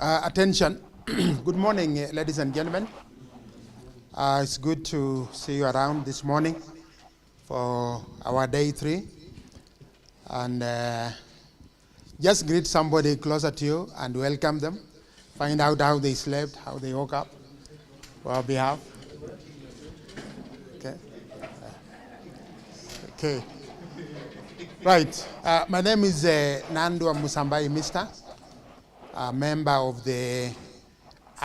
Attention. Good morning, ladies and gentlemen. It's good to see you around this morning for our day 3. And just greet somebody closer to you and welcome them. Find out how they slept, how they woke up for our behalf. Okay. Okay. Right. My name is Nandu Musambai Mr., a member of the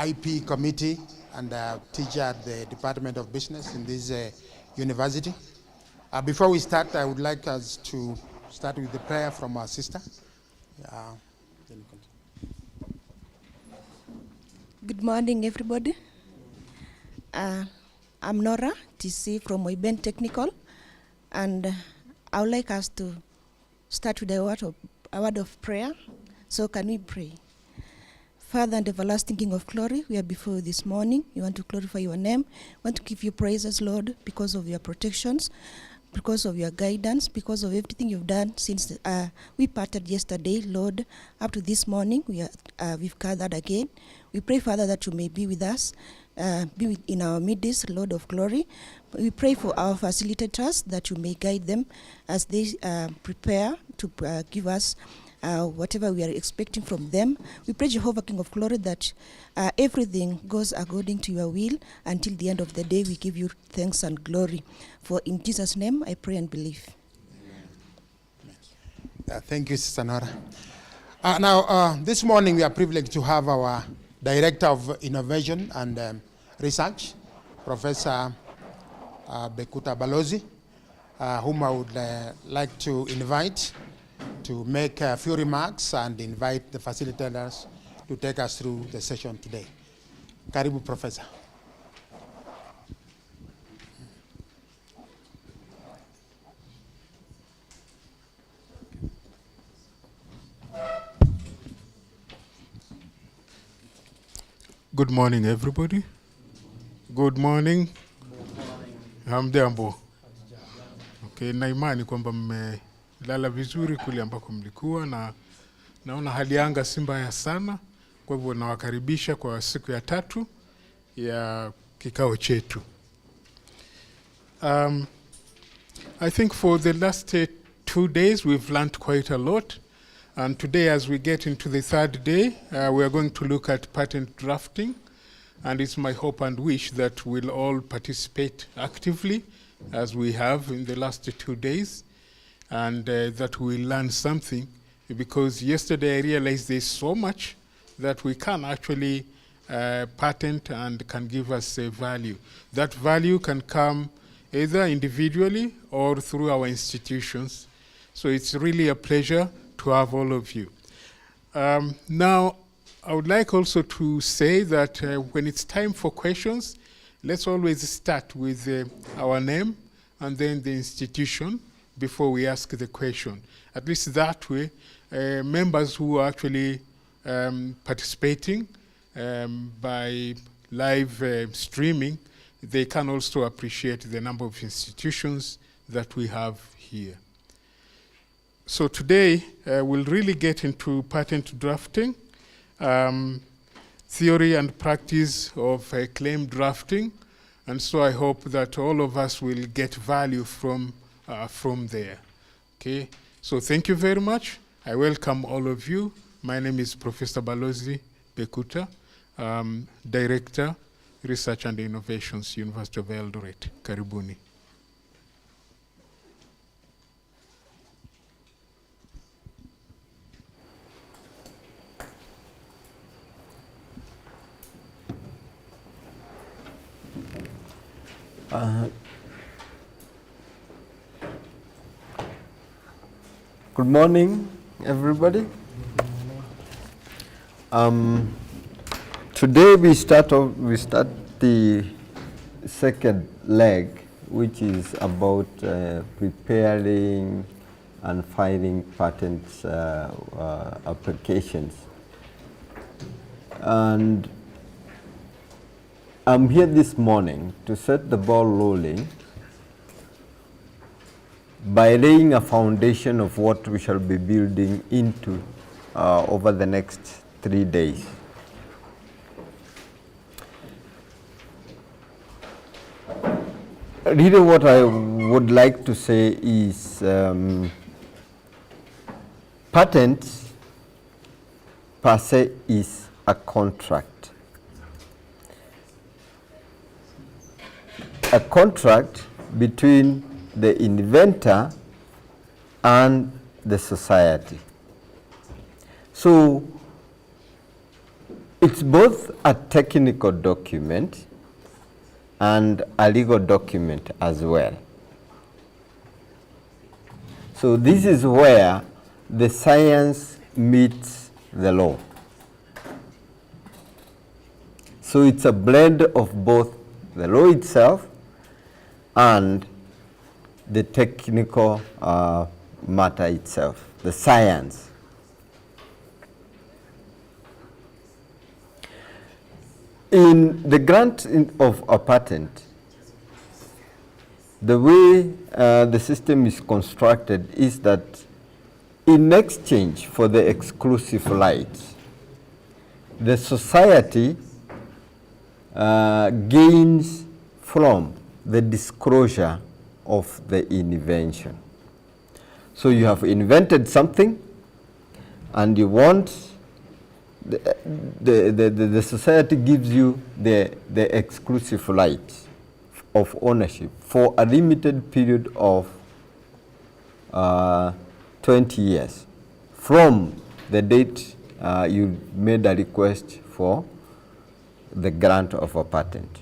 IP committee and a teacher at the Department of Business in this university. Before we start, I would like us to start with the prayer from our sister. Good morning, everybody. I'm Nora, TC from Oiben Technical, and I would like us to start with a word of prayer. So can we pray? Father and everlasting King of glory, we are before you this morning. We want to glorify your name. We want to give you praises, Lord, because of your protections, because of your guidance, because of everything you've done since we parted yesterday, Lord. Up to this morning, we've gathered again. We pray, Father, that you may be with us, be in our midst, Lord of glory. We pray for our facilitators, that you may guide them as they prepare to give us whatever we are expecting from them. We pray, Jehovah, King of glory, that everything goes according to your will until the end of the day. We give you thanks and glory. For in Jesus' name, I pray and believe. Thank you, Sister Nora. Now, this morning we are privileged to have our Director of Innovation and Research, Professor Bekuta Balozi, whom I would like to invite to make a few remarks and invite the facilitators to take us through the session today. Karibu, Professor. Good morning, everybody. Good morning. Hamjambo. Okay, na imani kwamba mmelala vizuri kule ambako mlikuwa, na naona hali ya anga si mbaya sana. Kwa hivyo nawakaribisha kwa siku ya 3 ya kikao chetu. I think for the last 2 days we've learned quite a lot. And today, as we get into the 3rd day, we are going to look at patent drafting. And it's my hope and wish that we'll all participate actively, as we have in the last 2 days, and that we'll learn something. Because yesterday I realized there's so much that we can actually patent and can give us a value. That value can come either individually or through our institutions. So it's really a pleasure to have all of you. Now, I would like also to say that when it's time for questions, let's always start with our name and then the institution before we ask the question. At least that way, members who are actually participating by live streaming, they can also appreciate the number of institutions that we have here. So today, we'll really get into patent drafting, theory and practice of claim drafting, and so I hope that all of us will get value from there. Okay, so thank you very much. I welcome all of you. My name is Professor Balozi Bekuta, Director, Research and Innovations, University of Eldoret. Karibuni. Good morning, everybody. Today we start the 2nd leg, which is about preparing and filing patents applications. And I'm here this morning to set the ball rolling by laying a foundation of what we shall be building into over the next 3 days. really what I would like to say is patent per se is a contract. A contract between the inventor and the society. So it's both a technical document and a legal document as well. So this is where the science meets the law. So it's a blend of both the law itself and the technical matter itself, the science. In the grant of a patent, the way the system is constructed is that in exchange for the exclusive rights, the society gains from the disclosure of the invention. So you have invented something and you want the society gives you the exclusive right of ownership for a limited period of 20 years from the date you made a request for the grant of a patent.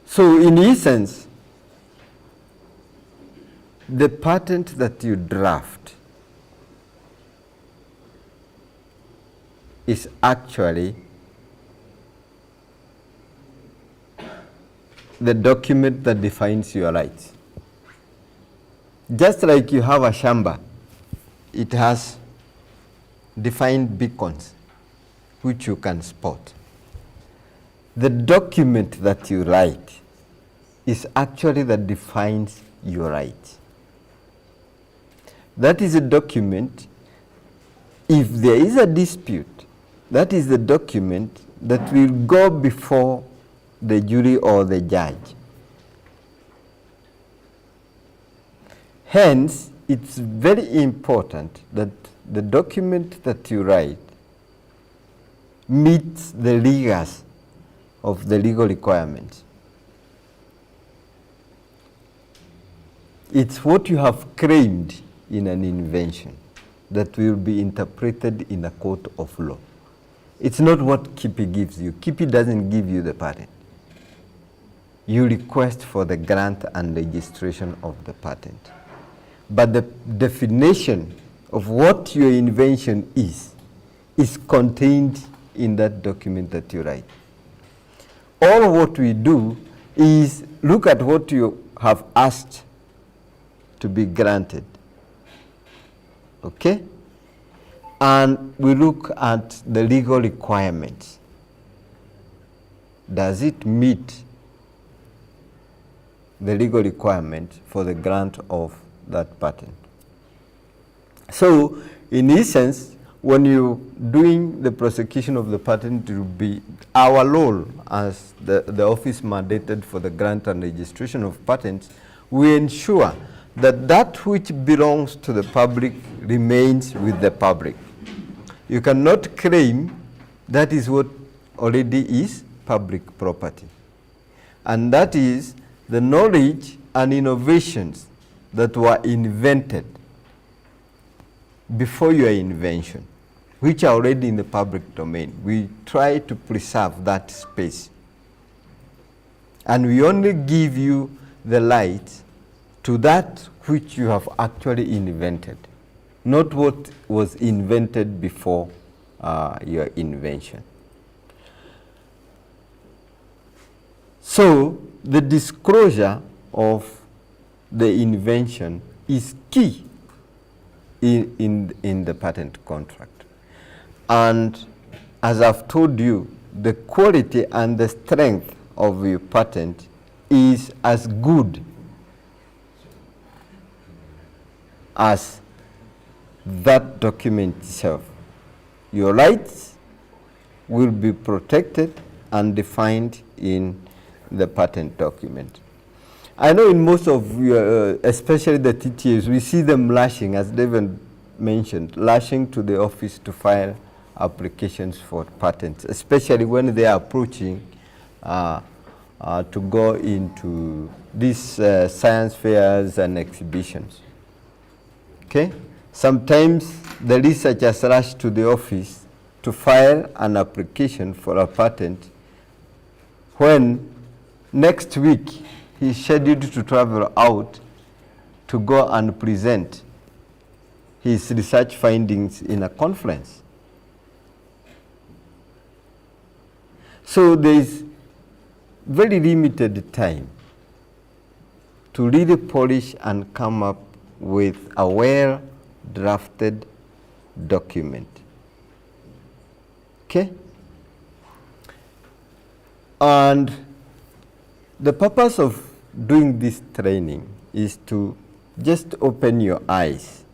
So in essence, the patent that you draft is actually the document that defines your rights. Just like you have a shamba, it has defined beacons which you can spot. The document that you write is actually that defines your rights. That is a document. If there is a dispute, that is the document that will go before the jury or the judge. Hence, it's very important that the document that you write meets the rigors of the legal requirements. It's what you have claimed in an invention that will be interpreted in a court of law. It's not what KIPI gives you. KIPI doesn't give you the patent. You request for the grant and registration of the patent. But the definition of what your invention is contained in that document that you write. All what we do is look at what you have asked to be granted. Okay? And we look at the legal requirements. Does it meet the legal requirement for the grant of that patent? So, in essence, when you're doing the prosecution of the patent, it will be our role as the office mandated for the grant and registration of patents. We ensure that that which belongs to the public remains with the public. You cannot claim that is what already is public property. And that is the knowledge and innovations that were invented before your invention, which are already in the public domain. We try to preserve that space. And we only give you the right to that which you have actually invented, not what was invented before your invention. So the disclosure of the invention is key in the patent contract. And as I've told you, the quality and the strength of your patent is as good as that document itself. Your rights will be protected and defined in the patent document. I know in most of your, especially the TTAs, we see them lashing, as David mentioned, lashing to the office to file applications for patents, especially when they are approaching to go into these science fairs and exhibitions. Okay? Sometimes the researchers rush to the office to file an application for a patent when next week he's scheduled to travel out to go and present his research findings in a conference. So there is very limited time to really polish and come up with a well-drafted document. Okay? And the purpose of doing this training is to just open your eyes.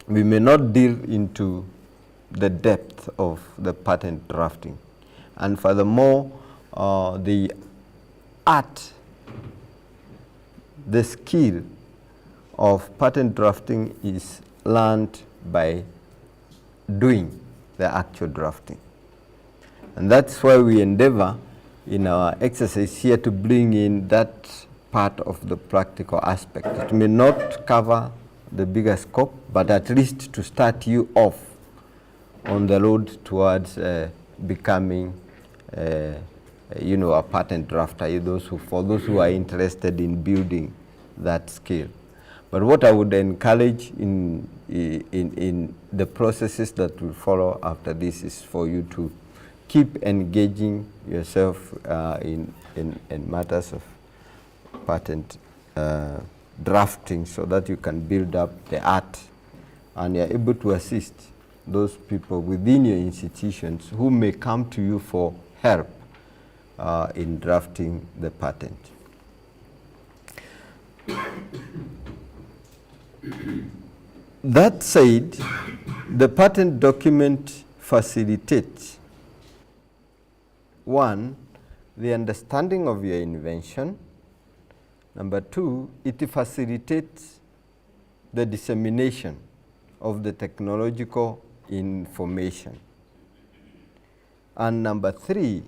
We may not deal into the depth of the patent drafting. And furthermore, the art, the skill of patent drafting is learned by doing the actual drafting. And that's why we endeavor in our exercise here to bring in that part of the practical aspect. It may not cover the bigger scope, but at least to start you off on the road towards becoming a patent drafter, for those who are interested in building that skill. But what I would encourage in the processes that will follow after this is for you to keep engaging yourself in matters of patent drafting so that you can build up the art and you're able to assist those people within your institutions who may come to you for help in drafting the patent. That said, the patent document facilitates, one, the understanding of your invention. Number two, it facilitates the dissemination of the technological information. And number three,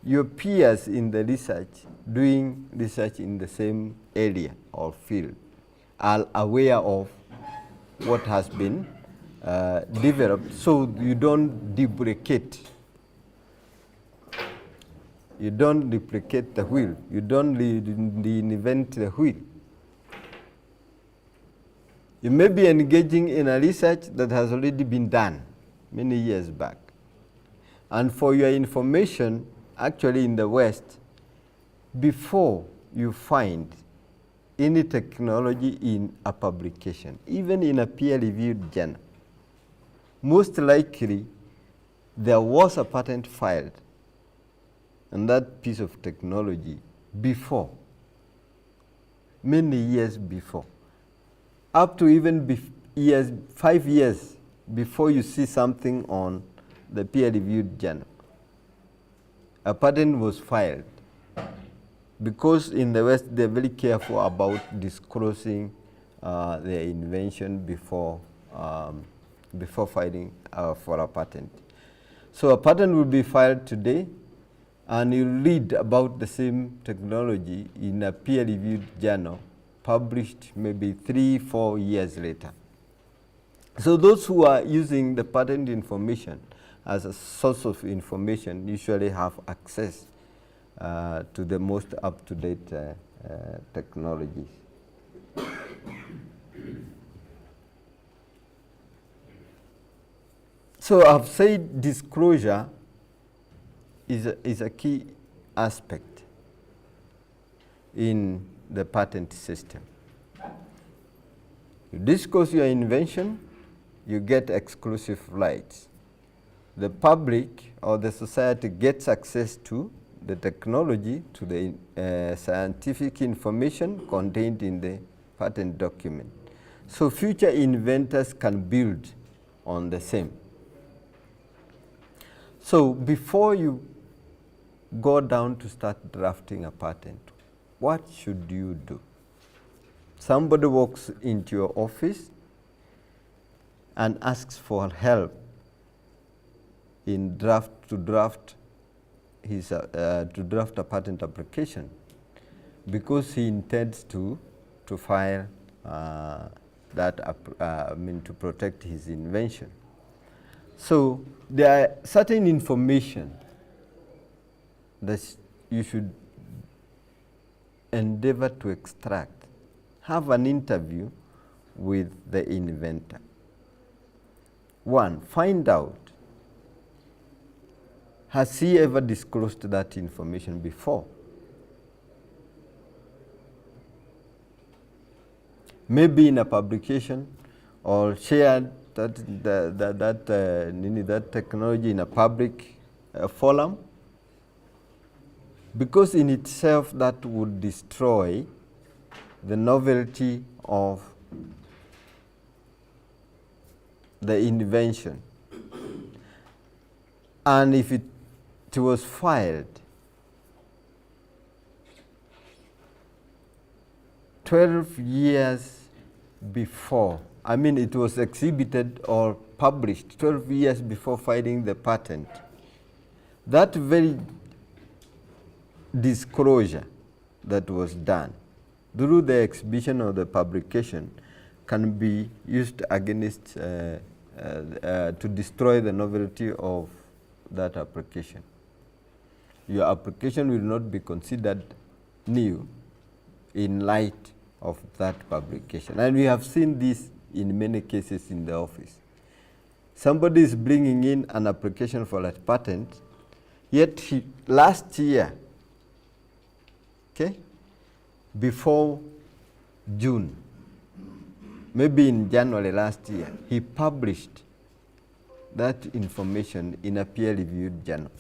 your peers in the research, doing research in the same area or field, are aware of what has been developed, so you don't duplicate. You don't duplicate the wheel. You don't reinvent the wheel. You may be engaging in a research that has already been done many years back. And for your information, actually in the West, before you find any technology in a publication, even in a peer-reviewed journal, most likely there was a patent filed on that piece of technology before, many years before, up to even 5 years before you see something on the peer-reviewed journal. A patent was filed, because in the West they're very careful about disclosing their invention before filing for a patent. So a patent will be filed today, and you read about the same technology in a peer-reviewed journal, published maybe 3-4 years later. So those who are using the patent information as a source of information usually have access to the most up-to-date technologies. So I've said disclosure is a key aspect in the patent system. You disclose your invention, you get exclusive rights. The public or the society gets access to the technology, to the scientific information contained in the patent document. So future inventors can build on the same. So before you go down to start drafting a patent, what should you do? Somebody walks into your office and asks for help in to draft a patent application because he intends to file to protect his invention. So there are certain information that you should endeavor to extract. Have an interview with the inventor. One, find out, has he ever disclosed that information before? Maybe in a publication or shared that technology in a public forum, because in itself that would destroy the novelty of the invention. And if it was filed 12 years before, I mean it was exhibited or published 12 years before filing the patent, that very disclosure that was done through the exhibition or the publication can be used against to destroy the novelty of that application. Your application will not be considered new in light of that publication. And we have seen this in many cases in the office. Somebody is bringing in an application for a patent, yet last year, okay, before June, maybe in January last year, he published that information in a peer-reviewed journal.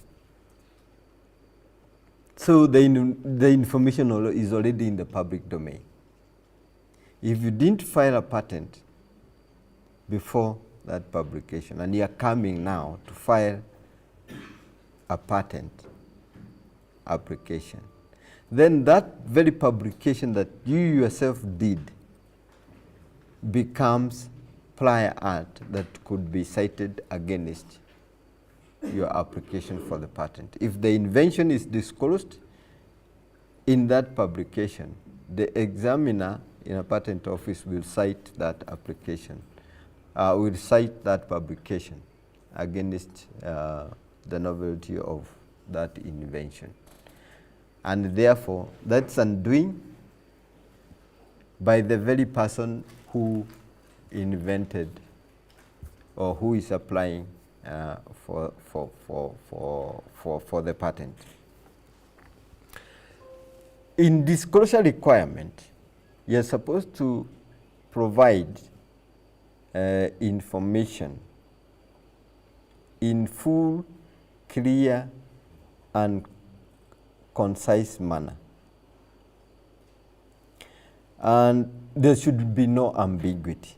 So the information is already in the public domain. If you didn't file a patent before that publication and you are coming now to file a patent application, then that very publication that you yourself did becomes prior art that could be cited against your application for the patent. If the invention is disclosed in that publication, the examiner in a patent office will cite that application, will cite that publication against the novelty of that invention. And therefore, that's undoing by the very person who invented or who is applying for the patent. In disclosure requirement, you're supposed to provide information in full, clear, and concise manner. And there should be no ambiguity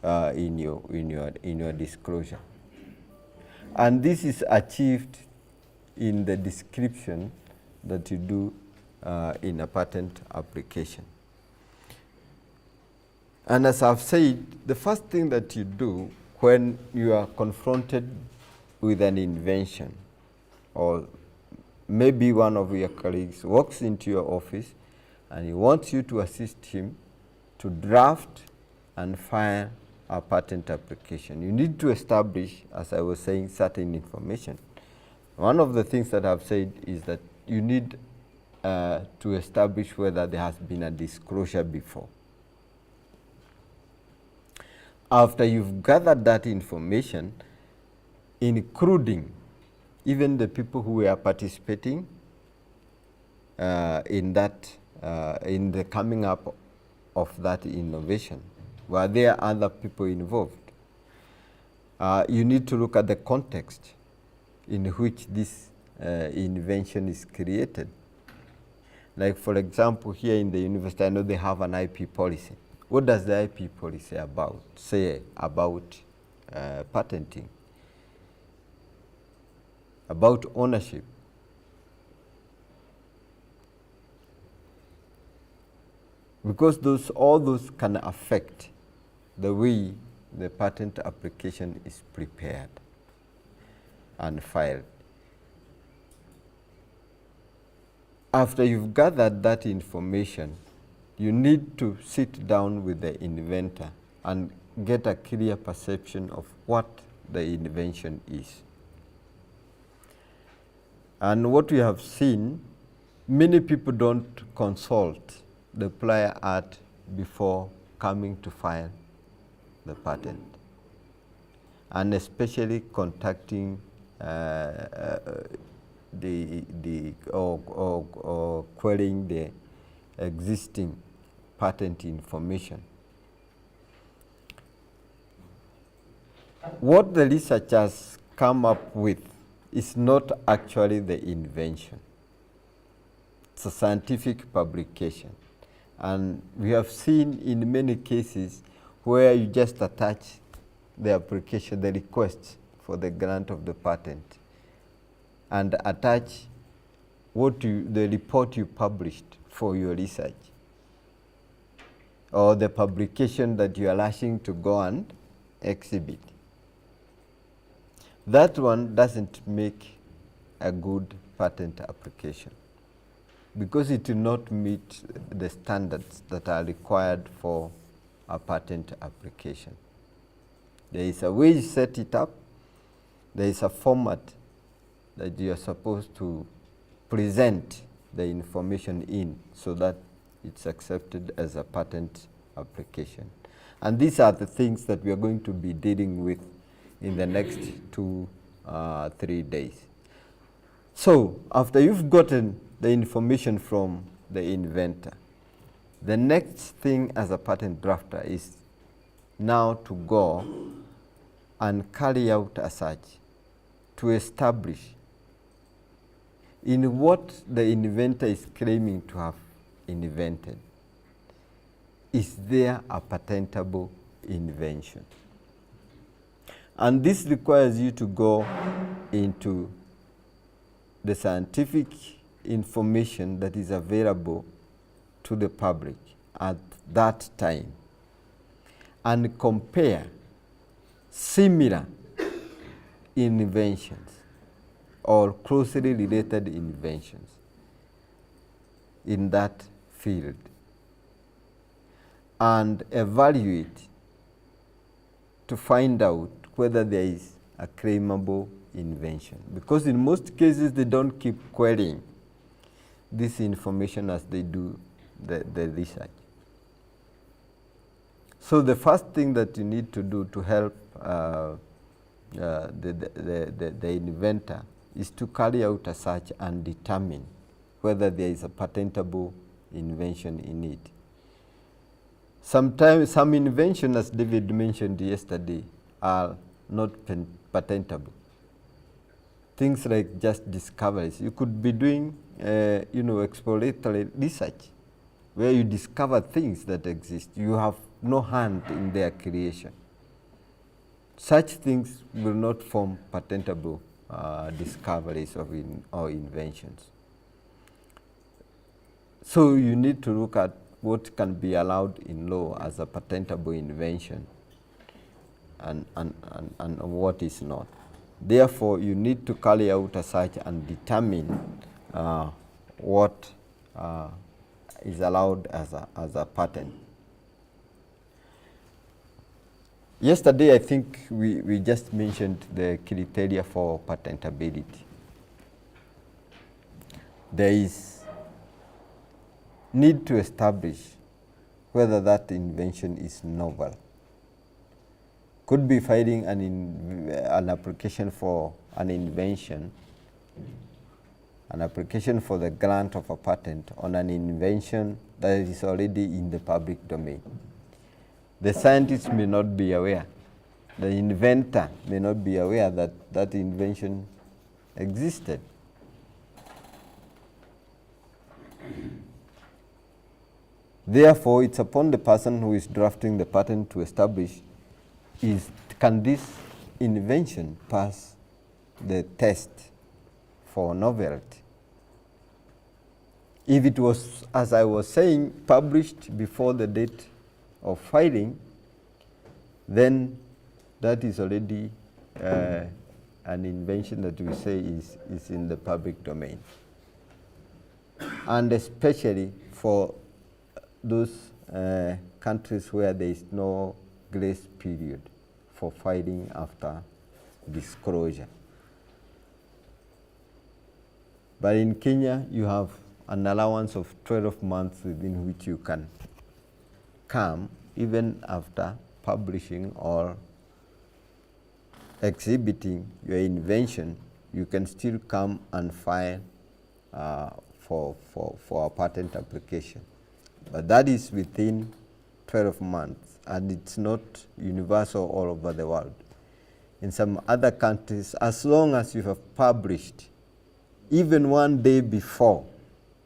in your disclosure. And this is achieved in the description that you do in a patent application. And as I've said, the first thing that you do when you are confronted with an invention, or maybe one of your colleagues walks into your office and he wants you to assist him to draft and file a patent application, you need to establish, as I was saying, certain information. One of the things that I've said is that you need to establish whether there has been a disclosure before. After you've gathered that information, including even the people who were participating in the coming up of that innovation, were there other people involved? You need to look at the context in which this invention is created. Like, for example, here in the university, I know they have an IP policy. What does the IP policy say about patenting, about ownership, because all those can affect the way the patent application is prepared and filed. After you've gathered that information, you need to sit down with the inventor and get a clear perception of what the invention is. And what we have seen, many people don't consult the prior art before coming to file the patent, and especially contacting or querying the existing patent information. What the researchers come up with is not actually the invention. It's a scientific publication. And we have seen in many cases where you just attach the application, the request for the grant of the patent, and attach the report you published for your research, or the publication that you are rushing to go and exhibit. That one doesn't make a good patent application because it will not meet the standards that are required for a patent application. There is a way you set it up. There is a format that you are supposed to present the information in so that it's accepted as a patent application. And these are the things that we are going to be dealing with in the next 2-3 days. So after you've gotten the information from the inventor, the next thing as a patent drafter is now to go and carry out a search to establish in what the inventor is claiming to have invented. Is there a patentable invention? And this requires you to go into the scientific information that is available to the public at that time and compare similar inventions or closely related inventions in that field and evaluate to find out whether there is a claimable invention. Because in most cases they don't keep querying this information as they do the research. So the first thing that you need to do to help the inventor is to carry out a search and determine whether there is a patentable invention in it. Sometimes some inventions, as David mentioned yesterday, are not patentable. Things like just discoveries. You could be doing, exploratory research where you discover things that exist. You have no hand in their creation. Such things will not form patentable discoveries or inventions. So you need to look at what can be allowed in law as a patentable invention and what is not. Therefore, you need to carry out a search and determine what is allowed as a patent. Yesterday, I think we just mentioned the criteria for patentability. There is need to establish whether that invention is novel. Could be filing an application for an invention, an application for the grant of a patent on an invention that is already in the public domain. The scientist may not be aware, the inventor may not be aware that that invention existed. Therefore, it's upon the person who is drafting the patent to establish can this invention pass the test for novelty? If it was, as I was saying, published before the date of filing, then that is already an invention that we say is in the public domain. And especially for those countries where there is no grace period for filing after disclosure. But in Kenya, you have an allowance of 12 months within which you can come, even after publishing or exhibiting your invention, you can still come and file for a patent application. But that is within 12 months, and it's not universal all over the world. In some other countries, as long as you have published, even 1 day before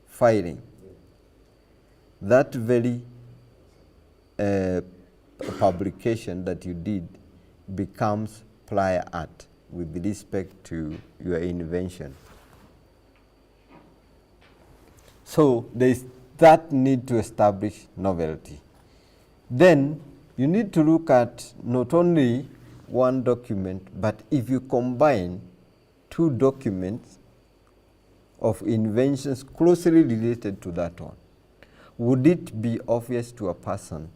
filing, that very publication that you did becomes prior art with respect to your invention. So there is that need to establish novelty. Then you need to look at not only one document, but if you combine 2 documents of inventions closely related to that one, would it be obvious to a person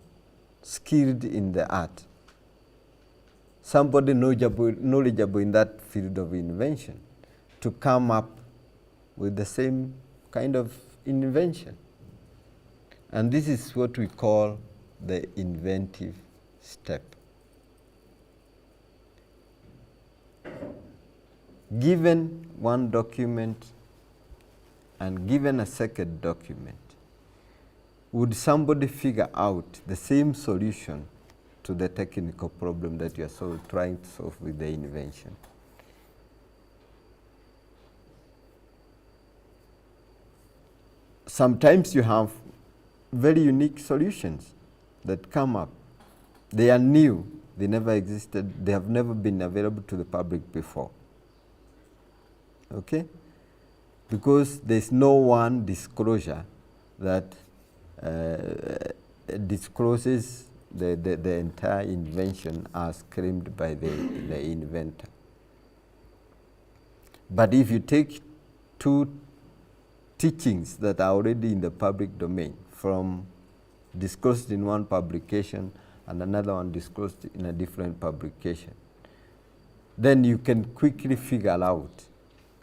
skilled in the art, somebody knowledgeable in that field of invention, to come up with the same kind of invention? And this is what we call the inventive step. Given one document and given a second document, would somebody figure out the same solution to the technical problem that you are trying to solve with the invention? Sometimes you have very unique solutions that come up. They are new, they never existed, they have never been available to the public before. Okay? Because there's no one disclosure that discloses the entire invention as claimed by the inventor. But if you take 2 teachings that are already in the public domain, from disclosed in one publication and another one disclosed in a different publication, then you can quickly figure out,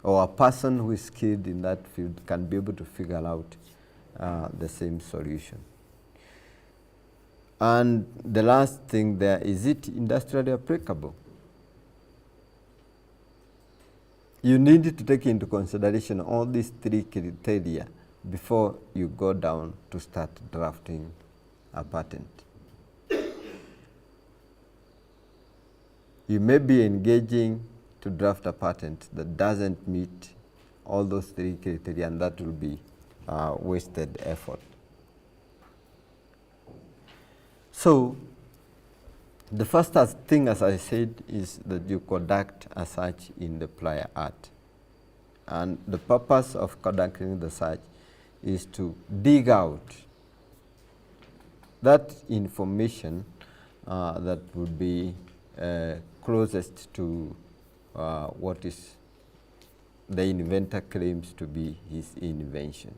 or a person who is skilled in that field can be able to figure out the same solution. And the last thing there, is it industrially applicable? You need to take into consideration all these 3 criteria before you go down to start drafting a patent. You may be engaging to draft a patent that doesn't meet all those 3 criteria, and that will be wasted effort. So the first thing, as I said, is that you conduct a search in the prior art. And the purpose of conducting the search is to dig out that information that would be closest to what is the inventor claims to be his invention.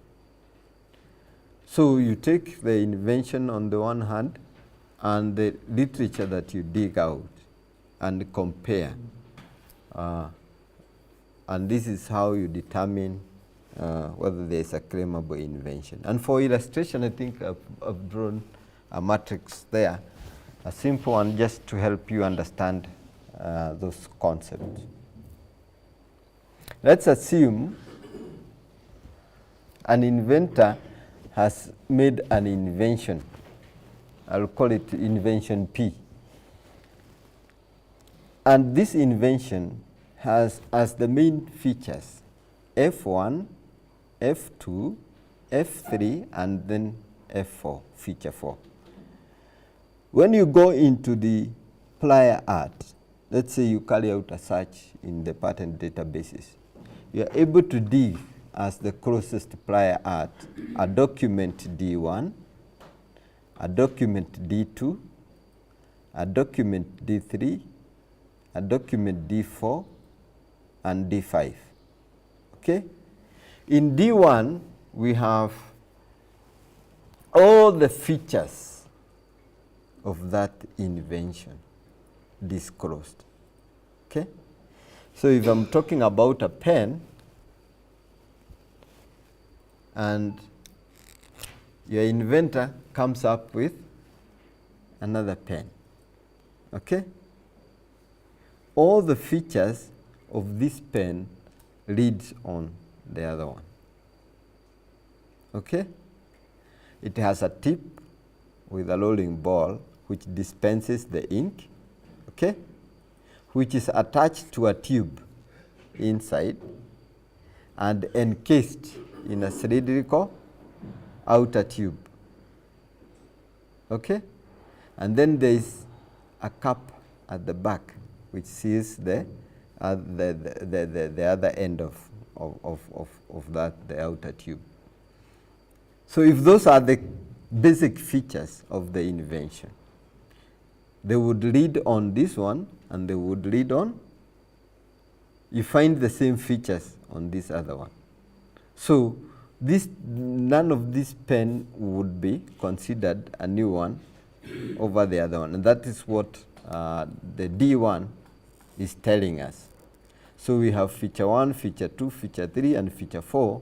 So you take the invention on the one hand and the literature that you dig out and compare. And this is how you determine whether there is a claimable invention. And for illustration, I think I've drawn a matrix there, a simple one, just to help you understand those concepts. Let's assume an inventor has made an invention. I'll call it invention P. And this invention has as the main features F1, F2, F3, and then F4, feature 4. When you go into the prior art, let's say you carry out a search in the patent databases, you are able to dig as the closest prior art a document D1, a document D2, a document D3, a document D4, and D5. Okay? In D1, we have all the features of that invention disclosed. Okay? So if I'm talking about a pen, and your inventor comes up with another pen, okay? All the features of this pen reads on the other one, okay? It has a tip with a rolling ball which dispenses the ink, okay? Which is attached to a tube inside and encased in a cylindrical outer tube, okay? And then there is a cap at the back which seals the other end of that, the outer tube. So if those are the basic features of the invention, they would read on this one and they would read on, you find the same features on this other one. So this, none of this pen would be considered a new one over the other one. And that is what the D1 is telling us. So we have feature 1, feature 2, feature 3, and feature 4,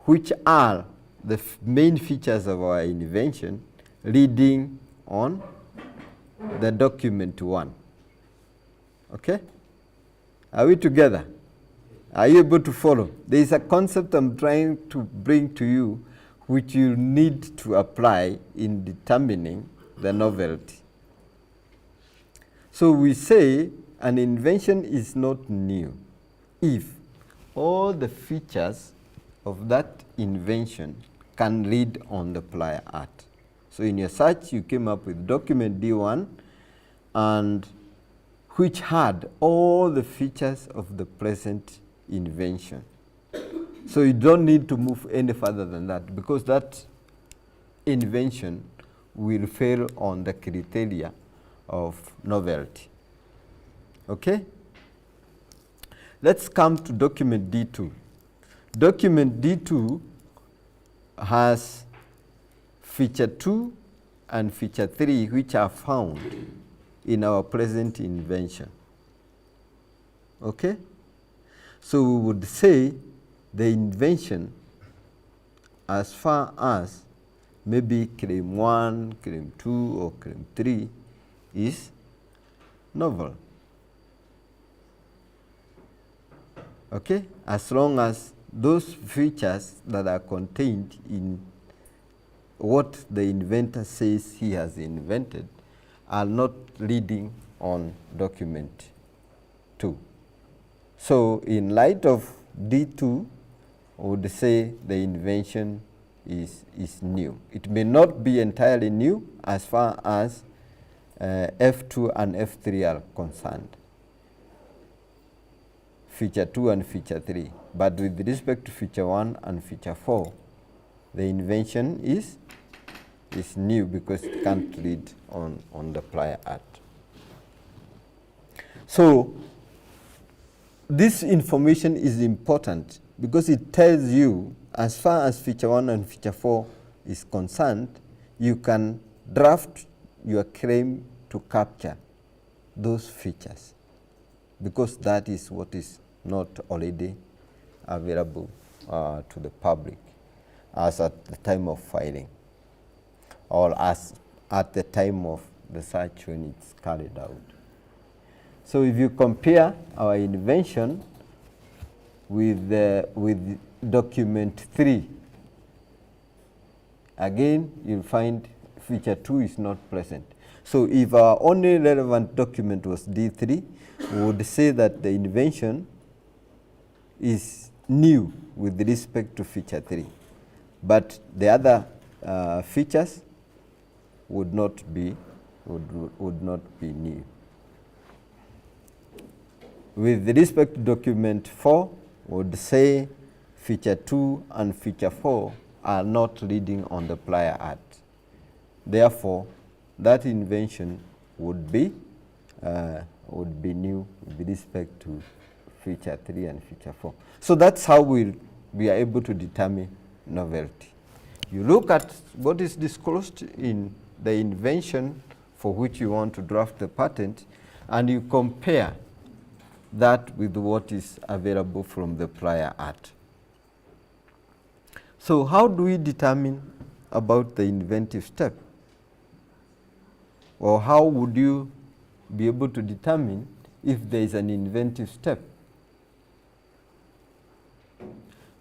which are the main features of our invention reading on the document 1. Okay? Are we together? Are you able to follow? There is a concept I'm trying to bring to you which you need to apply in determining the novelty. So we say an invention is not new if all the features of that invention can read on the prior art. So in your search, you came up with document D1, and which had all the features of the present invention. So you don't need to move any further than that, because that invention will fail on the criteria of novelty. Okay? Let's come to document D2. Document D2 has feature 2 and feature 3, which are found in our present invention. Okay? So we would say the invention, as far as maybe claim 1, claim 2, or claim 3, is novel. Okay? As long as those features that are contained in what the inventor says he has invented are not reading on document 2. So in light of D2, I would say the invention is new. It may not be entirely new as far as F2 and F3 are concerned. Feature 2 and feature 3. But with respect to feature 1 and feature 4, the invention is new because it can't read on the prior art. So this information is important because it tells you, as far as feature 1 and feature 4 is concerned, you can draft your claim to capture those features, because that is what is not already available to the public as at the time of filing, or as at the time of the search when it's carried out. So if you compare our invention with document 3, again you'll find feature 2 is not present. So if our only relevant document was D3, we would say that the invention is new with respect to feature 3. But the other features would not be new. With respect to document 4, we would say feature 2 and feature 4 are not reading on the prior art. Therefore, that invention would be new with respect to feature 3 and feature 4. So that's how we are able to determine novelty. You look at what is disclosed in the invention for which you want to draft the patent, and you compare that with what is available from the prior art. So how do we determine about the inventive step? Or how would you be able to determine if there is an inventive step?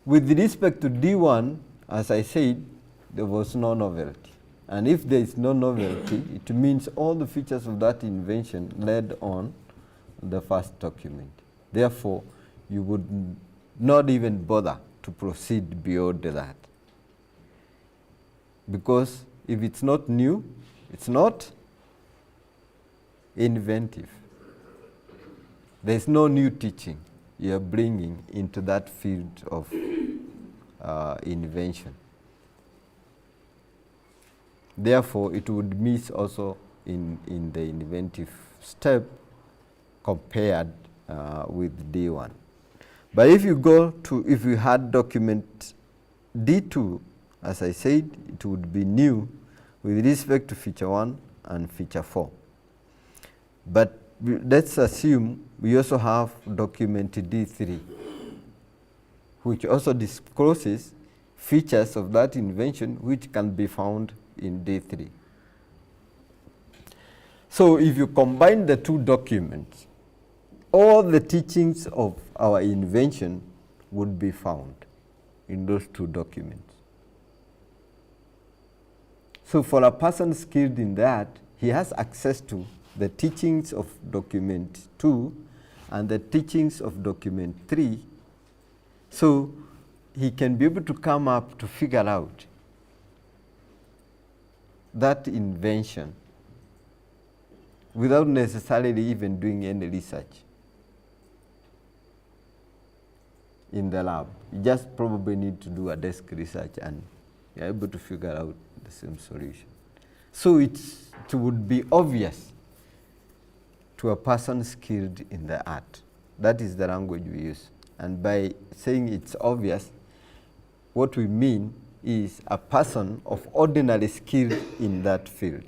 With respect to D1, as I said, there was no novelty. And if there is no novelty, it means all the features of that invention led on the first document. Therefore, you would not even bother to proceed beyond that. Because if it's not new, it's not inventive. There's no new teaching you're bringing into that field of invention. Therefore, it would miss also in the inventive step compared with D1. But if you had document D2, as I said, it would be new with respect to feature 1 and feature 4. But let's assume we also have document D3, which also discloses features of that invention which can be found in D3. So if you combine the two documents, all the teachings of our invention would be found in those two documents. So for a person skilled in that, he has access to the teachings of document 2 and the teachings of document 3. So he can be able to come up to figure out that invention without necessarily even doing any research in the lab. You just probably need to do a desk research and you're able to figure out the same solution. So it would be obvious to a person skilled in the art. That is the language we use. And by saying it's obvious, what we mean is a person of ordinary skill in that field.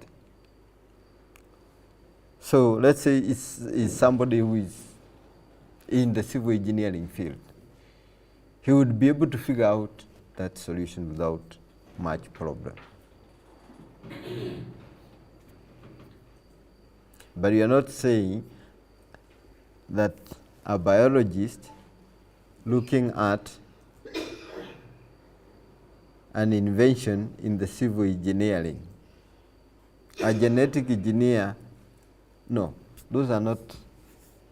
So let's say it's somebody who is in the civil engineering field. He would be able to figure out that solution without much problem. But you are not saying that a biologist looking at an invention in the civil engineering, a genetic engineer, no, those are not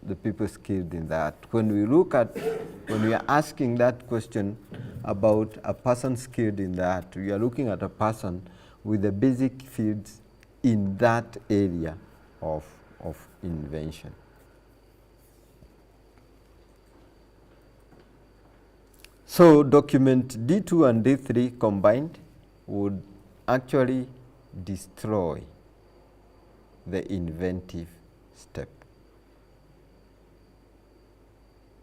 the people skilled in that. When we are asking that question about a person skilled in that, we are looking at a person with the basic fields in that area of invention. So document D2 and D3 combined would actually destroy the inventive step.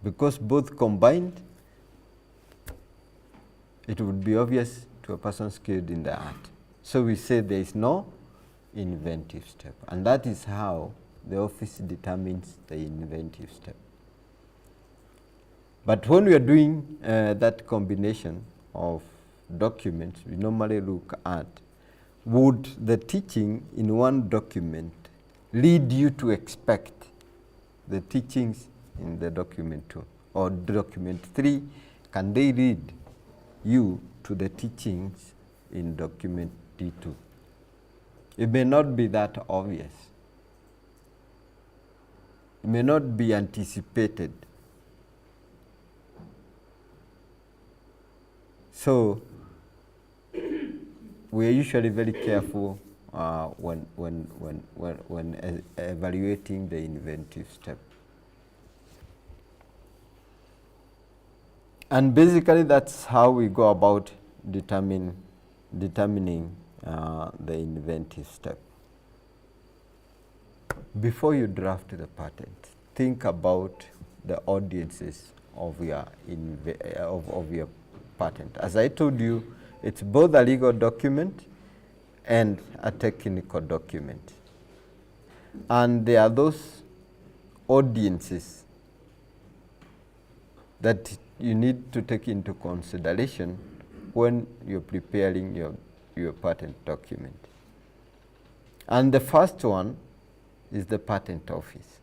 Because both combined, it would be obvious to a person skilled in the art. So we say there is no inventive step. And that is how the office determines the inventive step. But when we are doing that combination of documents, we normally look at, would the teaching in one document lead you to expect the teachings in the document 2? Or document 3, can they lead you to the teachings in document D2? It may not be that obvious. It may not be anticipated. So we are usually very careful when evaluating the inventive step. And basically that's how we go about determining the inventive step. Before you draft the patent, think about the audiences of your patent. As I told you, it's both a legal document and a technical document. And there are those audiences that you need to take into consideration when you're preparing your patent document. And the first one is the patent office,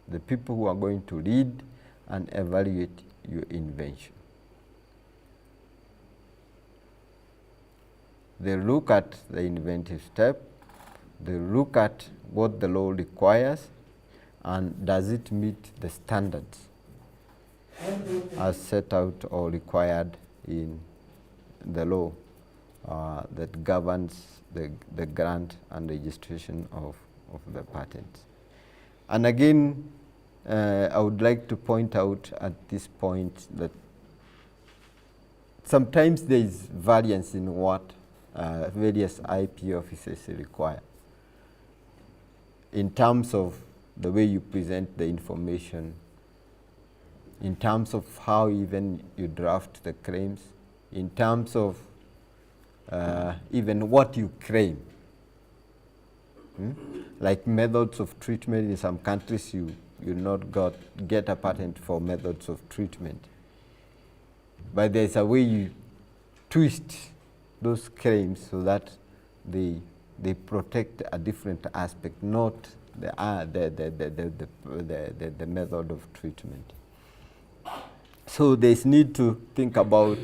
the people who are going to read and evaluate your invention. They look at the inventive step, they look at what the law requires, and does it meet the standards as set out or required in the law that governs the grant and registration of the patent. And again, I would like to point out at this point that sometimes there is variance in what various IP offices require in terms of the way you present the information, in terms of how even you draft the claims, in terms of even what you claim. Like methods of treatment, in some countries you not get a patent for methods of treatment. But there's a way you twist those claims so that they protect a different aspect, not the method of treatment. So there's need to think about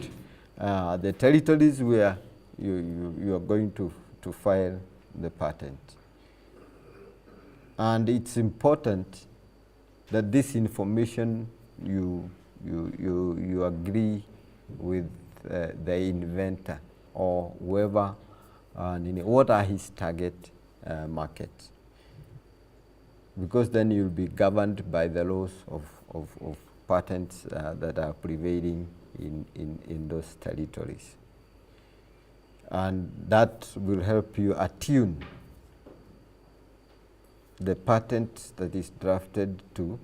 the territories where you are going to file the patent. And it's important that this information you agree with the inventor or whoever, what are his target markets. Because then you'll be governed by the laws of patents that are prevailing in those territories. And that will help you attune the patent that is drafted to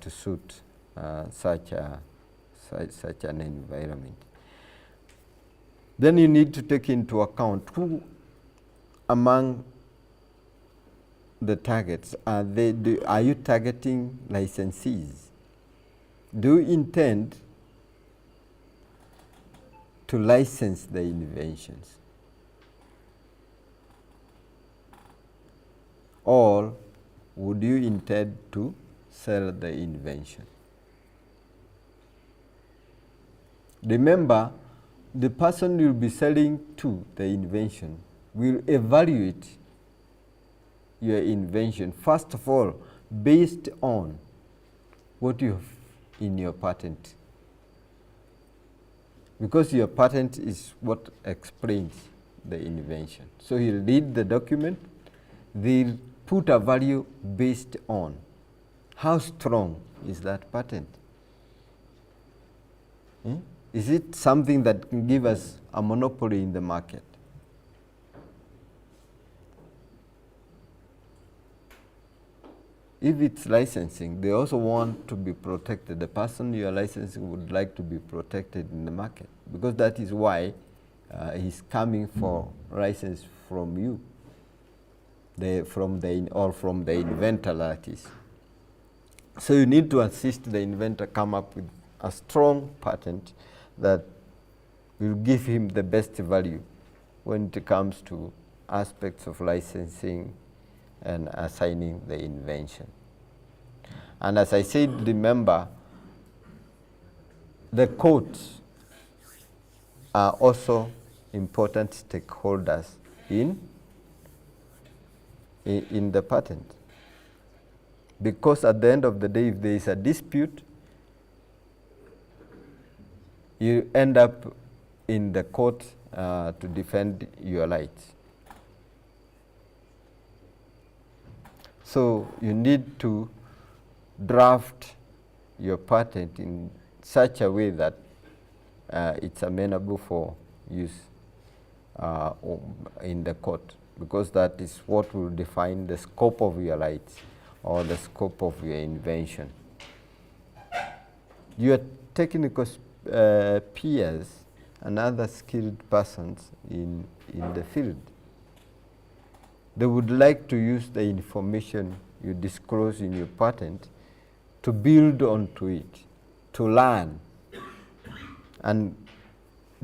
suit such an environment. Then you need to take into account who among the targets are you targeting licensees? Do you intend to license the inventions? Or would you intend to sell the invention? Remember, the person you'll be selling to the invention will evaluate your invention, first of all, based on what you have in your patent. Because your patent is what explains the invention. So he'll read the document, they'll put a value based on how strong is that patent. Is it something that can give us a monopoly in the market? If it's licensing, they also want to be protected. The person you are licensing would like to be protected in the market, because that is why he's coming for license from you, from the inventor, that is. So you need to assist the inventor come up with a strong patent that will give him the best value when it comes to aspects of licensing and assigning the invention. And as I said, remember, the courts are also important stakeholders in the patent. Because at the end of the day, if there is a dispute, you end up in the court to defend your rights. So you need to draft your patent such a way that it's amenable for use in the court, because that is what will define the scope of your rights or the scope of your invention. Your technical peers and other skilled persons in the field, they would like to use the information you disclose in your patent to build onto it, to learn and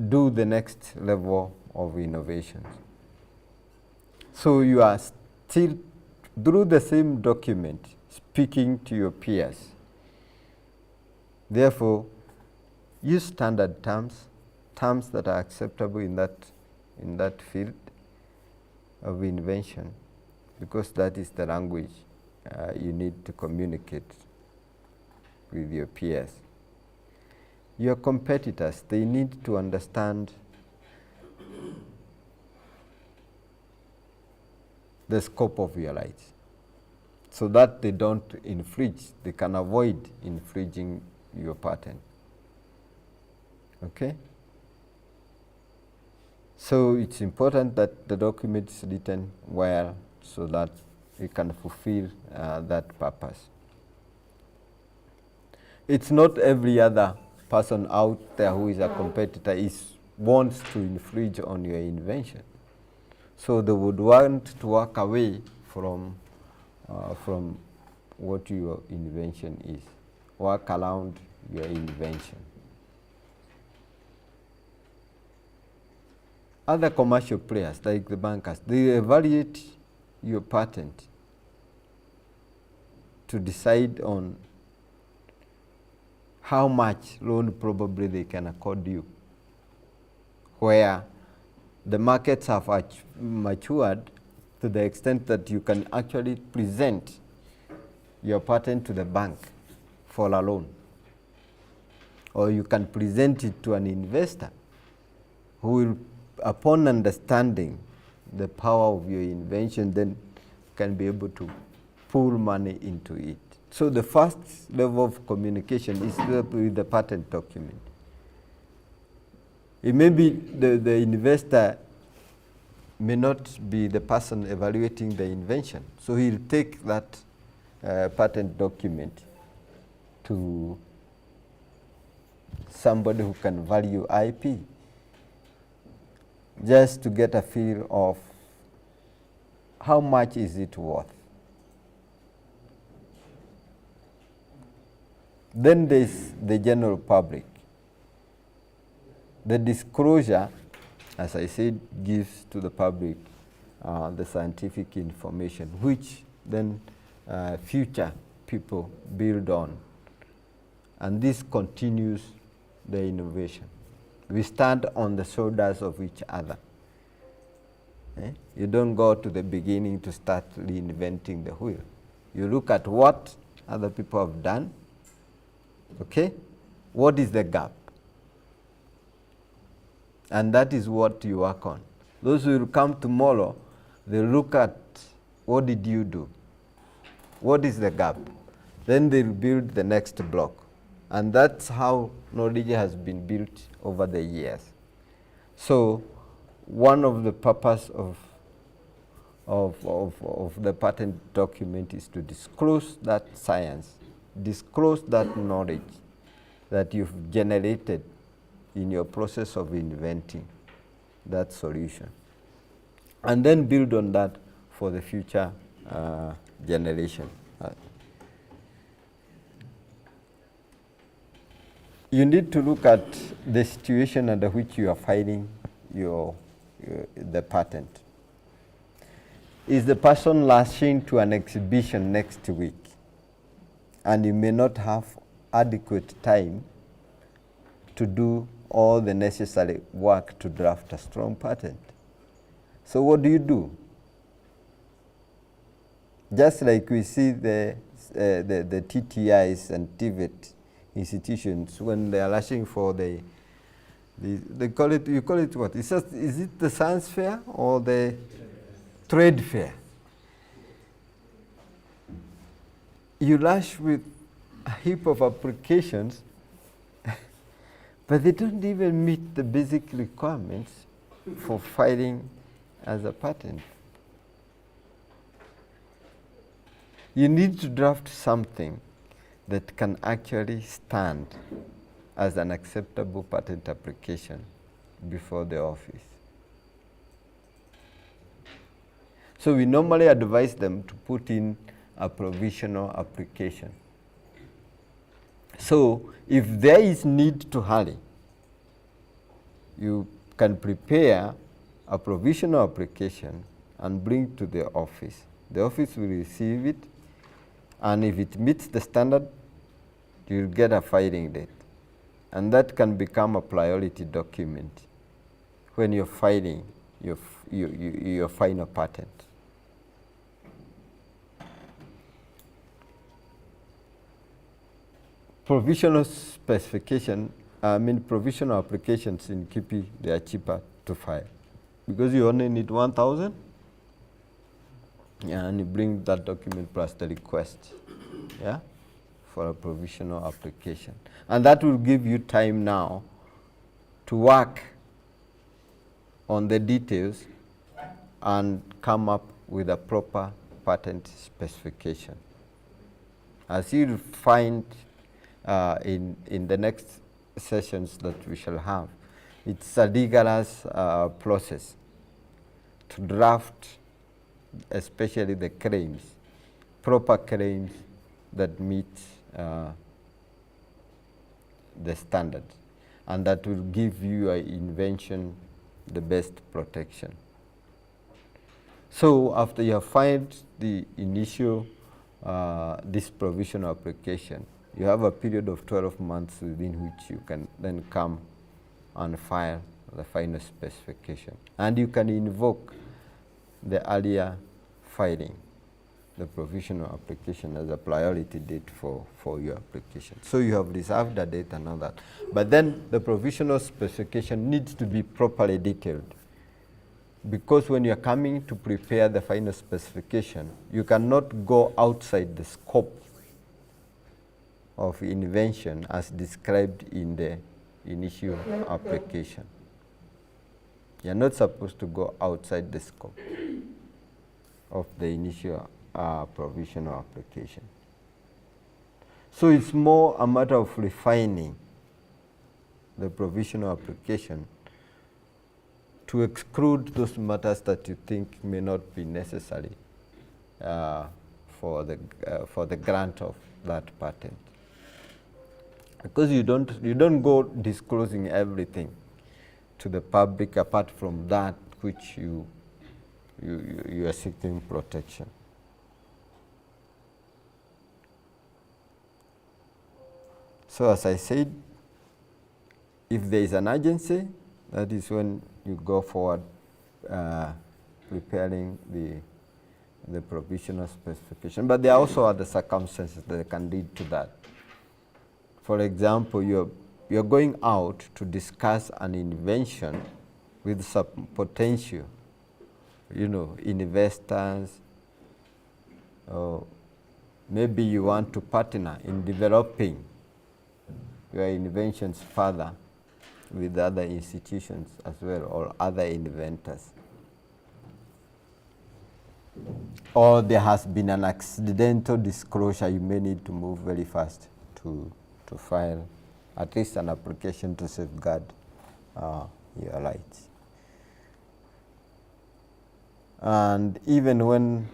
do the next level of innovations. So you are still, through the same document, speaking to your peers. Therefore, use standard terms that are acceptable in that field of invention, because that is the language you need to communicate with your peers. Your competitors, they need to understand the scope of your rights so that they don't infringe, they can avoid infringing your patent. Okay? So it's important that the document is written well so that it can fulfill that purpose. It's not every other person out there who is a competitor wants to infringe on your invention. So they would want to walk away from what your invention is, work around your invention. Other commercial players, like the bankers, they evaluate your patent to decide on how much loan probably they can accord you, where the markets have matured to the extent that you can actually present your patent to the bank for a loan, or you can present it to an investor who will, upon understanding the power of your invention, then can be able to pull money into it. So the first level of communication is with the patent document. It may be the investor may not be the person evaluating the invention, so he'll take that patent document to somebody who can value IP, just to get a feel of how much is it worth. Then there's the general public. The disclosure, as I said, gives to the public the scientific information, which then future people build on. And this continues the innovation. We stand on the shoulders of each other. You don't go to the beginning to start reinventing the wheel. You look at what other people have done. Okay? What is the gap? And that is what you work on. Those who will come tomorrow, they look at what did you do? What is the gap? Then they'll build the next block. And that's how knowledge has been built over the years. So one of the purpose of the patent document is to disclose that science, disclose that knowledge that you've generated in your process of inventing that solution, and then build on that for the future generation. You need to look at the situation under which you are filing the patent. Is the person rushing to an exhibition next week, and you may not have adequate time to do all the necessary work to draft a strong patent? So what do you do? Just like we see the TTIs and TVET institutions, when they are rushing for they call it, you call it what? Is it the science fair or the trade fair? You rush with a heap of applications But they don't even meet the basic requirements for filing as a patent. You need to draft something that can actually stand as an acceptable patent application before the office. So we normally advise them to put in a provisional application. So if there is need to hurry, you can prepare a provisional application and bring it to the office. The office will receive it, and if it meets the standard, you'll get a filing date. And that can become a priority document when you're filing your final patent. Provisional specification, provisional applications in KIPI, they are cheaper to file because you only need 1,000. Yeah, and you bring that document plus the request, yeah, for a provisional application. And that will give you time now to work on the details and come up with a proper patent specification. As you'll find in the next sessions that we shall have, it's a rigorous process to draft, especially the claims, proper claims that meet the standard, and that will give your invention the best protection. So after you have filed the initial this provisional application, you have a period of 12 months within which you can then come and file the final specification. And you can invoke the earlier filing, the provisional application, as a priority date for your application. So you have reserved a date and all that. But then the provisional specification needs to be properly detailed, because when you're coming to prepare the final specification, you cannot go outside the scope of invention as described in the initial application. You're not supposed to go outside the scope of the initial provisional application. So it's more a matter of refining the provisional application to exclude those matters that you think may not be necessary for the grant of that patent. Because you don't go disclosing everything to the public apart from that which you are seeking protection. So as I said, if there is an urgency, that is when you go forward preparing the provisional specification. But there are also other circumstances that can lead to that. For example, you're going out to discuss an invention with some potential, investors, or maybe you want to partner in developing your inventions further with other institutions as well, or other inventors. Or there has been an accidental disclosure, you may need to move very fast to file at least an application to safeguard your rights. And even when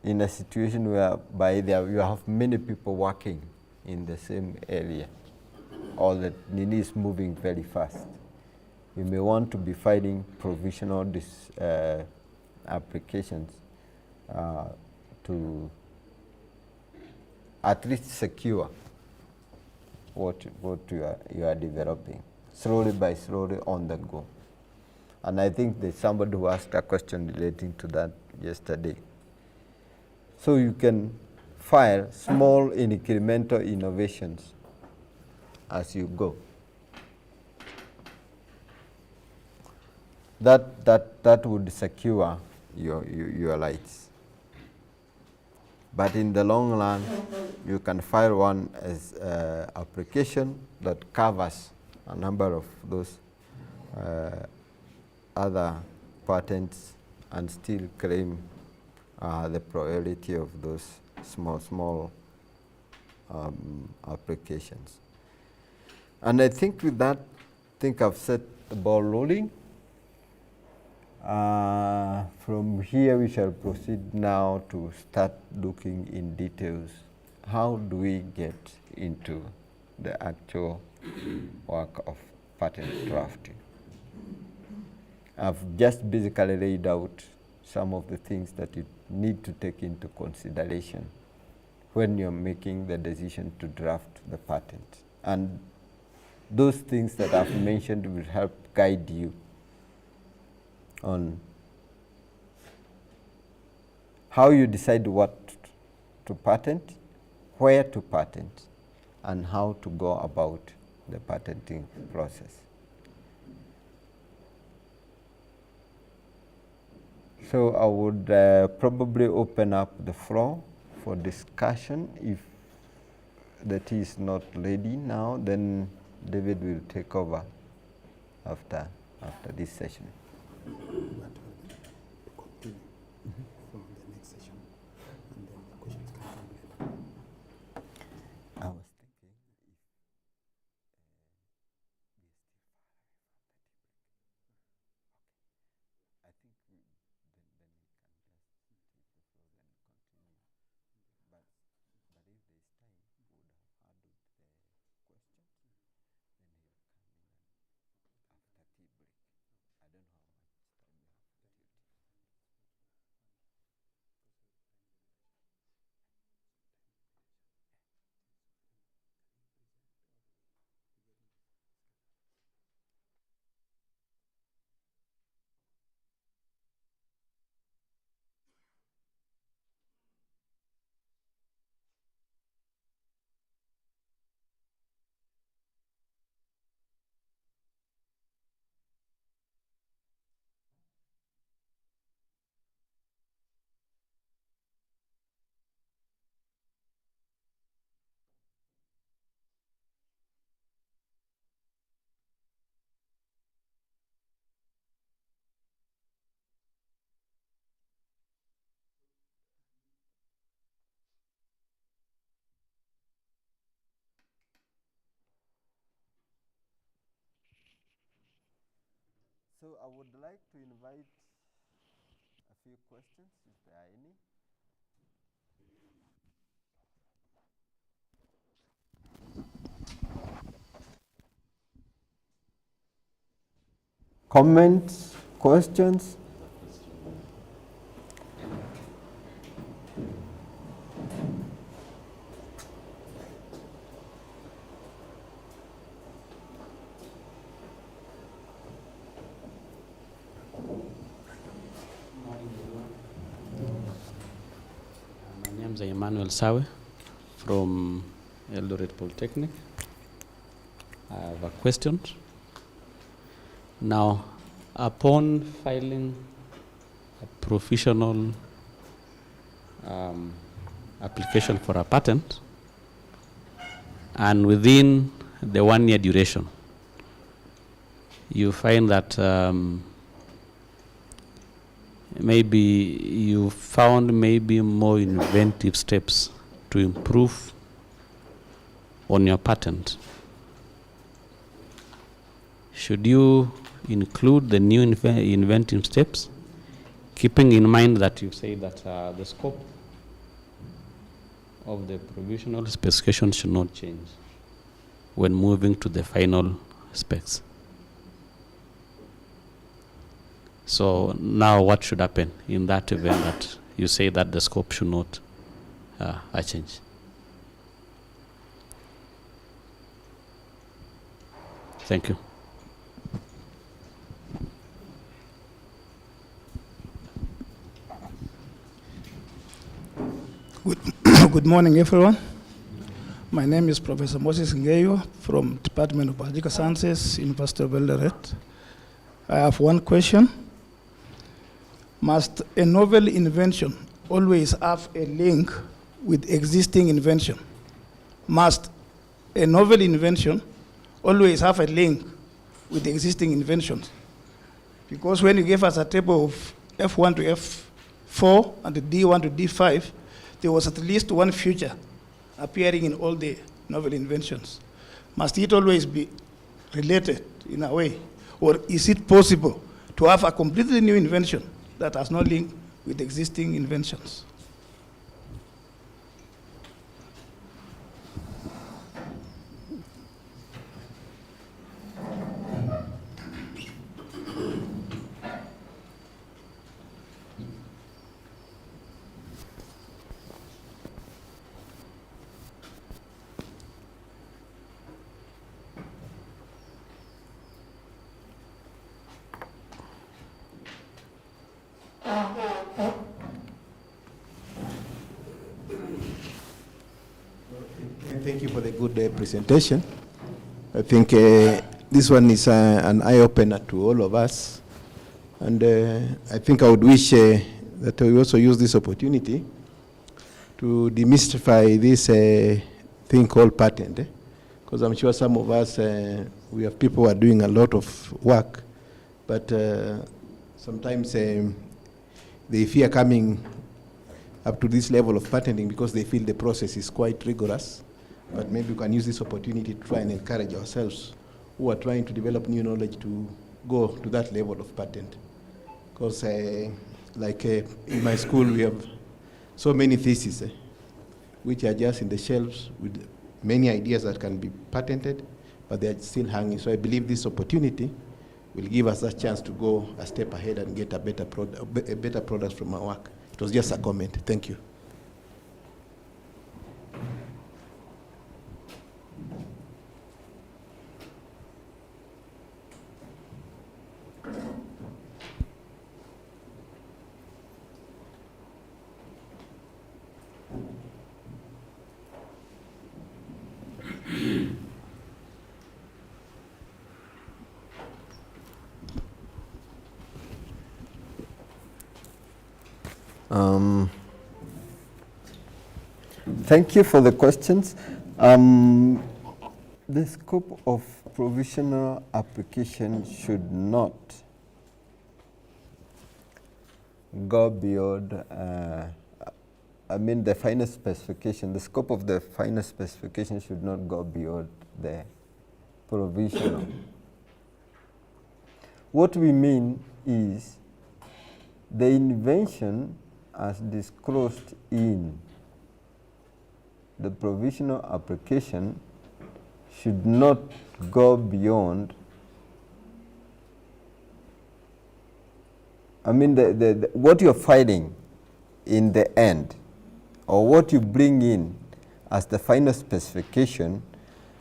in a situation whereby you have many people working in the same area, or the need is moving very fast, you may want to be filing provisional applications to at least secure what you are developing, slowly on the go. And I think there's somebody who asked a question relating to that yesterday. So you can file small incremental innovations as you go. That would secure your rights. But in the long run, you can file one as application that covers a number of those other patents and still claim the priority of those small applications. And I think with that, I've set the ball rolling. From here, we shall proceed now to start looking in details. How do we get into the actual work of patent drafting? I've just basically laid out some of the things that you need to take into consideration when you're making the decision to draft the patent. And those things that I've mentioned will help guide you on how you decide what to patent, where to patent, and how to go about the patenting process. So I would probably open up the floor for discussion. If the tea is not ready now, then David will take over after this session. From the next session, and then the questions can come later. I was thinking I think then we can just take the floor and continue. But if there's time, we would have handled the questions. Then he will come in after tea break. I don't know how much time you have for tea. So I would like to invite a few questions, if there are any. Comments, questions? My name is Emmanuel Sawe from Eldoret Polytechnic. I have a question. Now, upon filing a professional application for a patent, and within the 1 year duration, you find that maybe you found maybe more inventive steps to improve on your patent. Should you include the new inventive steps, keeping in mind that you say that the scope of the provisional specification should not change when moving to the final specs? So now what should happen in that event that you say that the scope should not change? Thank you. Good morning, everyone. My name is Professor Moses Ngeyo from Department of Biological Sciences, University of Eldoret. I have one question. Must a novel invention always have a link with existing invention? Must a novel invention always have a link with the existing inventions. Because when you gave us a table of F1 to F4 and the D1 to D5, there was at least one future appearing in all the novel inventions. Must it always be related in a way? Or is it possible to have a completely new invention that has no link with existing inventions? Thank you for the good presentation. I think this one is an eye-opener to all of us. And I think I would wish that we also use this opportunity to demystify this thing called patent. Because I'm sure some of us, we have people who are doing a lot of work, but sometimes they fear coming up to this level of patenting because they feel the process is quite rigorous. But maybe we can use this opportunity to try and encourage ourselves who are trying to develop new knowledge to go to that level of patent. Because like in my school, we have so many theses which are just in the shelves with many ideas that can be patented, but they are still hanging. So I believe this opportunity will give us a chance to go a step ahead and get a better product from our work. It was just a comment. Thank you. Thank you for the questions. The scope of provisional application should not go beyond, the final specification. The scope of the final specification should not go beyond the provisional. What we mean is the invention as disclosed in the provisional application should not go beyond, what you're filing in the end, or what you bring in as the final specification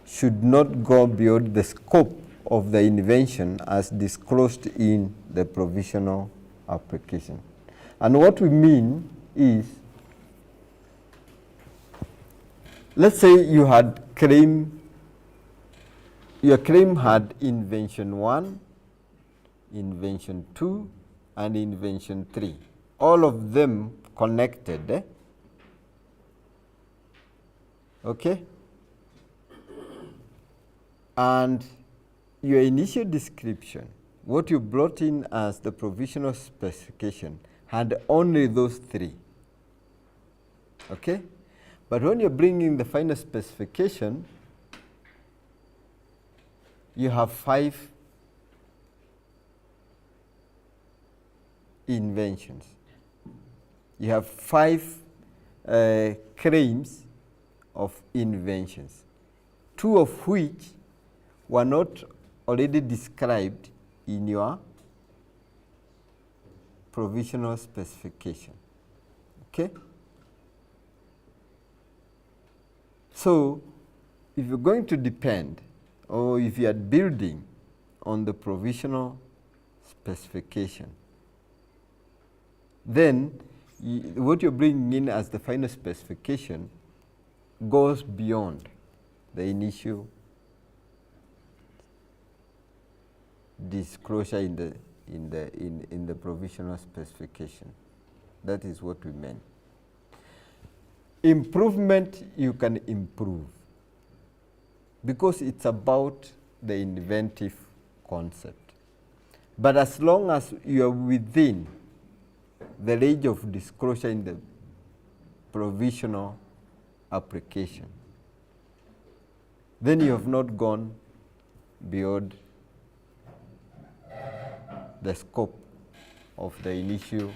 should not go beyond the scope of the invention as disclosed in the provisional application. And what we mean is, let's say you had your claim had invention 1, invention 2, and invention 3. All of them connected. Okay? And your initial description, what you brought in as the provisional specification, had only those 3. Okay? But when you're bringing the final specification, you have 5 inventions. You have 5 claims of inventions, 2 of which were not already described in your provisional specification. Okay? So, if you're going to depend, or if you are building on the provisional specification, then what you're bringing in as the final specification goes beyond the initial disclosure in the provisional specification. That is what we meant. Improvement, you can improve because it's about the inventive concept. But as long as you are within the range of disclosure in the provisional application, then you have not gone beyond the scope of the initial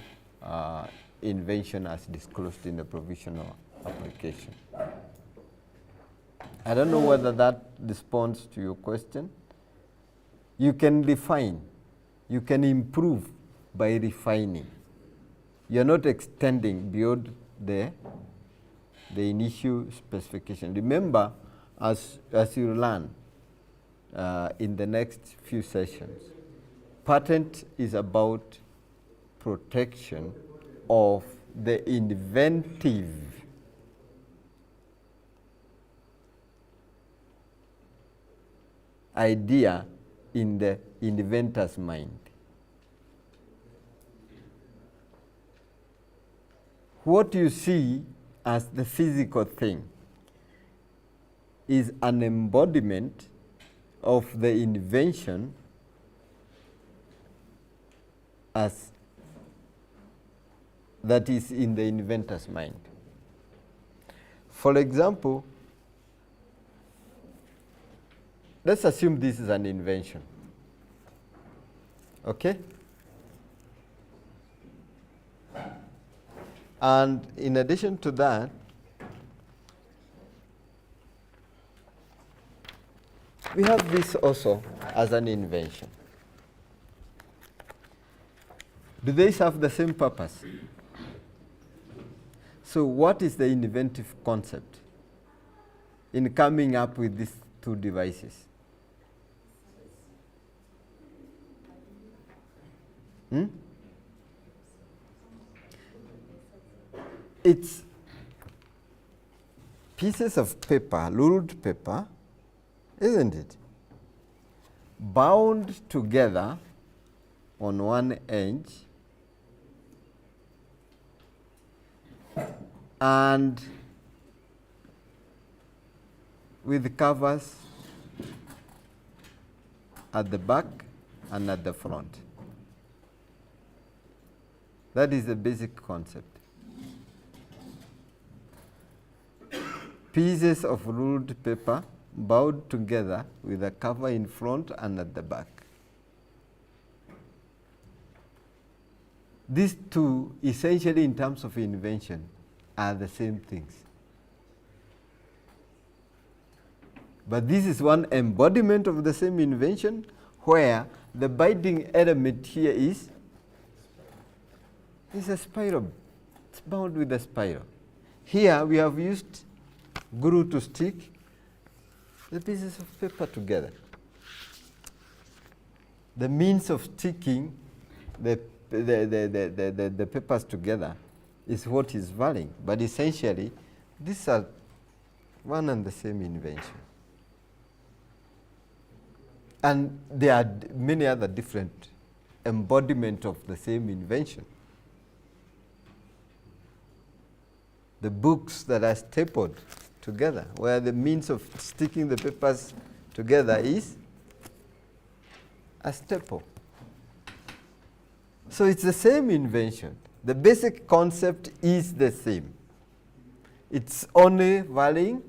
invention as disclosed in the provisional application. I don't know whether that responds to your question. You can refine, you can improve by refining. You're not extending beyond the initial specification. Remember, as you learn in the next few sessions, patent is about protection of the inventive idea in the inventor's mind. What you see as the physical thing is an embodiment of the invention as that is in the inventor's mind. For example, let's assume this is an invention. Okay? And in addition to that, we have this also as an invention. Do they serve the same purpose? So what is the inventive concept in coming up with these two devices? It's pieces of paper, ruled paper, isn't it? Bound together on one edge and with covers at the back and at the front. That is the basic concept. Pieces of ruled paper bound together with a cover in front and at the back. These two, essentially in terms of invention, are the same things. But this is one embodiment of the same invention where the binding element here is a spiral. It's bound with a spiral. Here we have used glue to stick the pieces of paper together. The means of sticking the papers together is what is varying, but essentially these are one and the same invention. And there are many other different embodiments of the same invention. The books that are stapled together, where the means of sticking the papers together is a staple. So it's the same invention. The basic concept is the same. It's only varying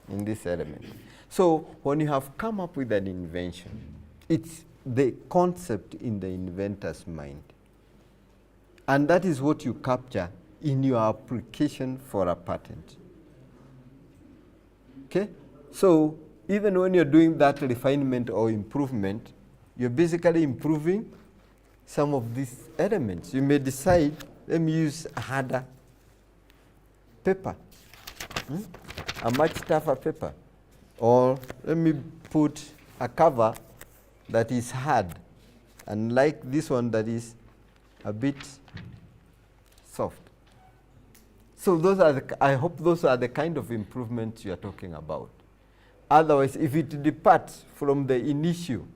in this element. So when you have come up with an invention, it's the concept in the inventor's mind. And that is what you capture in your application for a patent. Okay? So even when you're doing that refinement or improvement, you're basically improving some of these elements. You may decide, let me use a harder paper, a much tougher paper. Or let me put a cover that is hard, and like this one that is a bit soft. So those are I hope those are the kind of improvements you are talking about. Otherwise, if it departs from the initial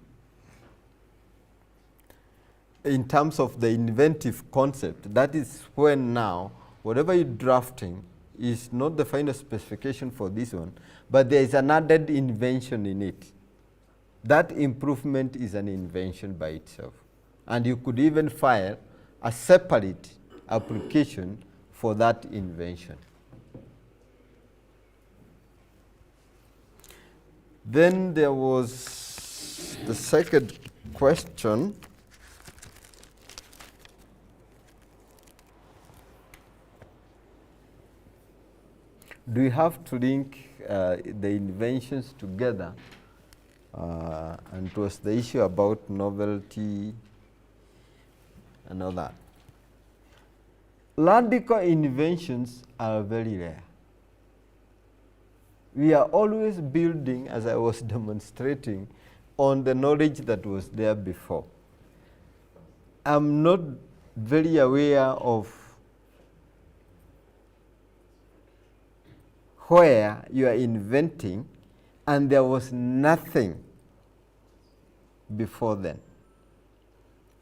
in terms of the inventive concept, that is when now, whatever you're drafting, is not the final specification for this one, but there is an added invention in it. That improvement is an invention by itself. And you could even file a separate application for that invention. Then there was the second question. Do we have to link the inventions together? And it was the issue about novelty and all that. Radical inventions are very rare. We are always building, as I was demonstrating, on the knowledge that was there before. I'm not very aware of where you are inventing and there was nothing before then.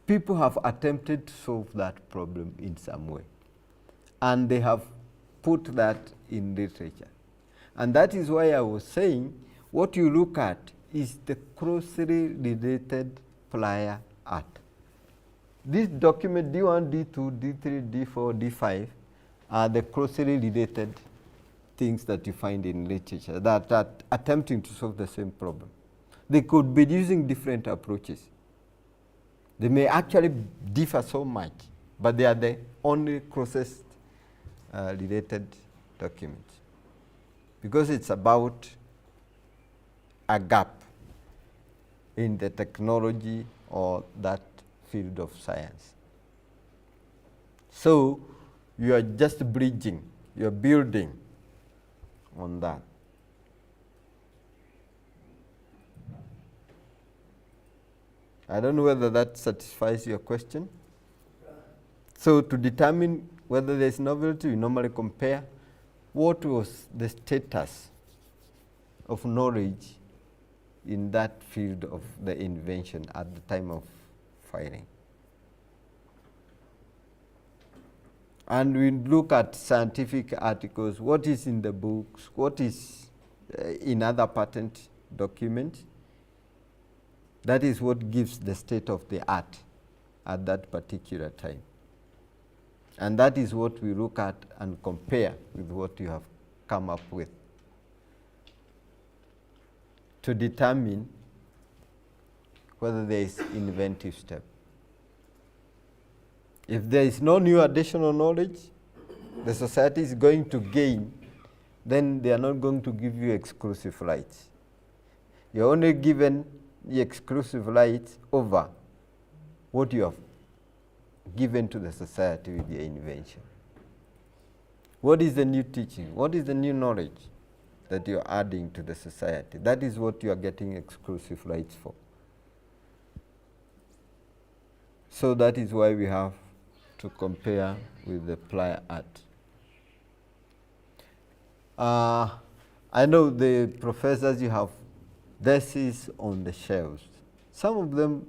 People have attempted to solve that problem in some way, and they have put that in literature. And that is why I was saying what you look at is the closely related prior art. This document D1, D2, D3, D4, D5 are the closely related things that you find in literature that are attempting to solve the same problem. They could be using different approaches. They may actually differ so much, but they are the only closest related documents, because it's about a gap in the technology or that field of science. So you are just bridging, you're building on that. I don't know whether that satisfies your question. So to determine whether there's novelty, we normally compare what was the status of knowledge in that field of the invention at the time of filing. And we look at scientific articles, what is in the books, what is in other patent documents. That is what gives the state of the art at that particular time. And that is what we look at and compare with what you have come up with to determine whether there is inventive step. If there is no new additional knowledge the society is going to gain, then they are not going to give you exclusive rights. You're only given the exclusive rights over what you have given to the society with your invention. What is the new teaching? What is the new knowledge that you're adding to the society? That is what you are getting exclusive rights for. So that is why we have to compare with the prior art. I know the professors, you have theses on the shelves. Some of them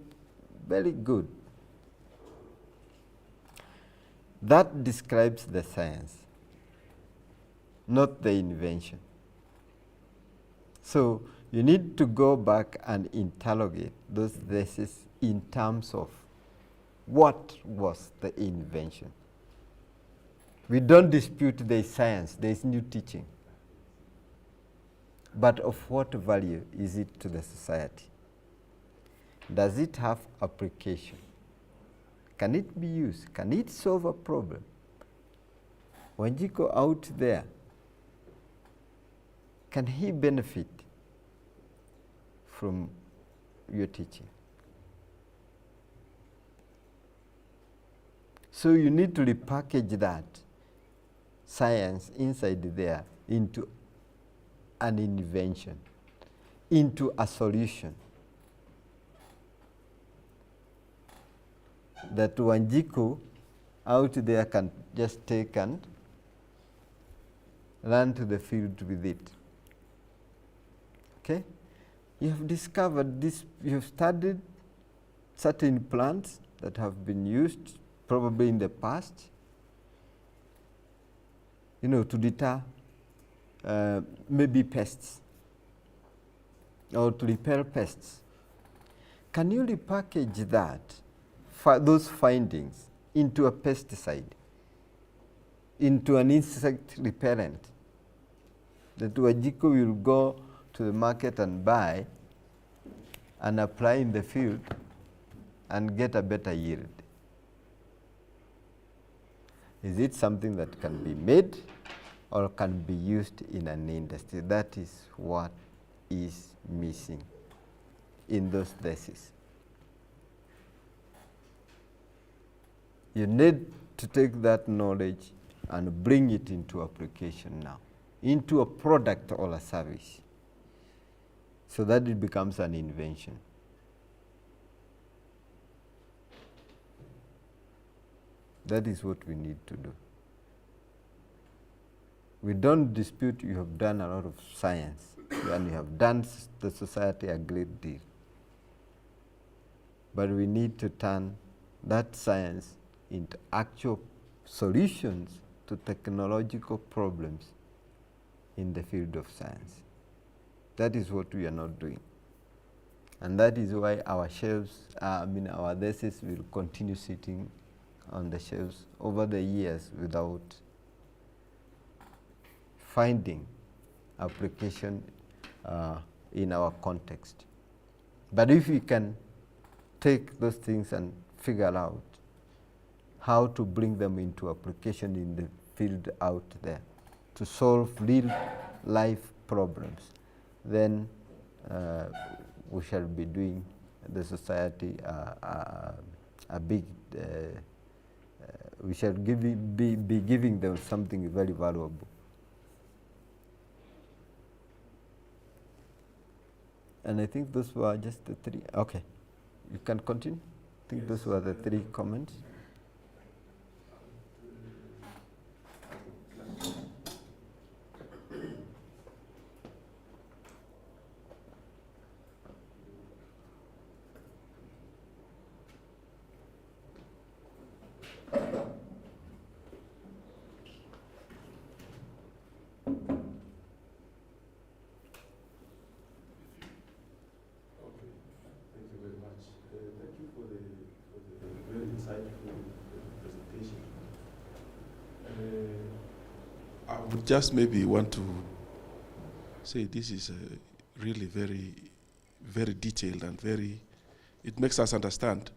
very good. That describes the science, not the invention. So you need to go back and interrogate those theses in terms of what was the invention. We don't dispute there is science, there is new teaching. But of what value is it to the society? Does it have application? Can it be used? Can it solve a problem? When you go out there, can he benefit from your teaching? So you need to repackage that science inside there into an invention, into a solution that Wanjiku out there can just take and run to the field with it. Okay? You have discovered this, you have studied certain plants that have been used probably in the past. to deter maybe pests or to repel pests. Can you repackage that, those findings, into a pesticide, into an insect repellent that Wajiko will go to the market and buy and apply in the field and get a better yield? Is it something that can be made or can be used in an industry? That is what is missing in those theses. You need to take that knowledge and bring it into application now, into a product or a service, so that it becomes an invention. That is what we need to do. We don't dispute you have done a lot of science and you have done the society a great deal. But we need to turn that science into actual solutions to technological problems in the field of science. That is what we are not doing. And that is why our shelves, our theses will continue sitting on the shelves over the years without finding application in our context. But if we can take those things and figure out how to bring them into application in the field out there to solve real life problems, then we shall be doing the society a big, we shall be giving them something very valuable. And I think those were just the three. Okay, you can continue. I think those were the three comments. I would just maybe want to say this is really very, very detailed and very, it makes us understand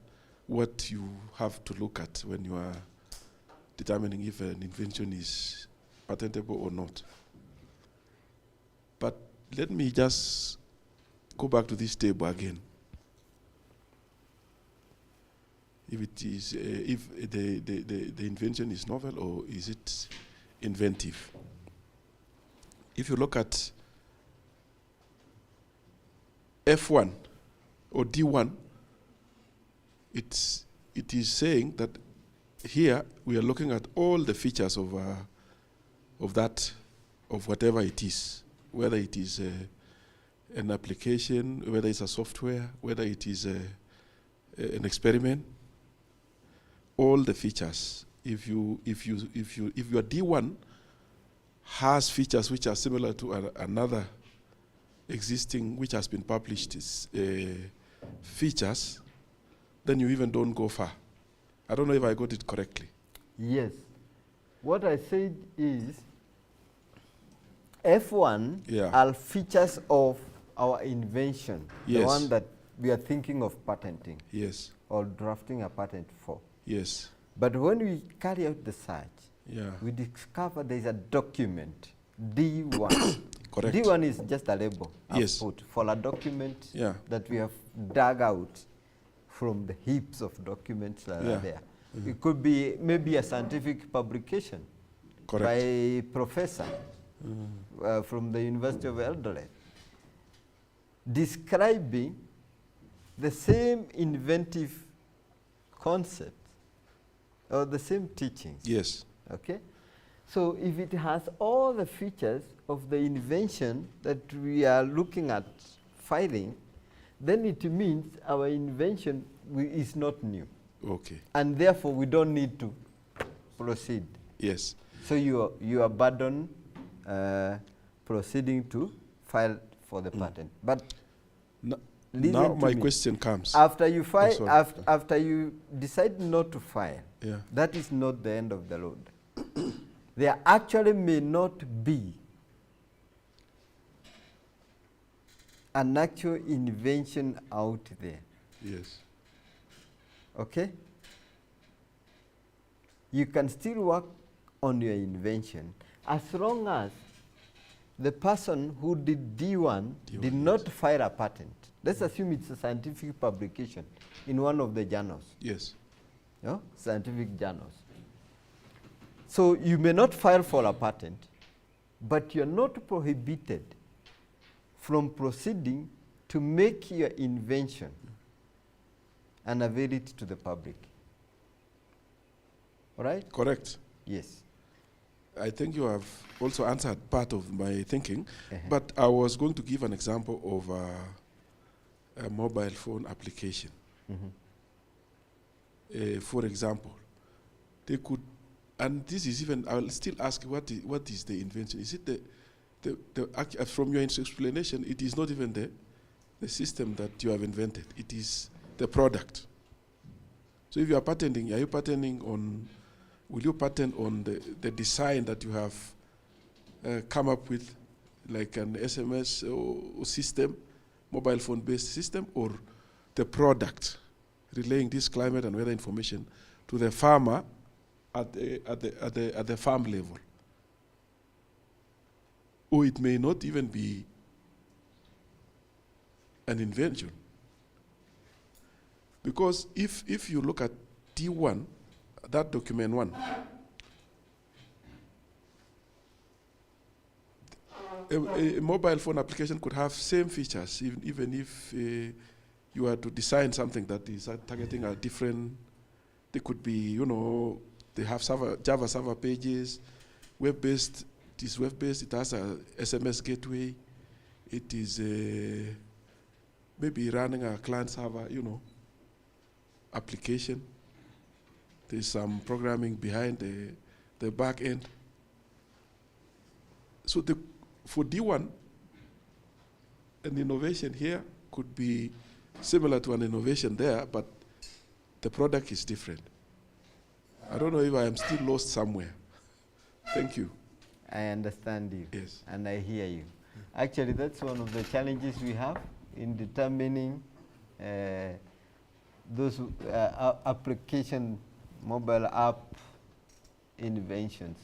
what you have to look at when you are determining if an invention is patentable or not. But let me just go back to this table again. If it is, if the invention is novel or is it inventive? If you look at F1 or D1, it is saying that here we are looking at all the features of that, of whatever it is, whether it is an application, whether it's a software, whether it is an experiment, all the features. If your D1 has features which are similar to another existing, which has been published, features, then you even don't go far. I don't know if I got it correctly. Yes. What I said is F1 are features of our invention, the one that we are thinking of patenting. Yes. Or drafting a patent for. Yes. But when we carry out the search, we discover there is a document, D1. Correct. D1 is just a label put for a document that we have dug out from the heaps of documents that are there. It could be maybe a scientific publication by a professor from the University of Eldoret, describing the same inventive concept or the same teachings. Yes. Okay? So if it has all the features of the invention that we are looking at filing, then it means our invention is not new. Okay. And therefore we don't need to proceed. Yes. So you abandon proceeding to file for the patent. But Now listen to my me. question comes. After you file, sorry. after you decide not to file, Yeah. that is not the end of the road. There actually may not be an actual invention out there. Yes. Okay? You can still work on your invention as long as the person who did D1 did not file a patent. Let's assume it's a scientific publication in one of the journals. Yes. No? Scientific journals. So you may not file for a patent, but you're not prohibited from proceeding to make your invention and avail it to the public. All right? Correct. Yes. I think you have also answered part of my thinking, Uh-huh. but I was going to give an example of a mobile phone application. For example, they could, and this is even, I'll still ask what is the invention? Is it from your explanation, it is not even the system that you have invented, it is the product. So if you are patenting, are you patenting on, will you patent on the design that you have come up with, like an SMS or system, mobile phone based system, or the product relaying this climate and weather information to the farmer at the farm level? Or it may not even be an invention. Because if you look at D1, that document 1, a mobile phone application could have same features, even if you are to design something that is targeting a different, they could be, they have Java server pages, web-based, it is web-based, it has a SMS gateway, it is maybe running a client server, application. There's some programming behind the back end. So for D1, an innovation here could be similar to an innovation there, but the product is different. I don't know if I am still lost somewhere. Thank you. I understand you. Yes. And I hear you. Actually, that's one of the challenges we have in determining those application mobile app inventions.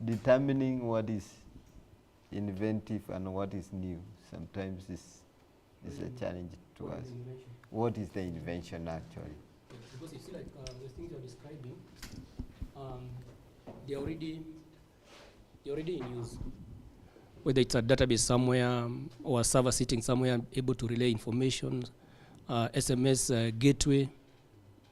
Determining what is inventive and what is new sometimes is a challenge to us. What is the invention actually? Because you see, like the things you're describing, they're already in use. Whether it's a database somewhere or a server sitting somewhere able to relay information, SMS gateway,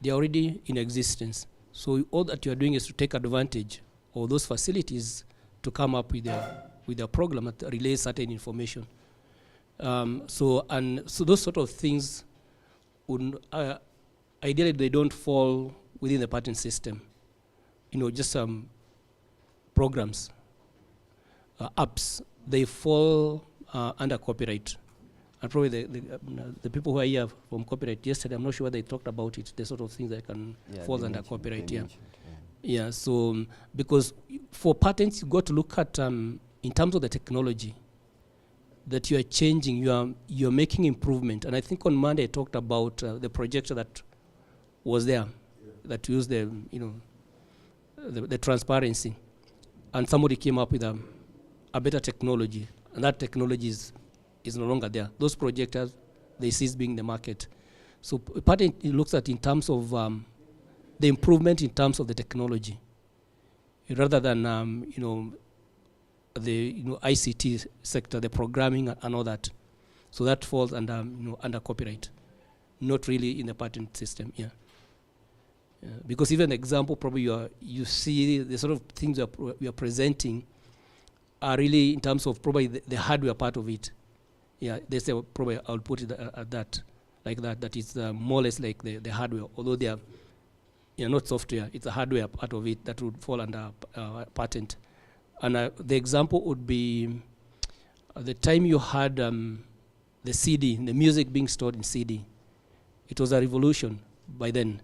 they're already in existence. So all that you are doing is to take advantage of those facilities to come up with a program that relays certain information. So those sort of things would ideally they don't fall within the patent system. Just some programs, apps, they fall under copyright. And probably the people who are here from copyright yesterday, I'm not sure they talked about it, the sort of things that can fall under copyright. Yeah. So because for patents, you got to look at in terms of the technology that you are changing, you're making improvement. And I think on Monday I talked about the projector that was there, that used the transparency, and somebody came up with a better technology, and that technology is no longer there. Those projectors, they cease being in the market. So patent looks at in terms of the improvement in terms of the technology, rather than the ICT sector, the programming and all that. So that falls under copyright, not really in the patent system. Yeah. Because even the example probably you see the sort of things we are presenting are really in terms of probably the hardware part of it. Yeah, they say probably I'll put it at that, like that. That is more or less like the hardware, although they are not software, it's a hardware part of it that would fall under patent. And the example would be the time you had the CD, the music being stored in CD. It was a revolution by then.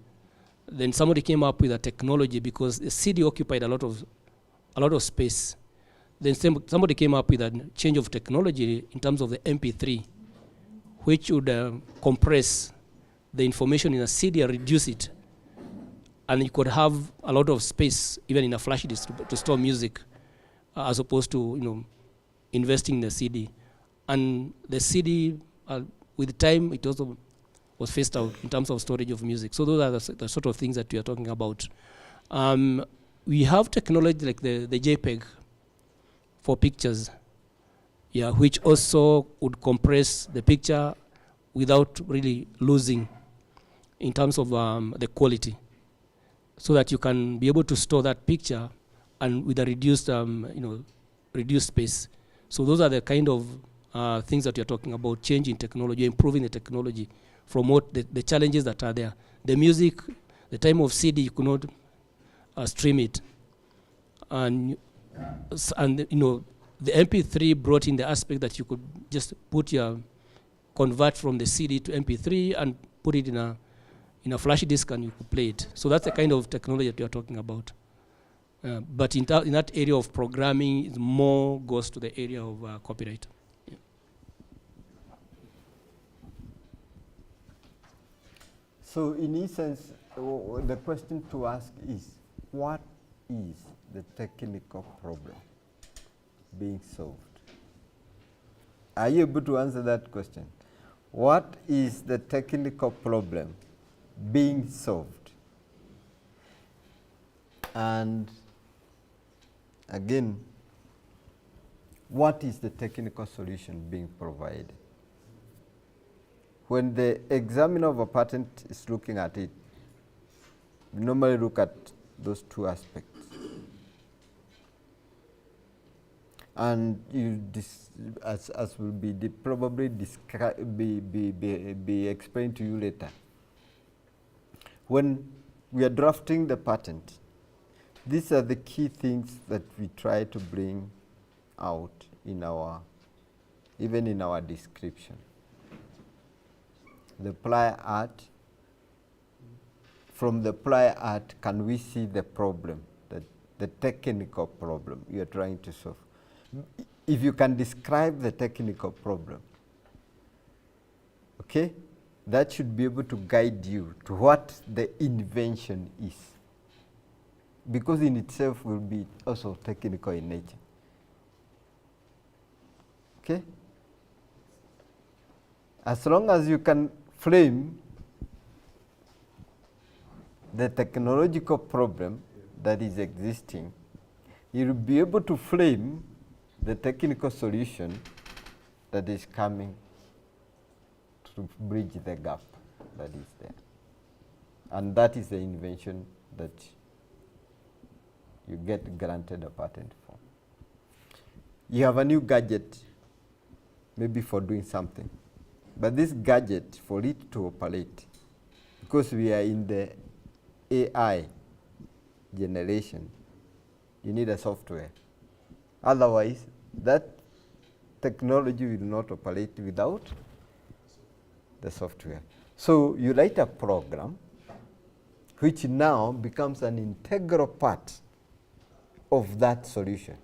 Then somebody came up with a technology because the CD occupied a lot of space. Then somebody came up with a change of technology in terms of the MP3, which would compress the information in a CD and reduce it. And you could have a lot of space, even in a flash disk, to store music, as opposed to investing in the CD. And the CD, with time, it also was phased out in terms of storage of music. So those are the sort of things that we are talking about. We have technology like the JPEG for pictures, which also would compress the picture without really losing in terms of the quality, so that you can be able to store that picture and with a reduced space. So those are the kind of things that you're talking about, changing technology, improving the technology from what the challenges that are there. The music, the time of CD, you could not stream it. And the MP3 brought in the aspect that you could just convert from the CD to MP3 and put it in a flash disk and you could play it. So that's the kind of technology that we are talking about. But in that area of programming, it more goes to the area of copyright. Yeah. So in essence, the question to ask is, what is the technical problem being solved? Are you able to answer that question? What is the technical problem being solved? And again, what is the technical solution being provided? When the examiner of a patent is looking at it, we normally look at those two aspects. And as will be probably be explained to you later, when we are drafting the patent, these are the key things that we try to bring out even in our description. The prior art. From the prior art, can we see the problem, the technical problem you are trying to solve? If you can describe the technical problem, okay, that should be able to guide you to what the invention is, because in itself will be also technical in nature. Okay? As long as you can frame the technological problem that is existing, you'll be able to frame the technical solution that is coming to bridge the gap that is there. And that is the invention that you get granted a patent for. You have a new gadget, maybe for doing something. But this gadget, for it to operate, because we are in the AI generation, you need a software. Otherwise, that technology will not operate without the software. So you write a program which now becomes an integral part of that solution.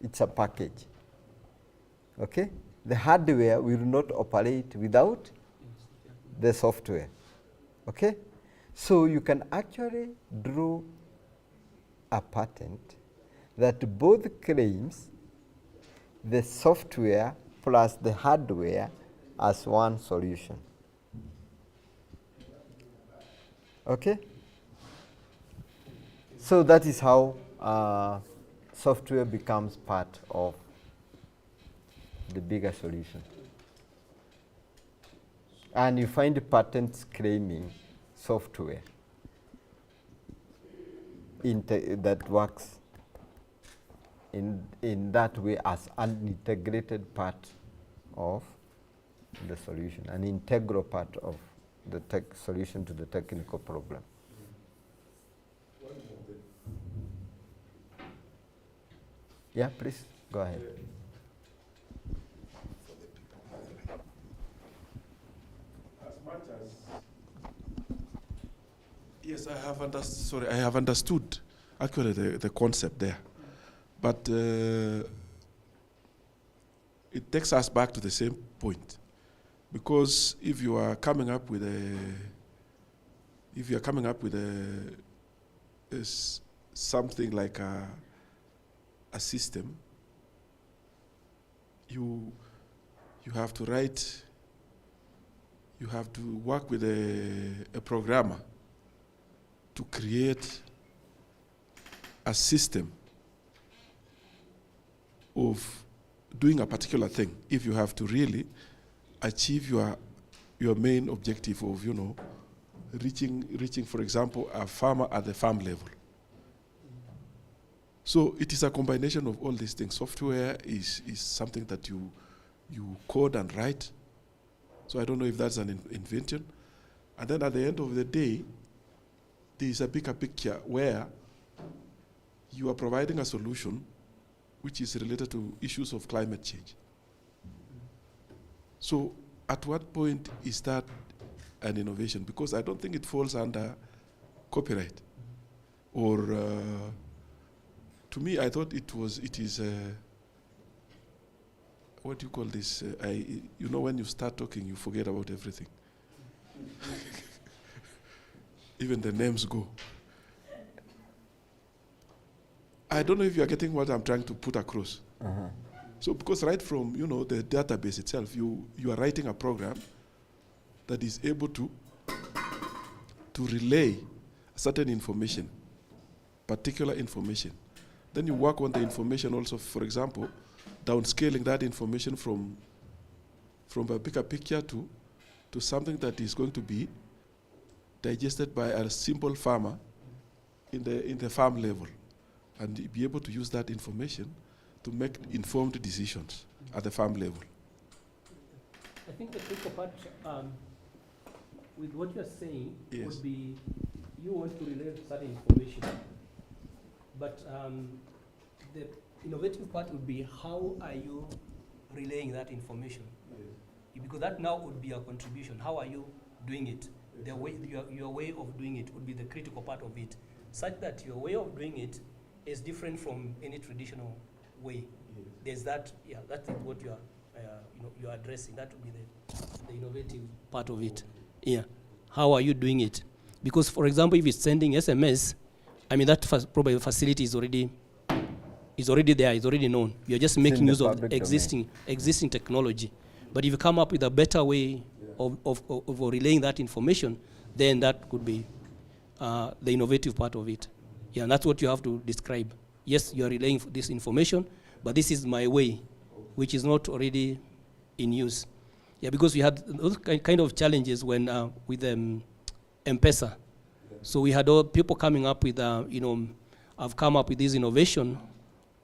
It's a package. Okay? The hardware will not operate without the software. Okay? So you can actually draw a patent that both claims the software plus the hardware as one solution. Okay? So that is how software becomes part of the bigger solution. And you find patents claiming software that works in that way as an integrated part of the solution, an integral part of the solution to the technical problem. Yeah, please, go ahead. As much as yes, I have understood actually the concept there, but it takes us back to the same point, because if you are coming up with something like a system, you have to work with a programmer to create a system of doing a particular thing if you have to really achieve your main objective of, reaching, for example, a farmer at the farm level. So it is a combination of all these things. Software is something that you code and write. So I don't know if that's an invention. And then at the end of the day, there is a bigger picture where you are providing a solution which is related to issues of climate change. So at what point is that an innovation? Because I don't think it falls under copyright. Or to me, I thought it is what do you call this? When you start talking, you forget about everything. Even the names go. I don't know if you are getting what I'm trying to put across. Uh-huh. So because right from the database itself, you are writing a program that is able to relay certain information, particular information. Then you work on the information also, for example, downscaling that information from a bigger picture to something that is going to be digested by a simple farmer in the farm level, and be able to use that information to make informed decisions at the farm level. I think the critical part with what you're saying would be you want to relay certain information, but the innovative part would be how are you relaying that information? Because that now would be a contribution. How are you doing it? The way your way of doing it would be the critical part of it, such that your way of doing it is different from any traditional way. There's that, that's what you're addressing. That would be the innovative part of it. Yeah, how are you doing it? Because, for example, if it's sending SMS, I mean that probably the facility is already there. It's already known. You're just making use of existing technology. But if you come up with a better way of relaying that information, then that could be the innovative part of it. Yeah, and that's what you have to describe. Yes, you are relaying this information, but this is my way, which is not already in use. Yeah, because we had those kind of challenges when with M-Pesa. So we had all people coming up with, I've come up with this innovation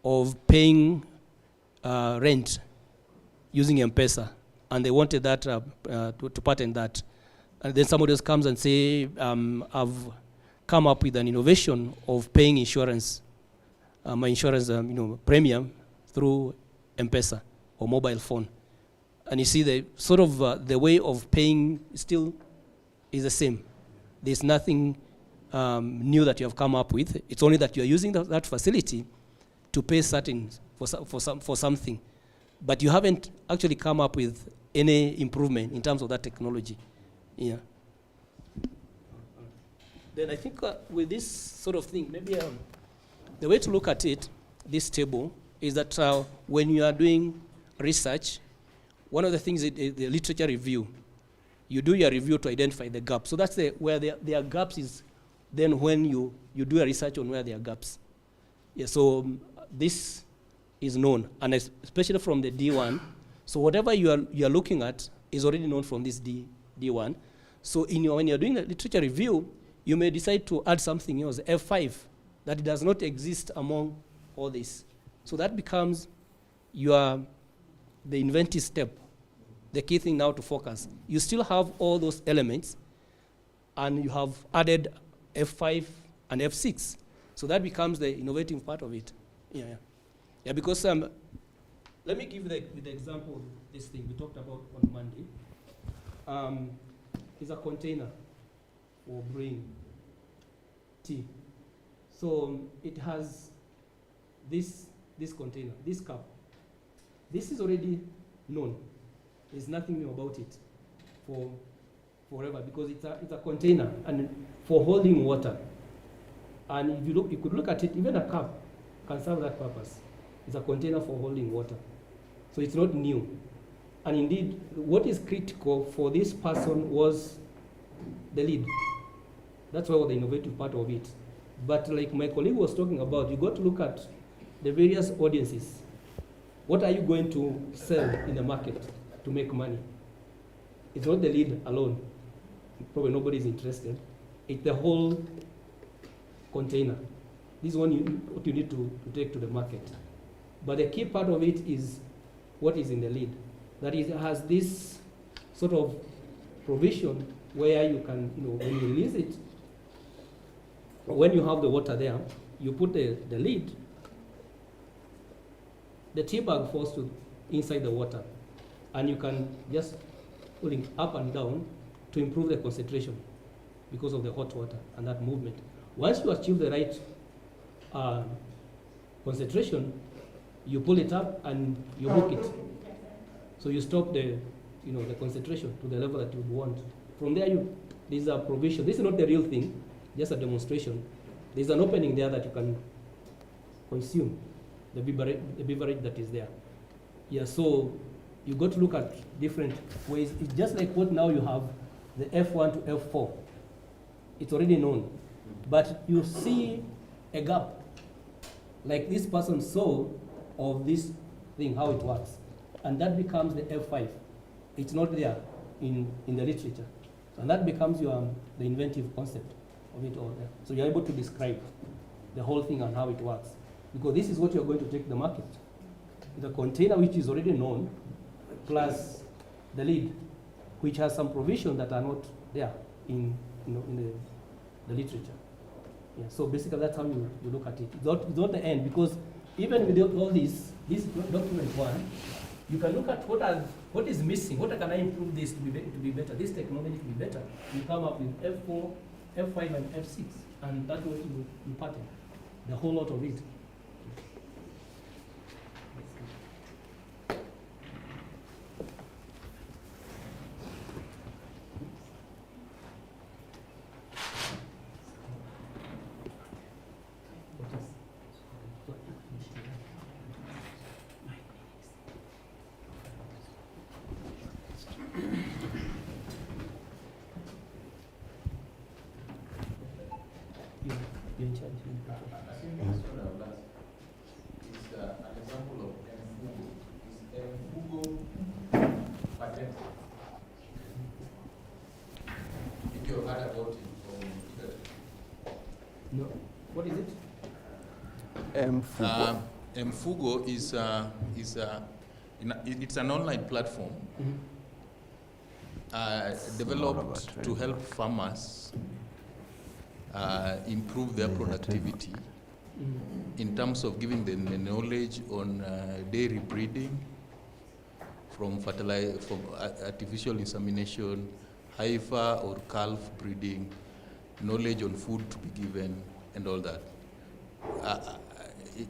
of paying rent using M-Pesa, and they wanted that to patent that. And then somebody else comes and say, I've come up with an innovation of paying insurance, my insurance premium through M-Pesa or mobile phone. And you see the sort of the way of paying still is the same. There's nothing new that you have come up with. It's only that you're using that facility to pay certain for something. But you haven't actually come up with any improvement in terms of that technology. Yeah. Then I think with this sort of thing, maybe the way to look at it, this table, is that when you are doing research, one of the things is the literature review. You do your review to identify the gaps. So that's where there are gaps is then when you do a research on where there are gaps. Yeah, so this is known, and especially from the D1. So whatever you are looking at is already known from this D1. So when you're doing a literature review, you may decide to add something else, F5, that does not exist among all this. So that becomes the inventive step, the key thing now to focus. You still have all those elements, and you have added F5 and F6. So that becomes the innovative part of it. Yeah. Yeah, because let me give the example of this thing we talked about on Monday. It's a container for brewing tea. So it has this container, this cup. This is already known. There's nothing new about it for forever, because it's a container and for holding water. And if you look, you could look at it, even a cup can serve that purpose. It's a container for holding water. So it's not new. And indeed, what is critical for this person was the lid. That's why the innovative part of it. But like my colleague was talking about, you got to look at the various audiences. What are you going to sell in the market to make money? It's not the lid alone. Probably nobody's interested. It's the whole container. This is what you need to take to the market. But the key part of it is what is in the lid. That is, it has this sort of provision where you can, when you release it, when you have the water there, you put the lid, the tea bag falls inside the water, and you can just pull it up and down to improve the concentration because of the hot water and that movement. Once you achieve the right concentration, you pull it up and you hook it. So you stop the concentration to the level that you would want. From there, there's a provision. This is not the real thing, just a demonstration. There's an opening there that you can consume the beverage that is there. Yeah, so you got to look at different ways. It's just like what now you have the F1 to F4. It's already known. But you see a gap, like this person saw of this thing, how it works. And that becomes the F5. It's not there in the literature. And that becomes the inventive concept of it all there. So you're able to describe the whole thing and how it works. Because this is what you're going to take to the market. The container, which is already known, plus the lid, which has some provision that are not there in the literature. Yeah, so basically that's how you look at it. It's not the end, because even with all this document one, you can look at what is missing, what can I improve this to be better, this technology to be better. You come up with F4, F5, and F6, and that's what you pattern, the whole lot of it. No. What is it? Mfugo it's an online platform developed to help farmers improve their productivity in terms of giving them the knowledge on dairy breeding, from artificial insemination, heifer or calf breeding, knowledge on food to be given, and all that.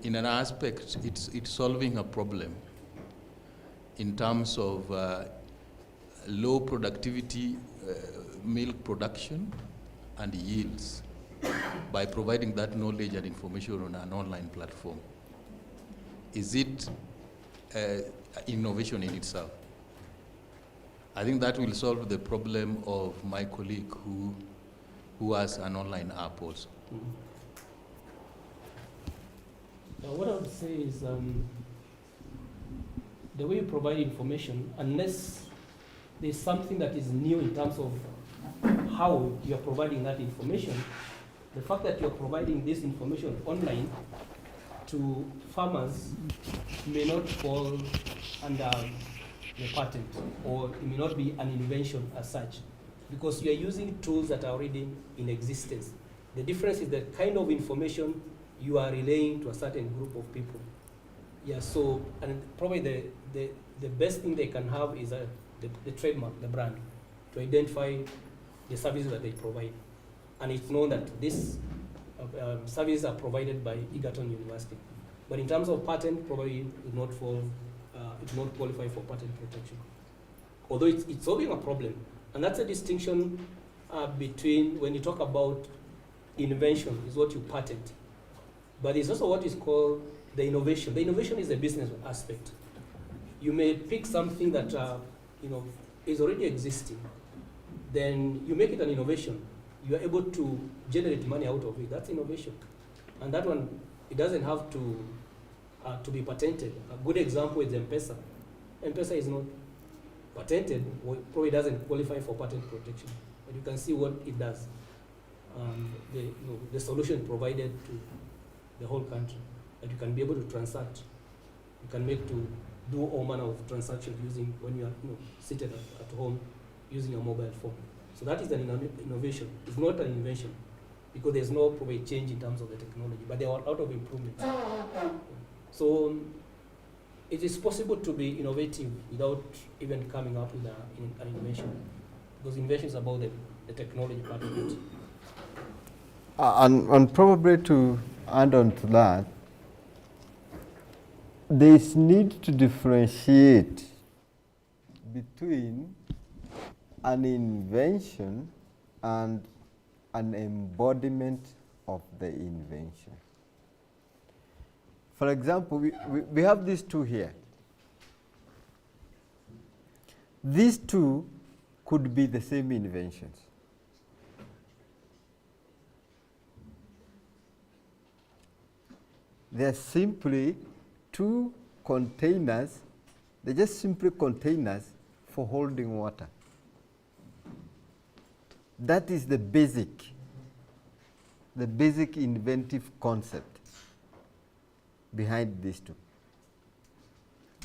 In an aspect, it's solving a problem in terms of low productivity milk production and yields by providing that knowledge and information on an online platform. Is it innovation in itself? I think that will solve the problem of my colleague who has an online app also. What I would say is the way you provide information, unless there's something that is new in terms of how you're providing that information, the fact that you're providing this information online to farmers may not fall under the patent, or it may not be an invention as such, because you're using tools that are already in existence. The difference is the kind of information you are relaying to a certain group of people. Yeah, so, and probably the best thing they can have is the trademark, the brand, to identify the services that they provide. And it's known that these services are provided by Egerton University. But in terms of patent, probably it would not fall, it would not qualify for patent protection. Although it's solving a problem. And that's a distinction between when you talk about invention, is what you patent. But there's also what is called the innovation. The innovation is a business aspect. You may pick something that is already existing, then you make it an innovation. You are able to generate money out of it. That's innovation, and that one, it doesn't have to be patented. A good example is M-Pesa. M-Pesa is not patented, or probably doesn't qualify for patent protection, but you can see what it does. The solution provided to the whole country, that you can be able to transact. You can do all manner of transactions using, when you are seated at home using your mobile phone. So that is an innovation. It's not an invention, because there's no probably change in terms of the technology, but there are a lot of improvements. So it is possible to be innovative without even coming up with an invention, because invention is about the technology part of it. And probably to add on to that, there is need to differentiate between an invention and an embodiment of the invention. For example, we have these two here. These two could be the same inventions. They're simply two containers. They're just simply containers for holding water. That is the basic inventive concept behind these two.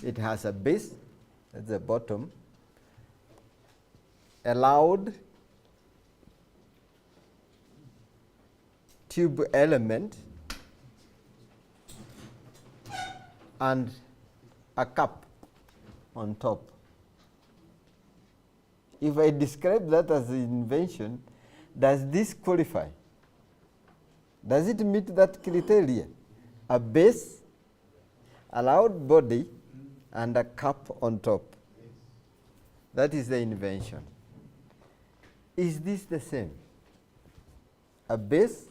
It has a base at the bottom, a loud tube element, and a cup on top. If I describe that as an invention, does this qualify? Does it meet that criteria? A base, a loud body, and a cup on top. That is the invention. Is this the same? A base,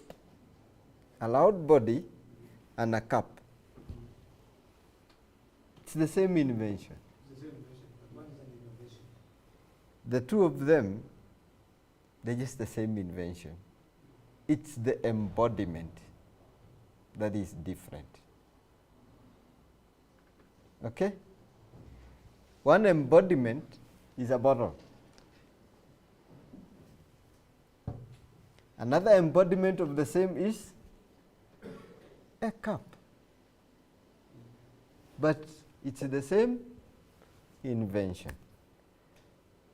a loud body, and a cup. It's the same invention. The two of them, they're just the same invention. It's the embodiment that is different. Okay? One embodiment is a bottle. Another embodiment of the same is a cup. But it's the same invention.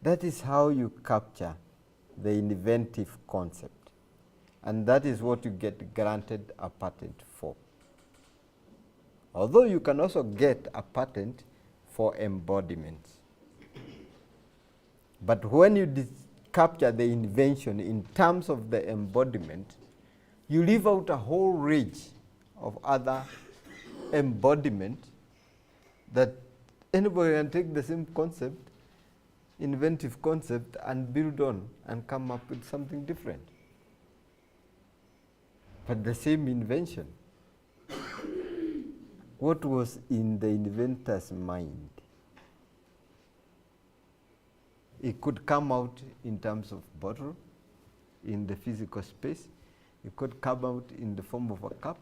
That is how you capture the inventive concept. And that is what you get granted a patent for. Although you can also get a patent for embodiments. But when you capture the invention in terms of the embodiment, you leave out a whole range of other embodiment that anybody can take the same concept, inventive concept, and build on and come up with something different. But the same invention. What was in the inventor's mind? It could come out in terms of bottle, in the physical space. It could come out in the form of a cup.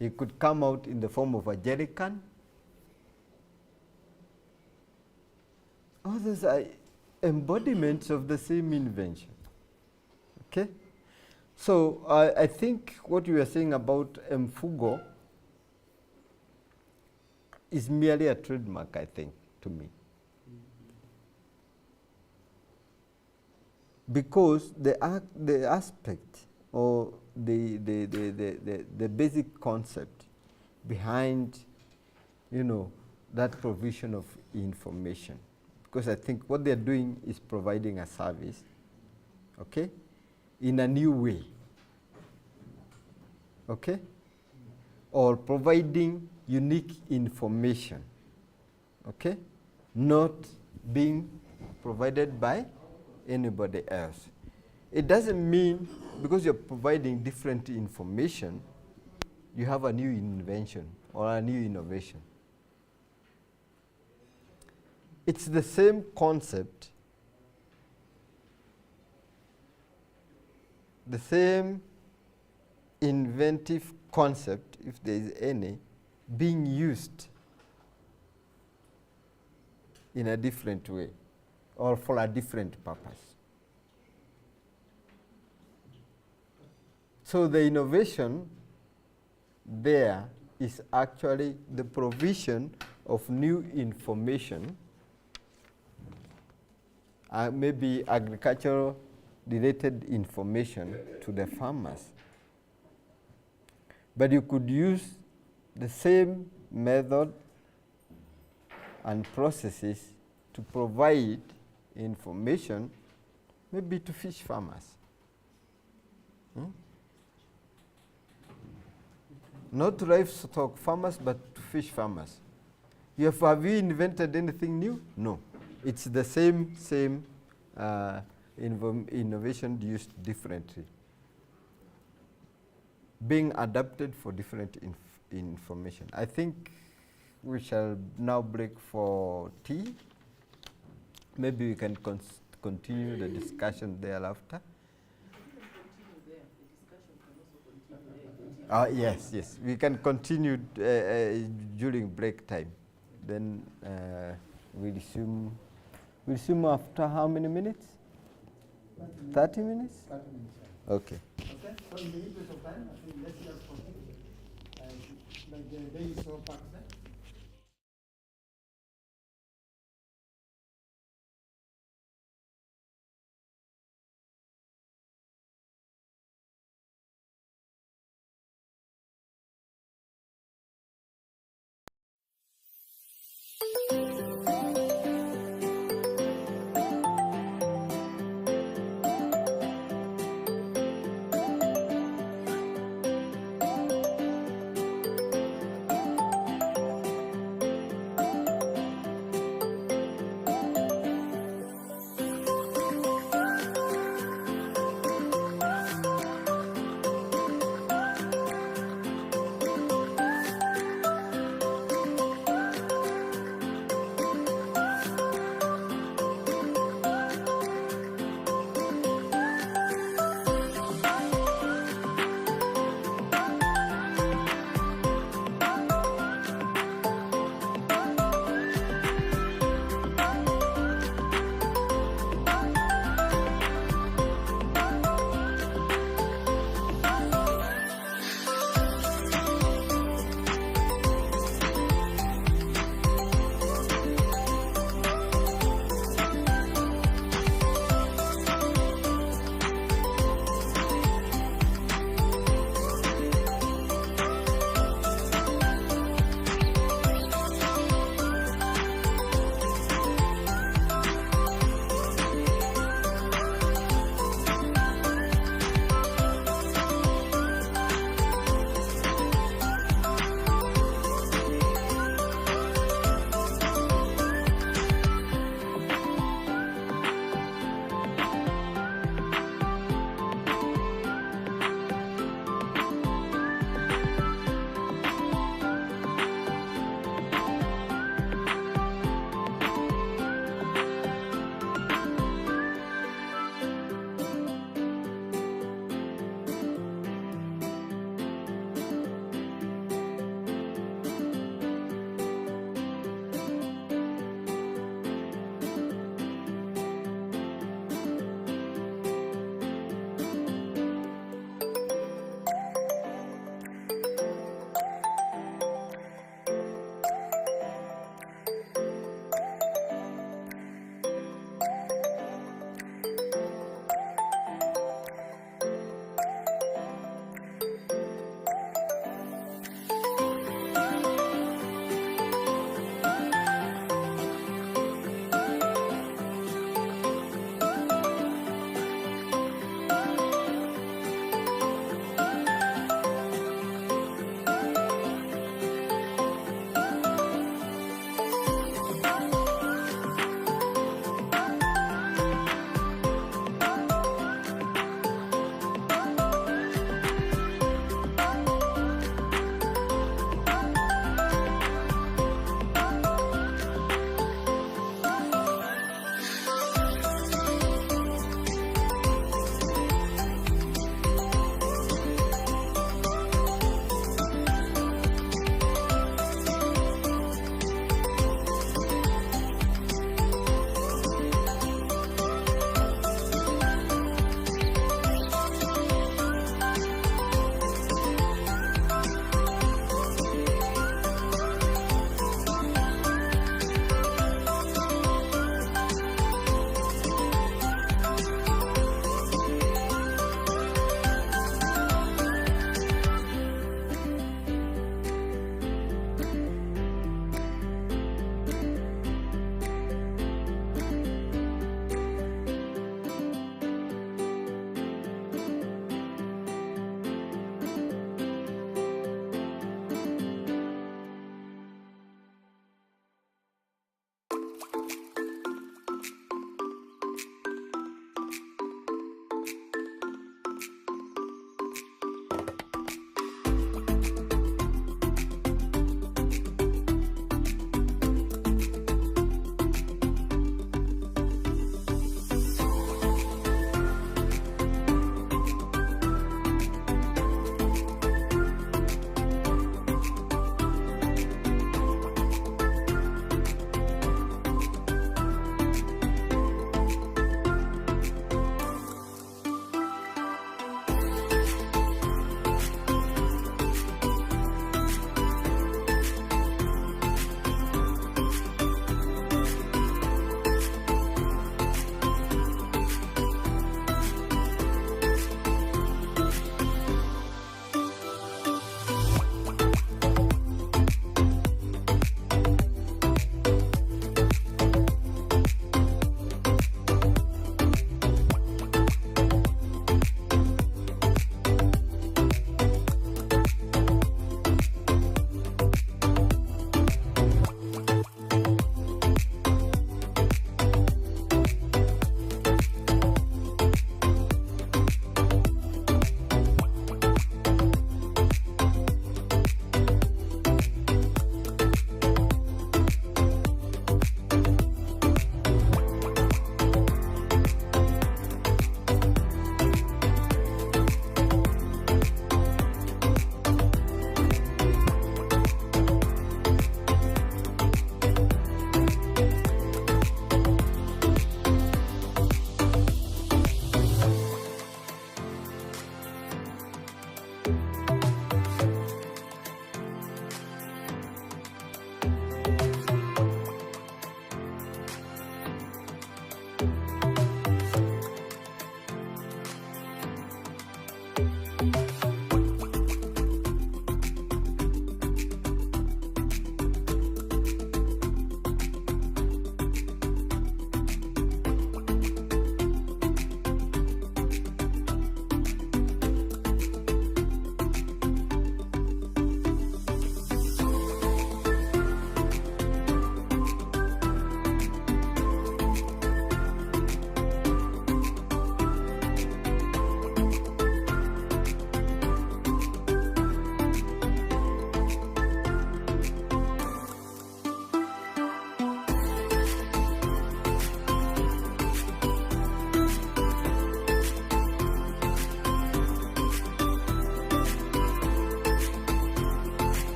It could come out in the form of a jerry can. All those are embodiments of the same invention. Okay? So I think what you are saying about Mfugo is merely a trademark, I think, to me. Because the aspect or the basic concept behind, that provision of information. Because I think what they're doing is providing a service, okay, in a new way, okay, or providing unique information, okay, not being provided by anybody else. It doesn't mean because you're providing different information, you have a new invention or a new innovation. It's the same concept, the same inventive concept, if there is any, being used in a different way or for a different purpose. So the innovation there is actually the provision of new information, maybe agricultural related information to the farmers. But you could use the same method and processes to provide information maybe to fish farmers. Not to livestock farmers, but to fish farmers. Have you invented anything new? No. It's the same innovation used differently, being adapted for different information. I think we shall now break for tea. Maybe we can continue the discussion thereafter. Yes, we can continue during break time. Then we'll resume after how many minutes? 30 minutes? 30 minutes. Okay. Okay, so in the interest of time, I think let's just continue. Like the day is so packed there.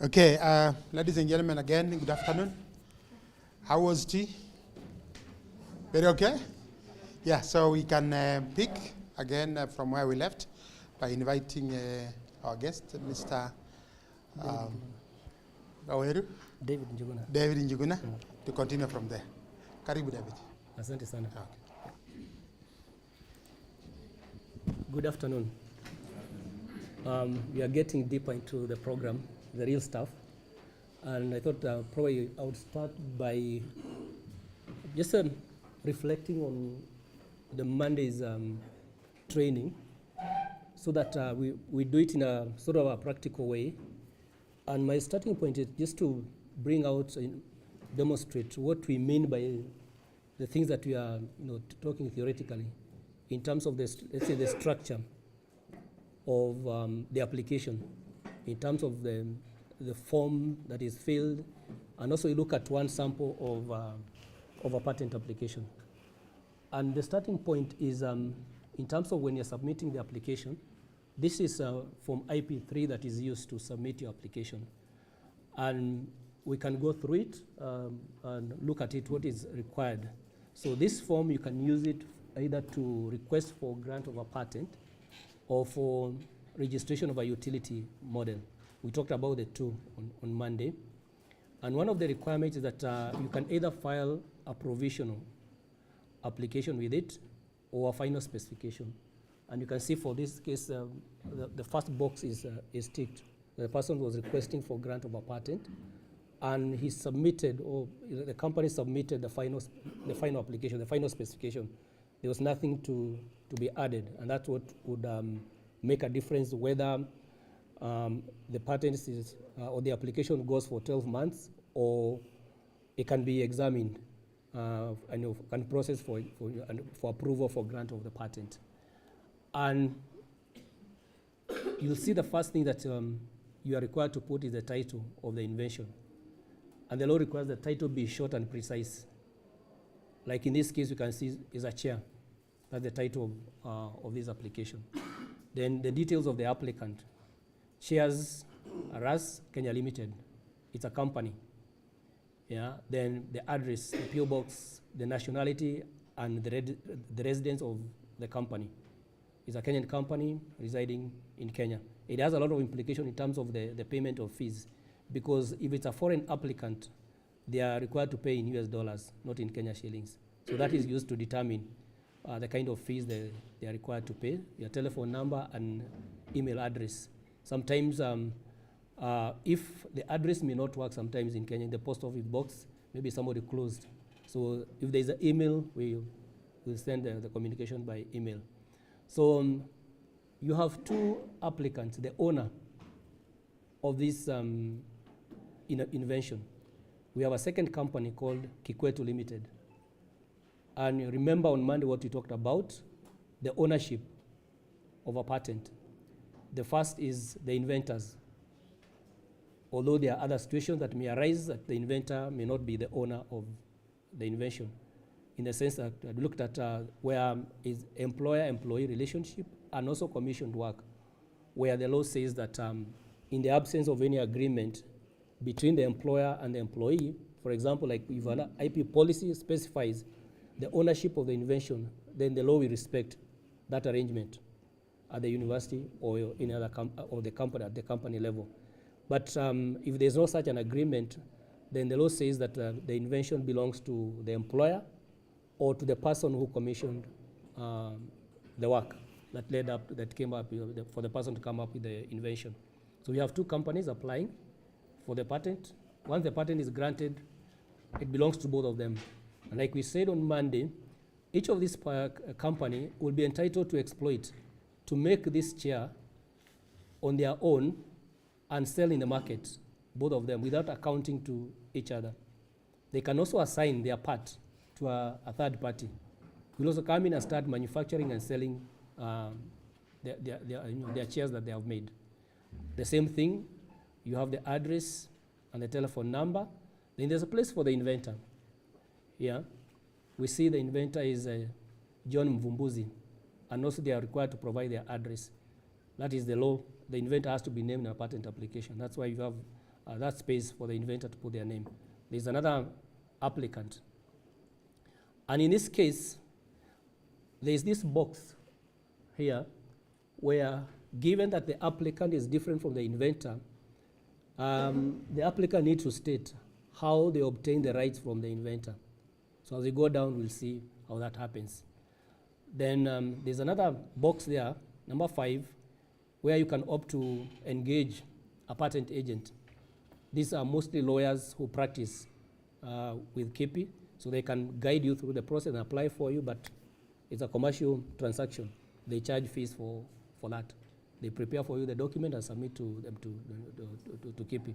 Okay, ladies and gentlemen, again, good afternoon. How was tea? Very okay? Yeah, so we can pick again from where we left by inviting our guest, Mr. Gaweru, David Njuguna. David Njuguna, to continue from there. Karibu, David. Asante sana. Okay. Good afternoon. We are getting deeper into the program, the real stuff. And I thought probably I would start by just reflecting on the Monday's training so that we do it in a sort of a practical way. And my starting point is just to bring out and demonstrate what we mean by the things that we are talking theoretically in terms of this, let's say, the structure of the application, in terms of the form that is filled, and also you look at one sample of a patent application. And the starting point is in terms of when you're submitting the application, this is Form IP3 that is used to submit your application. And we can go through it and look at it, what is required. So this form, you can use it either to request for grant of a patent or for registration of a utility model. We talked about the two on Monday. And one of the requirements is that you can either file a provisional application with it or a final specification. And you can see for this case, the first box is ticked. The person was requesting for grant of a patent, and he submitted, or the company submitted the final application, the final specification. There was nothing to be added, and that's what would make a difference whether the patent is, or the application goes for 12 months, or it can be examined and can process for approval for grant of the patent. And you'll see the first thing that you are required to put is the title of the invention. And the law requires the title be short and precise. Like in this case, you can see is a chair. That's the title of this application. Then the details of the applicant. Chairs, RAS, Kenya Limited. It's a company. Yeah. Then the address, the PO box, the nationality, and the residence of the company. It's a Kenyan company residing in Kenya. It has a lot of implication in terms of the payment of fees, because if it's a foreign applicant, they are required to pay in US dollars, not in Kenya shillings. So that is used to determine the kind of fees they are required to pay, your telephone number and email address. Sometimes if the address may not work sometimes in Kenya, in the post office box, maybe somebody closed. So if there's an email, we'll send the communication by email. So you have two applicants, the owner of this invention. We have a second company called KIPI Limited. And you remember on Monday what we talked about, the ownership of a patent. The first is the inventors. Although there are other situations that may arise that the inventor may not be the owner of the invention, in the sense that I looked at where is employer-employee relationship and also commissioned work, where the law says that in the absence of any agreement between the employer and the employee, for example, like if an IP policy specifies the ownership of the invention, then the law will respect that arrangement at the university or in other or the company at the company level. But if there's no such an agreement, then the law says that the invention belongs to the employer or to the person who commissioned the work that came up for the person to come up with the invention. So we have two companies applying for the patent. Once the patent is granted, it belongs to both of them. And like we said on Monday, each of these company will be entitled to exploit, to make this chair on their own and sell in the market, both of them, without accounting to each other. They can also assign their part to a third party. Will also come in and start manufacturing and selling their chairs that they have made. The same thing, you have the address and the telephone number. Then there's a place for the inventor. Yeah, we see the inventor is John Mvumbuzi, and also they are required to provide their address. That is the law the inventor has to be named in a patent application. That's why you have that space for the inventor to put their name. There's another applicant. And in this case, there's this box here where, given that the applicant is different from the inventor, the applicant needs to state how they obtain the rights from the inventor. So as we go down, we'll see how that happens. Then there's another box there, number 5, where you can opt to engage a patent agent. These are mostly lawyers who practice with KIPI, so they can guide you through the process and apply for you, but it's a commercial transaction. They charge fees for that. They prepare for you the document and submit to them to KIPI.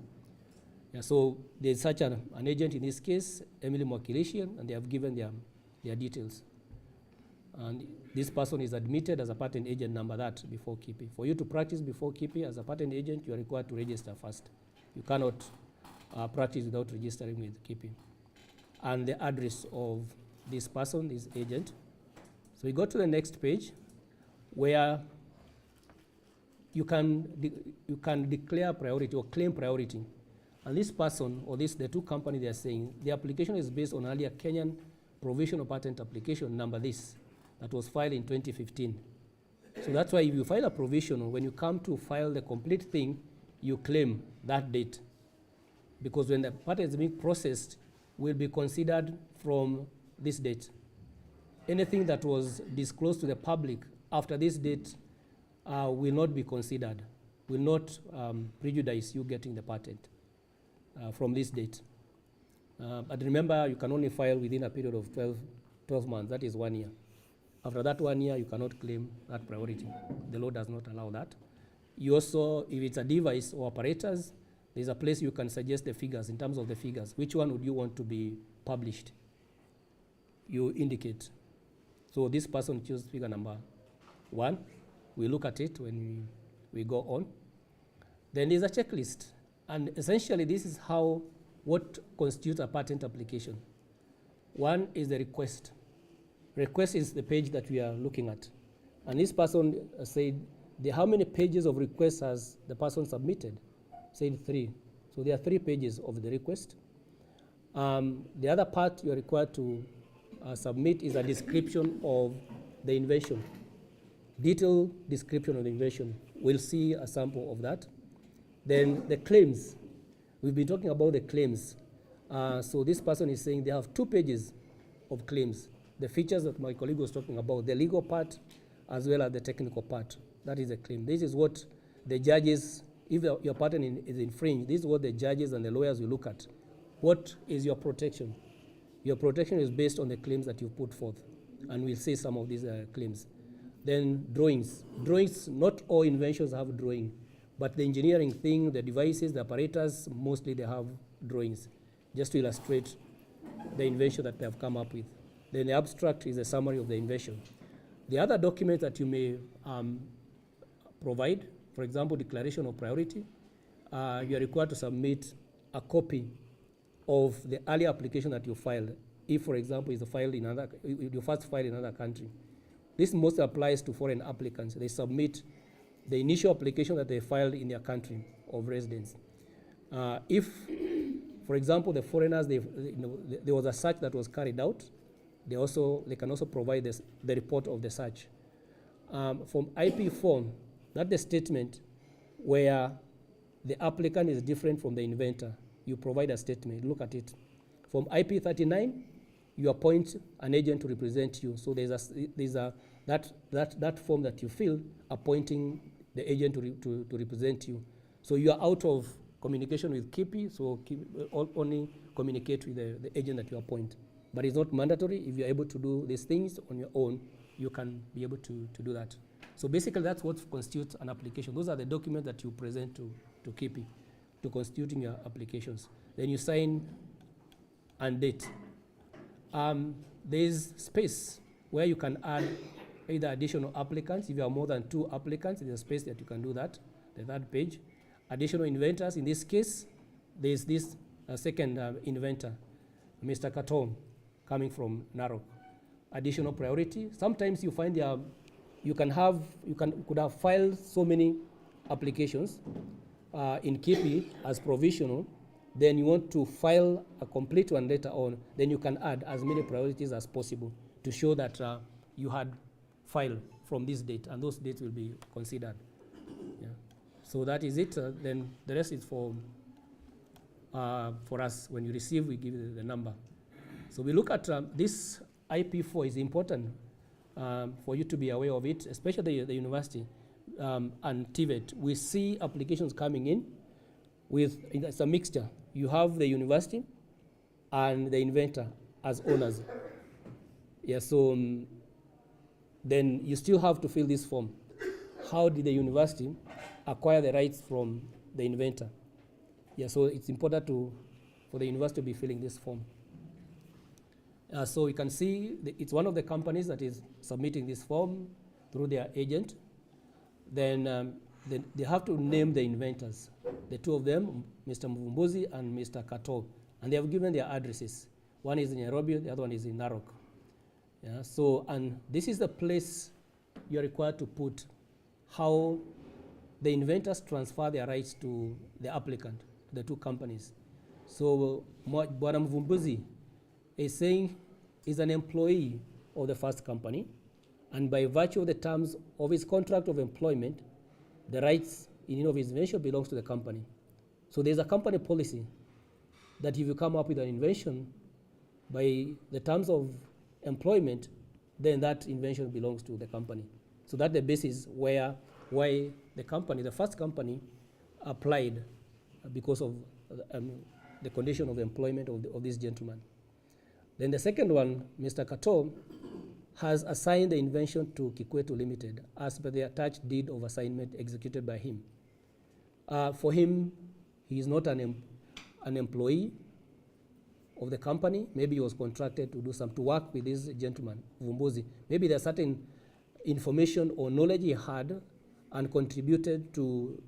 Yeah, so there's such an agent in this case, Emily Mwakilishi, and they have given their details. And this person is admitted as a patent agent number that before KIPI. For you to practice before KIPI as a patent agent, you are required to register first. You cannot practice without registering with KIPI. And the address of this person, this agent. So we go to the next page where you can declare priority or claim priority. And this person, or the two companies, they are saying the application is based on earlier Kenyan provisional patent application number this that was filed in 2015. So that's why if you file a provisional, when you come to file the complete thing, you claim that date. Because when the patent is being processed, will be considered from this date. Anything that was disclosed to the public after this date will not be considered, will not prejudice you getting the patent from this date. But remember, you can only file within a period of 12 months, that is 1 year. After that 1 year, you cannot claim that priority. The law does not allow that. You also, if it's a device or apparatus, there's a place you can suggest the figures, in terms of the figures. Which one would you want to be published? You indicate. So this person chooses figure number 1. We look at it when we go on. Then there's a checklist. And essentially, this is what constitutes a patent application. 1 is the request. Request is the page that we are looking at. And this person said, how many pages of request has the person submitted? Said 3. So there are 3 pages of the request. The other part you are required to submit is a description of the invention. Detailed description of the invention. We'll see a sample of that. Then the claims. We've been talking about the claims. So this person is saying they have 2 pages of claims. The features that my colleague was talking about, the legal part as well as the technical part. That is a claim. This is what the judges, if your patent is infringed, this is what the judges and the lawyers will look at. What is your protection? Your protection is based on the claims that you put forth. And we'll see some of these claims. Then drawings. Drawings, not all inventions have drawing, but the engineering thing, the devices, the apparatus, mostly they have drawings, just to illustrate the invention that they have come up with. Then the abstract is a summary of the invention. The other documents that you may provide, for example, declaration of priority, you are required to submit a copy of the earlier application that you filed. If, for example, you first filed in another country. This mostly applies to foreign applicants. They submit the initial application that they filed in their country of residence. If, for example, the foreigners, there was a search that was carried out, they can also provide the report of the search. From IP form, that's the statement where the applicant is different from the inventor. You provide a statement, look at it. From IP 39, you appoint an agent to represent you. So there's that form that you fill, appointing the agent to represent you. So you are out of communication with KIPI, so only communicate with the agent that you appoint. But it's not mandatory. If you're able to do these things on your own, you can be able to do that. So basically, that's what constitutes an application. Those are the documents that you present to KIPI to constituting your applications. Then you sign and date. There's space where you can add either additional applicants. If you have more than 2 applicants, there's a space that you can do that, the 3rd page. Additional inventors. In this case, there's this second inventor, Mr. Katom, coming from Narok. Additional priority. Sometimes you find you could have filed so many applications in KIPI as provisional, then you want to file a complete one later on, then you can add as many priorities as possible to show that you had filed from this date, and those dates will be considered. Yeah. So that is it. Then the rest is for us. When you receive, we give you the number. So we look at this IP4 is important for you to be aware of it, especially the university and TVET. We see applications coming in with, it's a mixture. You have the university and the inventor as owners. Yeah, so then you still have to fill this form. How did the university acquire the rights from the inventor? Yeah, so it's important for the university to be filling this form. So you can see it's one of the companies that is submitting this form through their agent. Then they have to name the inventors, the two of them, Mr. Mvumbuzi and Mr. Kato, and they have given their addresses. One is in Nairobi, the other one is in Narok. Yeah, so, and this is the place you're required to put how the inventors transfer their rights to the applicant, to the two companies. So, Bwana Mvumbuzi is saying he's an employee of the first company, and by virtue of the terms of his contract of employment, the rights in of his invention belongs to the company. So there's a company policy that if you come up with an invention by the terms of employment, then that invention belongs to the company. So that's the basis why the company, the first company, applied because of the condition of employment of this gentleman. Then the second one, Mr. Kato, has assigned the invention to Kikwetu Limited as per the attached deed of assignment executed by him. For him, he is not an employee of the company. Maybe he was contracted to work with this gentleman, Vumbuzi. Maybe there's certain information or knowledge he had and contributed to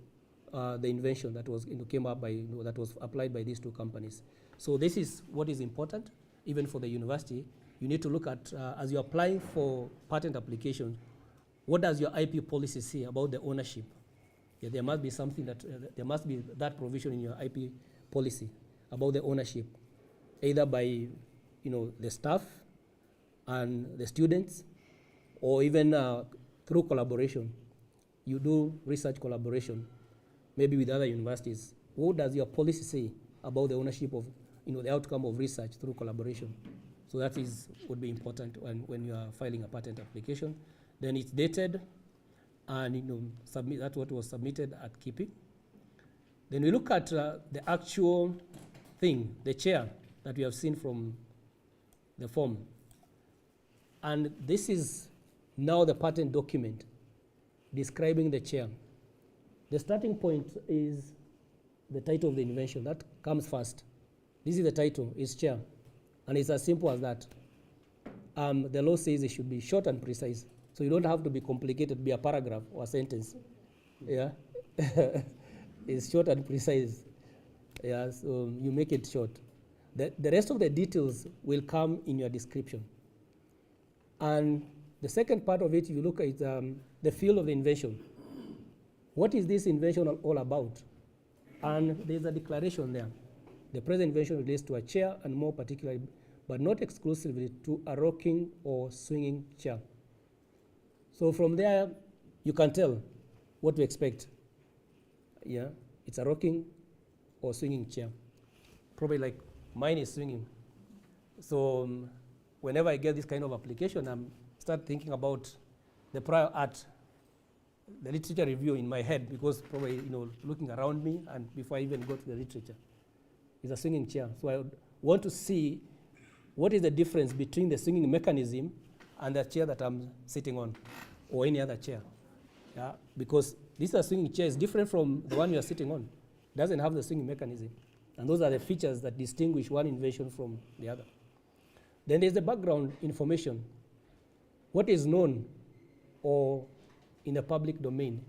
the invention that was came up by that was applied by these two companies. So this is what is important, even for the university. You need to look at, as you're applying for patent application, what does your IP policy say about the ownership? Yeah, there must be something there must be that provision in your IP policy about the ownership, either by, the staff and the students, or even through collaboration. You do research collaboration, maybe with other universities. What does your policy say about the ownership of, the outcome of research through collaboration? So that would be important when you are filing a patent application. Then it's dated, and that's what was submitted at KIPI. Then we look at the actual thing, the chair that we have seen from the form. And this is now the patent document describing the chair. The starting point is the title of the invention. That comes first. This is the title, is chair. And it's as simple as that. The law says it should be short and precise. So you don't have to be complicated, be a paragraph or a sentence. Yeah? It's short and precise. Yeah, so you make it short. The rest of the details will come in your description. And the second part of it, you look at the field of the invention. What is this invention all about? And there's a declaration there. The present invention relates to a chair, and more particularly, but not exclusively, to a rocking or swinging chair. So from there, you can tell what to expect. Yeah, it's a rocking or swinging chair. Probably like mine is swinging. So whenever I get this kind of application, I start thinking about the prior art, the literature review in my head, because probably, looking around me and before I even go to the literature. It's a swinging chair. So I want to see what is the difference between the swinging mechanism and the chair that I'm sitting on, or any other chair. Yeah? Because this swinging chair is different from the one you are sitting on. It doesn't have the swinging mechanism. And those are the features that distinguish one invention from the other. Then there's the background information. What is known or in the public domain?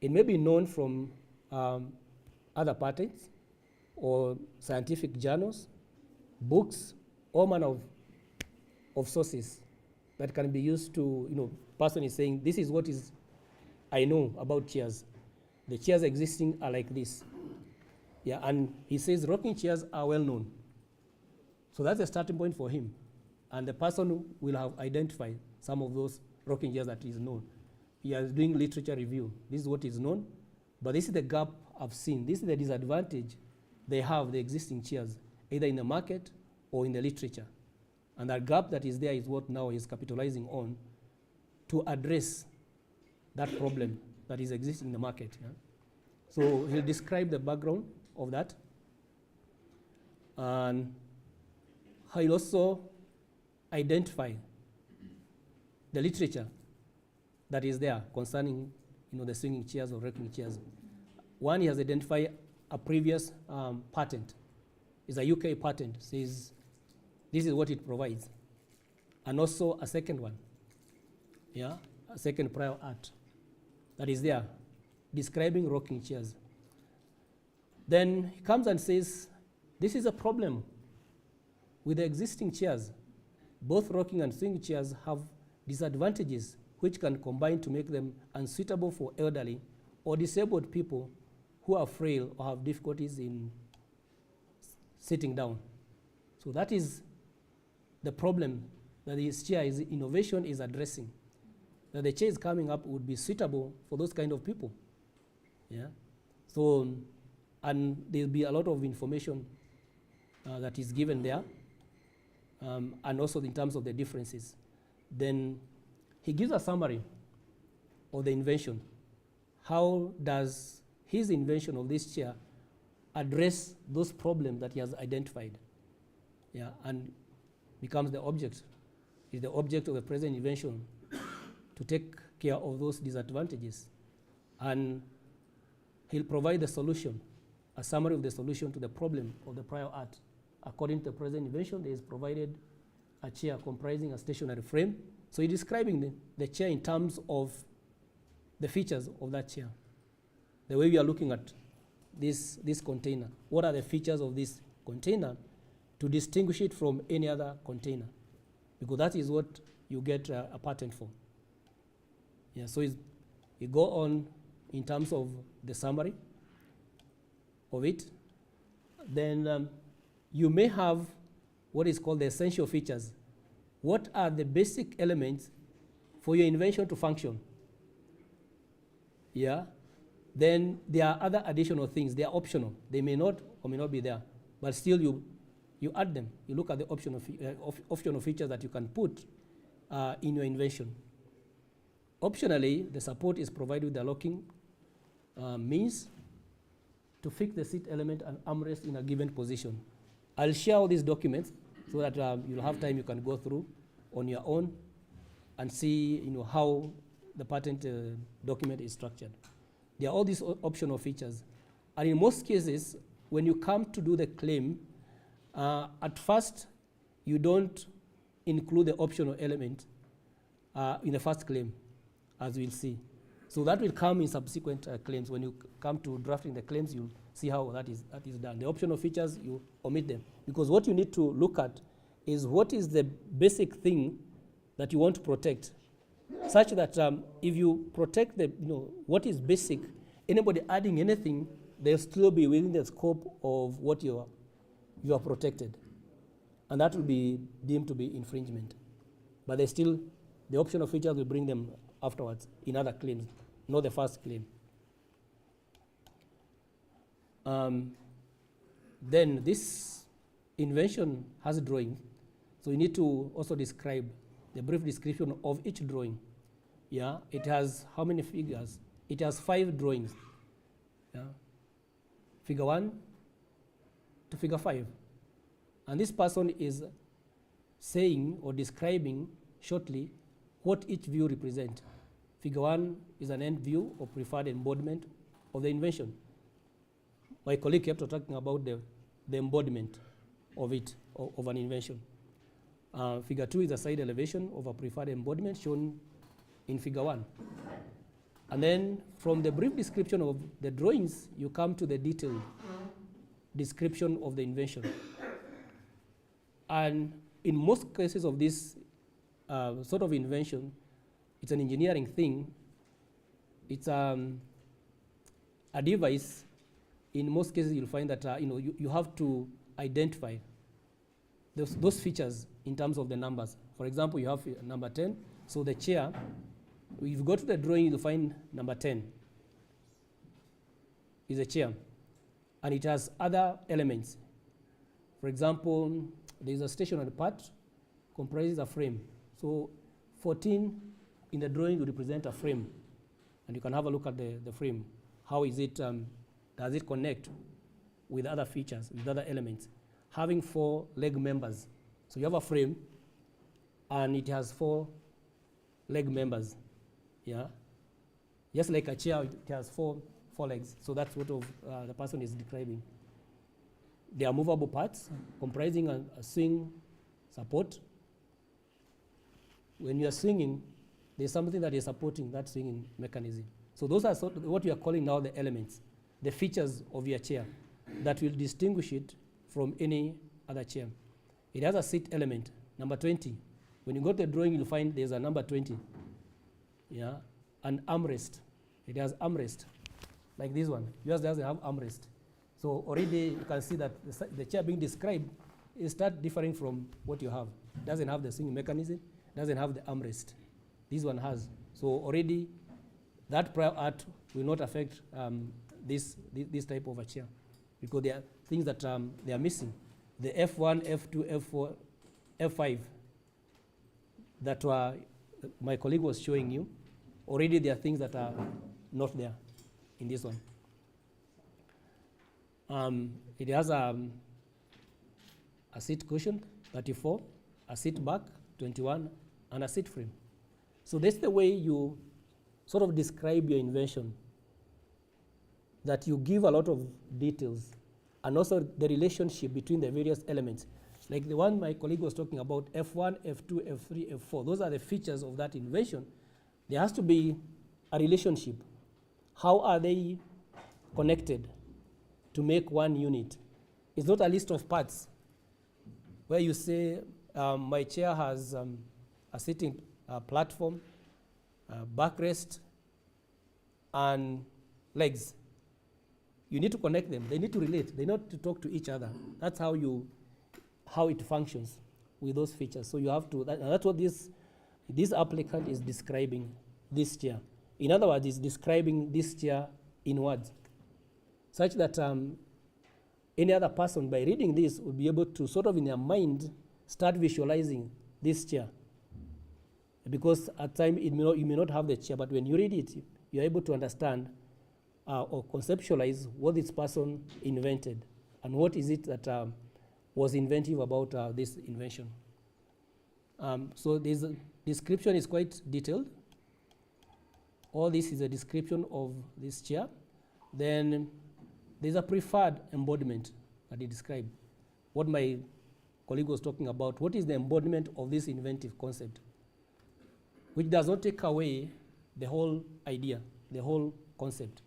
It may be known from other patents or scientific journals, books, all manner of sources that can be used to, person is saying, this is what I know about chairs. The chairs existing are like this. Yeah, and he says rocking chairs are well known. So that's a starting point for him. And the person will have identified some of those rocking chairs that is known. He is doing literature review. This is what is known, but this is the gap I've seen. This is the disadvantage they have, the existing chairs, either in the market or in the literature. And that gap that is there is what now he's capitalizing on to address that problem that is existing in the market. Yeah? So he'll describe the background of that. And he'll also identify the literature that is there concerning the swinging chairs or rocking chairs. One, he has identified a previous patent. It's a UK patent, says this is what it provides. And also a second one, yeah, a second prior art that is there describing rocking chairs. Then he comes and says, this is a problem with the existing chairs. Both rocking and swing chairs have disadvantages which can combine to make them unsuitable for elderly or disabled people who are frail or have difficulties in sitting down. So that is the problem that this chair innovation is addressing. That the chairs coming up would be suitable for those kind of people. Yeah. So, and there'll be a lot of information that is given there, and also in terms of the differences. Then he gives a summary of the invention. How does his invention of this chair address those problems that he has identified? Yeah, and becomes the object, is the object of the present invention to take care of those disadvantages. And he'll provide the solution, a summary of the solution to the problem of the prior art. According to the present invention, there is provided a chair comprising a stationary frame. So he's describing the chair in terms of the features of that chair. The way we are looking at this container. What are the features of this container to distinguish it from any other container? Because that is what you get a patent for. Yeah, so you go on in terms of the summary of it. Then you may have what is called the essential features. What are the basic elements for your invention to function? Yeah. Then there are other additional things. They are optional. They may not or may not be there, but still you add them. You look at the optional features that you can put in your invention. Optionally, the support is provided with the locking means to fix the seat element and armrest in a given position. I'll share all these documents so that you'll have time you can go through on your own and see how the patent document is structured. There are all these optional features. And in most cases, when you come to do the claim, at first, you don't include the optional element in the first claim, as we'll see. So that will come in subsequent claims. When you come to drafting the claims, you'll see how that is done. The optional features, you omit them. Because what you need to look at is what is the basic thing that you want to protect, such that if you protect what is basic, anybody adding anything, they'll still be within the scope of what you are protected. And that will be deemed to be infringement. But the optional features will bring them afterwards in other claims, not the first claim. Then this invention has a drawing, so you need to also describe the brief description of each drawing. Yeah, it has how many figures? It has 5 drawings. Yeah, figure 1 to figure 5, and this person is saying or describing shortly what each view represents. Figure 1 is an end view or preferred embodiment of the invention. My colleague kept talking about the embodiment of it, of an invention. Figure 2 is a side elevation of a preferred embodiment shown in figure 1. And then from the brief description of the drawings, you come to the detailed description of the invention. And in most cases of this sort of invention, it's an engineering thing. It's a device, in most cases you'll find that you have to identify those features in terms of the numbers. For example, you have number 10, so the chair, if you go to the drawing, you'll find number 10 is a chair, and it has other elements. For example, there's a stationary part, comprises a frame. So 14 in the drawing will represent a frame, and you can have a look at the frame. How is it, does it connect with other features, with other elements? Having 4 leg members. So you have a frame, and it has 4 leg members, yeah? Just like a chair, it has 4 legs. So that's what the person is describing. They are movable parts comprising a swing support. When you are swinging, there's something that is supporting that swinging mechanism. So those are what we are calling now the elements, the features of your chair that will distinguish it from any other chair. It has a seat element, number 20. When you go to the drawing, you'll find there's a number 20. Yeah, an armrest. It has armrest, like this one. Yours doesn't have armrest. So already you can see that the chair being described is start differing from what you have. It doesn't have the swinging mechanism, doesn't have the armrest. This one has. So already that prior art will not affect this type of a chair, because there are things that they are missing. The F1, F2, F4, F5 that my colleague was showing you, already there are things that are not there in this one. It has a seat cushion, 34, a seat back, 21, and a seat frame. So that's the way you sort of describe your invention, that you give a lot of details, and also the relationship between the various elements. Like the one my colleague was talking about, F1, F2, F3, F4, those are the features of that invention. There has to be a relationship. How are they connected to make one unit? It's not a list of parts where you say, my chair has a sitting platform, backrest, and legs. You need to connect them. They need to relate. They need to talk to each other. That's how it functions with those features. So you have to, that's what this applicant is describing this chair. In other words, it's describing this chair in words, such that any other person, by reading this, will be able to sort of in their mind start visualizing this chair. Because at times you may not have the chair, but when you read it, you're able to understand or conceptualize what this person invented and what is it that was inventive about this invention. So this description is quite detailed. All this is a description of this chair. Then there's a preferred embodiment that he described. What my colleague was talking about, what is the embodiment of this inventive concept, which does not take away the whole idea, the whole concept.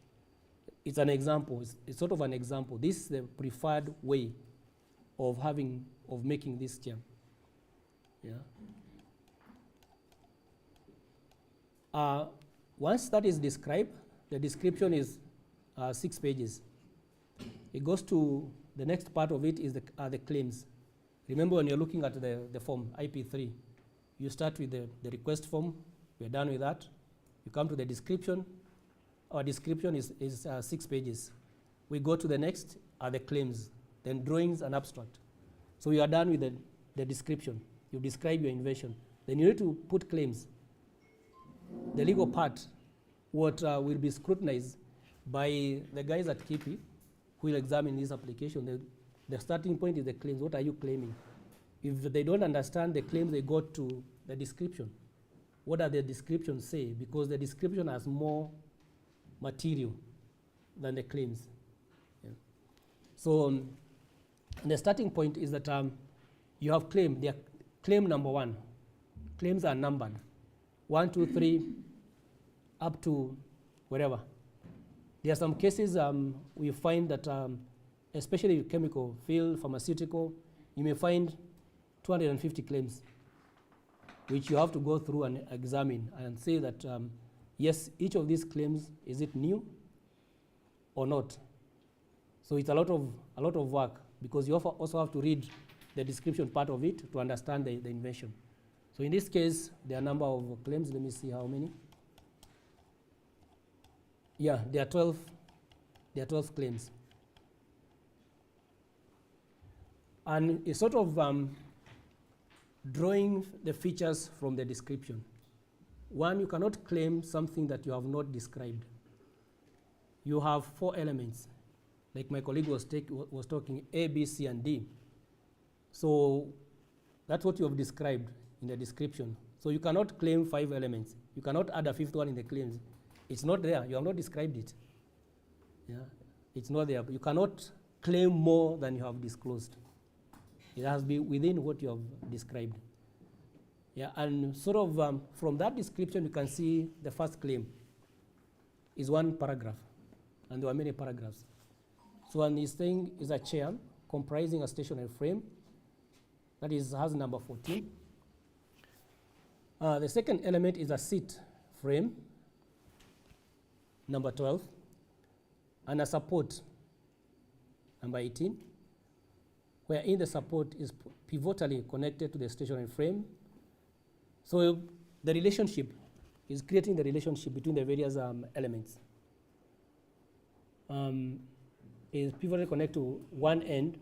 It's an example, it's sort of an example. This is the preferred way of making this chair. Yeah. Once that is described, the description is 6 pages. It goes to the next part of it is the claims. Remember, when you're looking at the form IP3, you start with the request form. We're done with that. You come to the description. Our description is 6 pages. We go to the next are the claims, then drawings and abstract. So you are done with the description. You describe your invention. Then you need to put claims. The legal part, what will be scrutinized by the guys at KIPI who will examine this application. The starting point is the claims. What are you claiming? If they don't understand the claims, they go to the description. What does the description say? Because the description has more material than the claims. Yeah. So the starting point is that you have claim. They are claim number 1. Claims are numbered. 1, 2, 3, up to wherever. There are some cases we find that, especially chemical field, pharmaceutical, you may find 250 claims, which you have to go through and examine and say that, yes, each of these claims, is it new or not. So it's a lot of work, because you also have to read the description part of it to understand the invention. So in this case, there are a number of claims. Let me see how many. Yeah, there are 12 claims. And it's sort of drawing the features from the description. One, you cannot claim something that you have not described. You have 4 elements. Like my colleague was talking, A, B, C, and D. So that's what you have described in the description. So you cannot claim 5 elements. You cannot add a 5th one in the claims. It's not there. You have not described it. Yeah, it's not there. You cannot claim more than you have disclosed. It has to be within what you have described. Yeah, and sort of from that description, you can see the first claim is 1 paragraph, and there are many paragraphs. So one is saying is a chair comprising a stationary frame that has number 14. The second element is a seat frame, number 12, and a support, number 18, wherein the support is pivotally connected to the stationary frame. So the relationship is creating the relationship between the various elements. Is pivotally connected to one end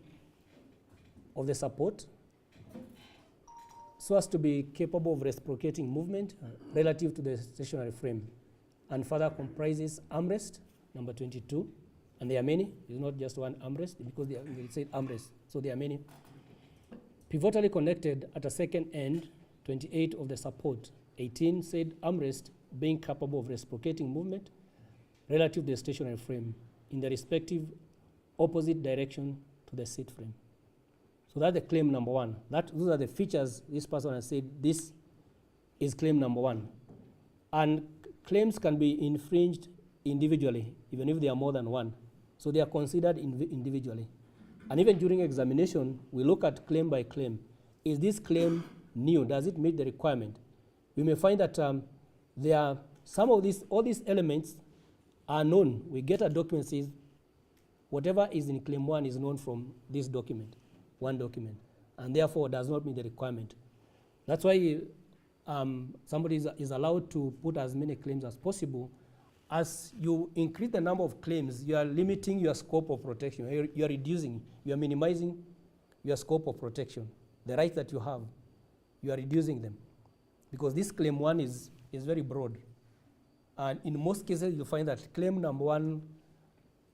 of the support so as to be capable of reciprocating movement relative to the stationary frame, and further comprises armrest, number 22, and there are many. It's not just one armrest, because they said armrest, so there are many. Pivotally connected at a second end, 28 of the support, 18 said armrest being capable of reciprocating movement relative to the stationary frame in the respective opposite direction to the seat frame. So that's the claim number 1. Those are the features this person has said this is claim number 1. And claims can be infringed individually, even if they are more than 1. So they are considered individually. And even during examination, we look at claim by claim. Is this claim new? Does it meet the requirement? We may find that there are all these elements are known. We get a document that says whatever is in claim 1 is known from this document, one document, and therefore does not meet the requirement. That's why somebody is allowed to put as many claims as possible. As you increase the number of claims, you are limiting your scope of protection. You are reducing, you are minimizing your scope of protection. The rights that you have, you are reducing them. Because this claim 1 is very broad. And in most cases, you find that claim number 1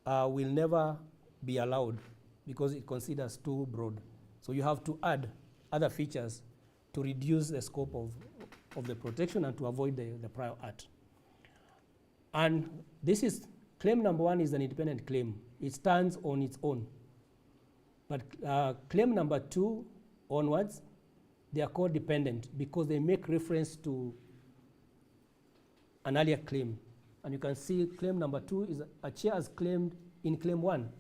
will never be allowed because it considers too broad. So you have to add other features to reduce the scope of the protection and to avoid the prior art. And this is, claim number 1 is an independent claim. It stands on its own. But claim number 2 onwards, they are called dependent because they make reference to an earlier claim. And you can see claim number 2 is a chair as claimed in claim 1.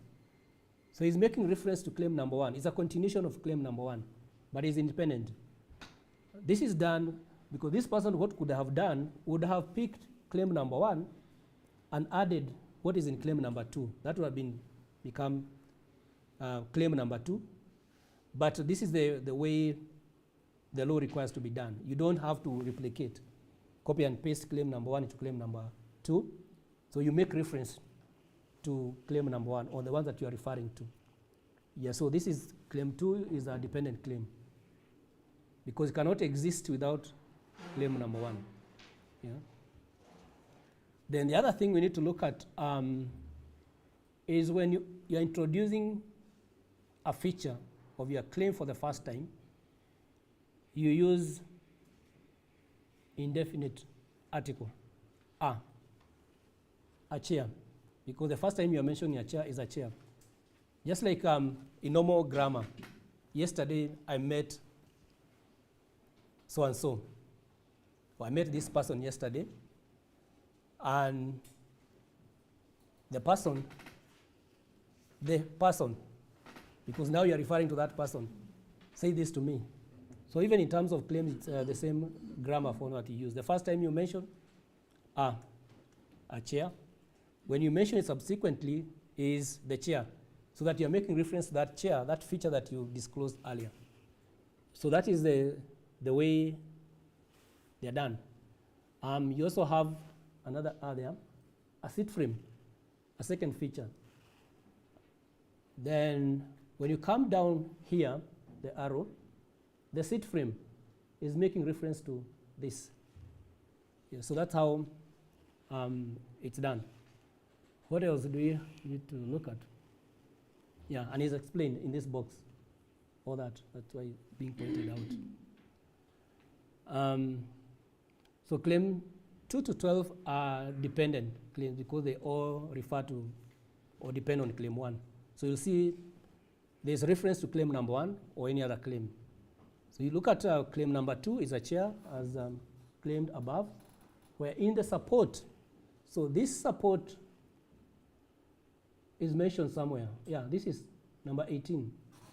So he's making reference to claim number 1. It's a continuation of claim number 1, but it's independent. This is done because this person, what could have done, would have picked claim number 1 and added what is in claim number 2. That would have become claim number 2. But this is the way the law requires to be done. You don't have to replicate, copy and paste claim number 1 into claim number 2. So you make reference to claim number 1 or the one that you are referring to. Yeah, so this is claim 2 is a dependent claim because it cannot exist without claim number 1. Yeah. Then the other thing we need to look at is when you're introducing a feature of your claim for the first time, you use indefinite article, a chair, because the first time you're mentioning a chair is a chair. Just like in normal grammar, yesterday I met so-and-so. Or I met this person yesterday, and the person, because now you're referring to that person, say this to me. So even in terms of claims, it's the same grammar form that you use. The first time you mention a chair, When you mention it subsequently is the chair, so that you're making reference to that chair, that feature that you disclosed earlier. So that is the way they're done. You also have another there, a seat frame, a second feature. Then when you come down here, the arrow, the seat frame is making reference to this. Yeah, so that's how it's done. What else do we need to look at? Yeah, and it's explained in this box. All that, that's why it's being pointed out. So claim 2 to 12 are dependent claims because they all refer to or depend on claim 1. So you'll see there's reference to claim number 1 or any other claim. So you look at claim number 2 is a chair as claimed above, where in the support, so this support is mentioned somewhere. Yeah, this is number 18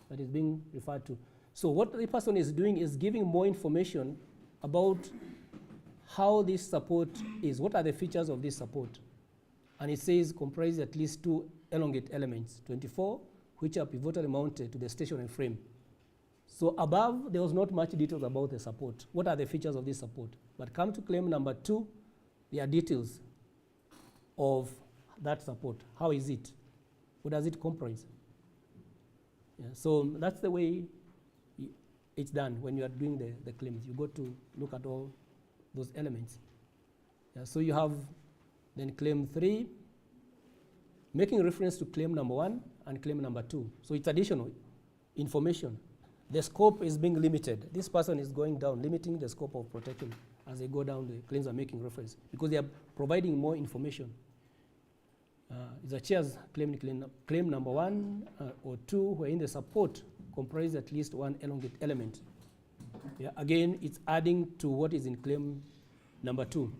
that is being referred to. So what the person is doing is giving more information about how this support is, what are the features of this support. And it says comprises at least 2 elongate elements, 24, which are pivotally mounted to the stationary frame. So above, there was not much details about the support. What are the features of this support? But come to claim number 2, there are details of that support. How is it? What does it comprise? Yeah, so that's the way it's done when you are doing the claims. You go to look at all those elements. Yeah, so you have then claim 3, making reference to claim number 1 and claim number 2. So it's additional information. The scope is being limited. This person is going down, limiting the scope of protection as they go down. The claims are making reference because they are providing more information. The chairs claim number 1 or 2, where in the support comprise at least 1 elongate element. Yeah, again, it's adding to what is in claim number 2.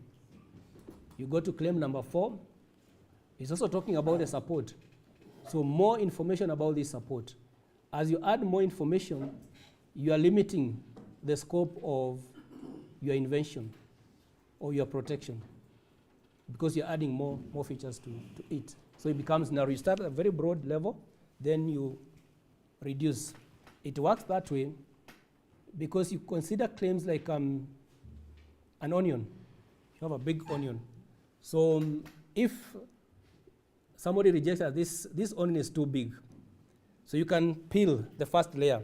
You go to claim number 4, it's also talking about the support. So more information about this support. As you add more information, you are limiting the scope of your invention or your protection because you're adding more features to it. So it becomes narrow. You start at a very broad level, then you reduce. It works that way because you consider claims like an onion. You have a big onion. So if somebody rejects that this onion is too big, so you can peel the first layer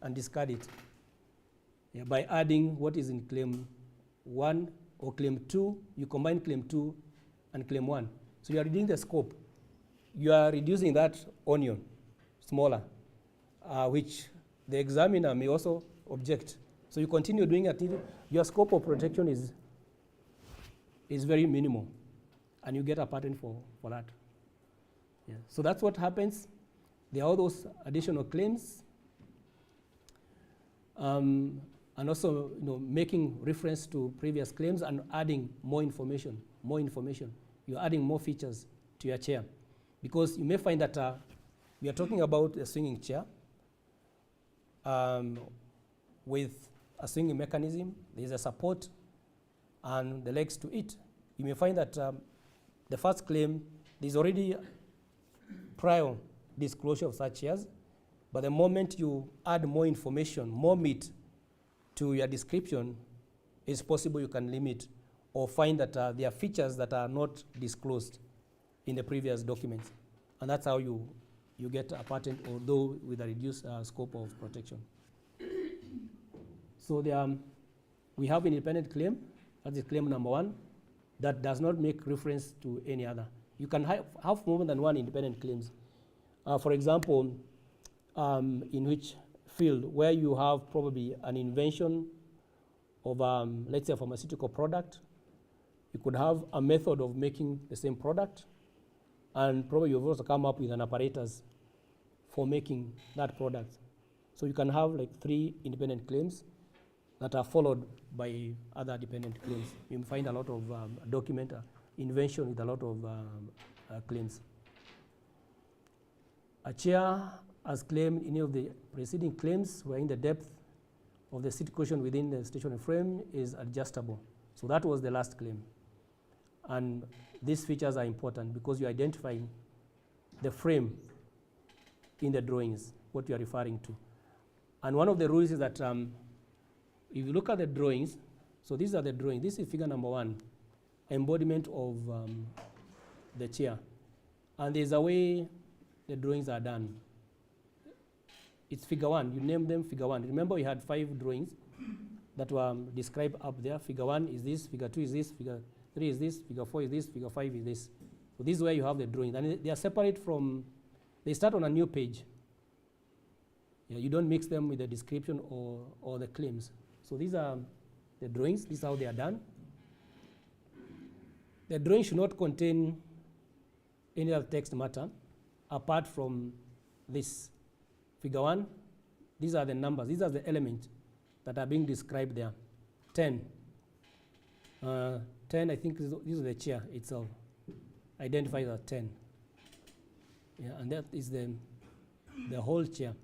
and discard it by adding what is in claim 1 or claim 2. You combine claim 2 and claim 1. So you are reducing the scope. You are reducing that onion smaller, which the examiner may also object. So you continue doing it until your scope of protection is very minimal, and you get a patent for that. Yeah. So that's what happens. There are all those additional claims, and also making reference to previous claims and adding more information. You're adding more features to your chair, because you may find that we are talking about a swinging chair with a swinging mechanism. There's a support and the legs to it. You may find that the first claim, there's already prior disclosure of such chairs, but the moment you add more information, more meat to your description, it's possible you can limit or find that there are features that are not disclosed in the previous documents. And that's how you get a patent, although with a reduced scope of protection. So we have an independent claim, that is claim number 1, that does not make reference to any other. You can have more than one independent claims. For example, in which field where you have probably an invention of, let's say, a pharmaceutical product, you could have a method of making the same product, and probably you've also come up with an apparatus for making that product. So you can have like 3 independent claims that are followed by other dependent claims. You find a lot of document invention with a lot of claims. A chair, as claimed in any of the preceding claims, wherein the depth of the seat cushion within the stationary frame is adjustable. So that was the last claim. And these features are important because you identify the frame in the drawings, what you are referring to. And one of the rules is that if you look at the drawings, so these are the drawings. This is figure number 1, embodiment of the chair. And there's a way the drawings are done. It's figure 1. You name them figure 1. Remember, we had 5 drawings that were described up there. Figure 1 is this, figure 2 is this, figure 3 is this, figure 4 is this, figure 5 is this. So this is where you have the drawings. And they are separate from, they start on a new page. Yeah, you don't mix them with the description or the claims. So these are the drawings. This is how they are done. The drawing should not contain any other text matter apart from this. Figure 1, these are the numbers. These are the elements that are being described there. 10. 10, I think this is the chair itself. Identified as 10. Yeah, and that is the whole chair.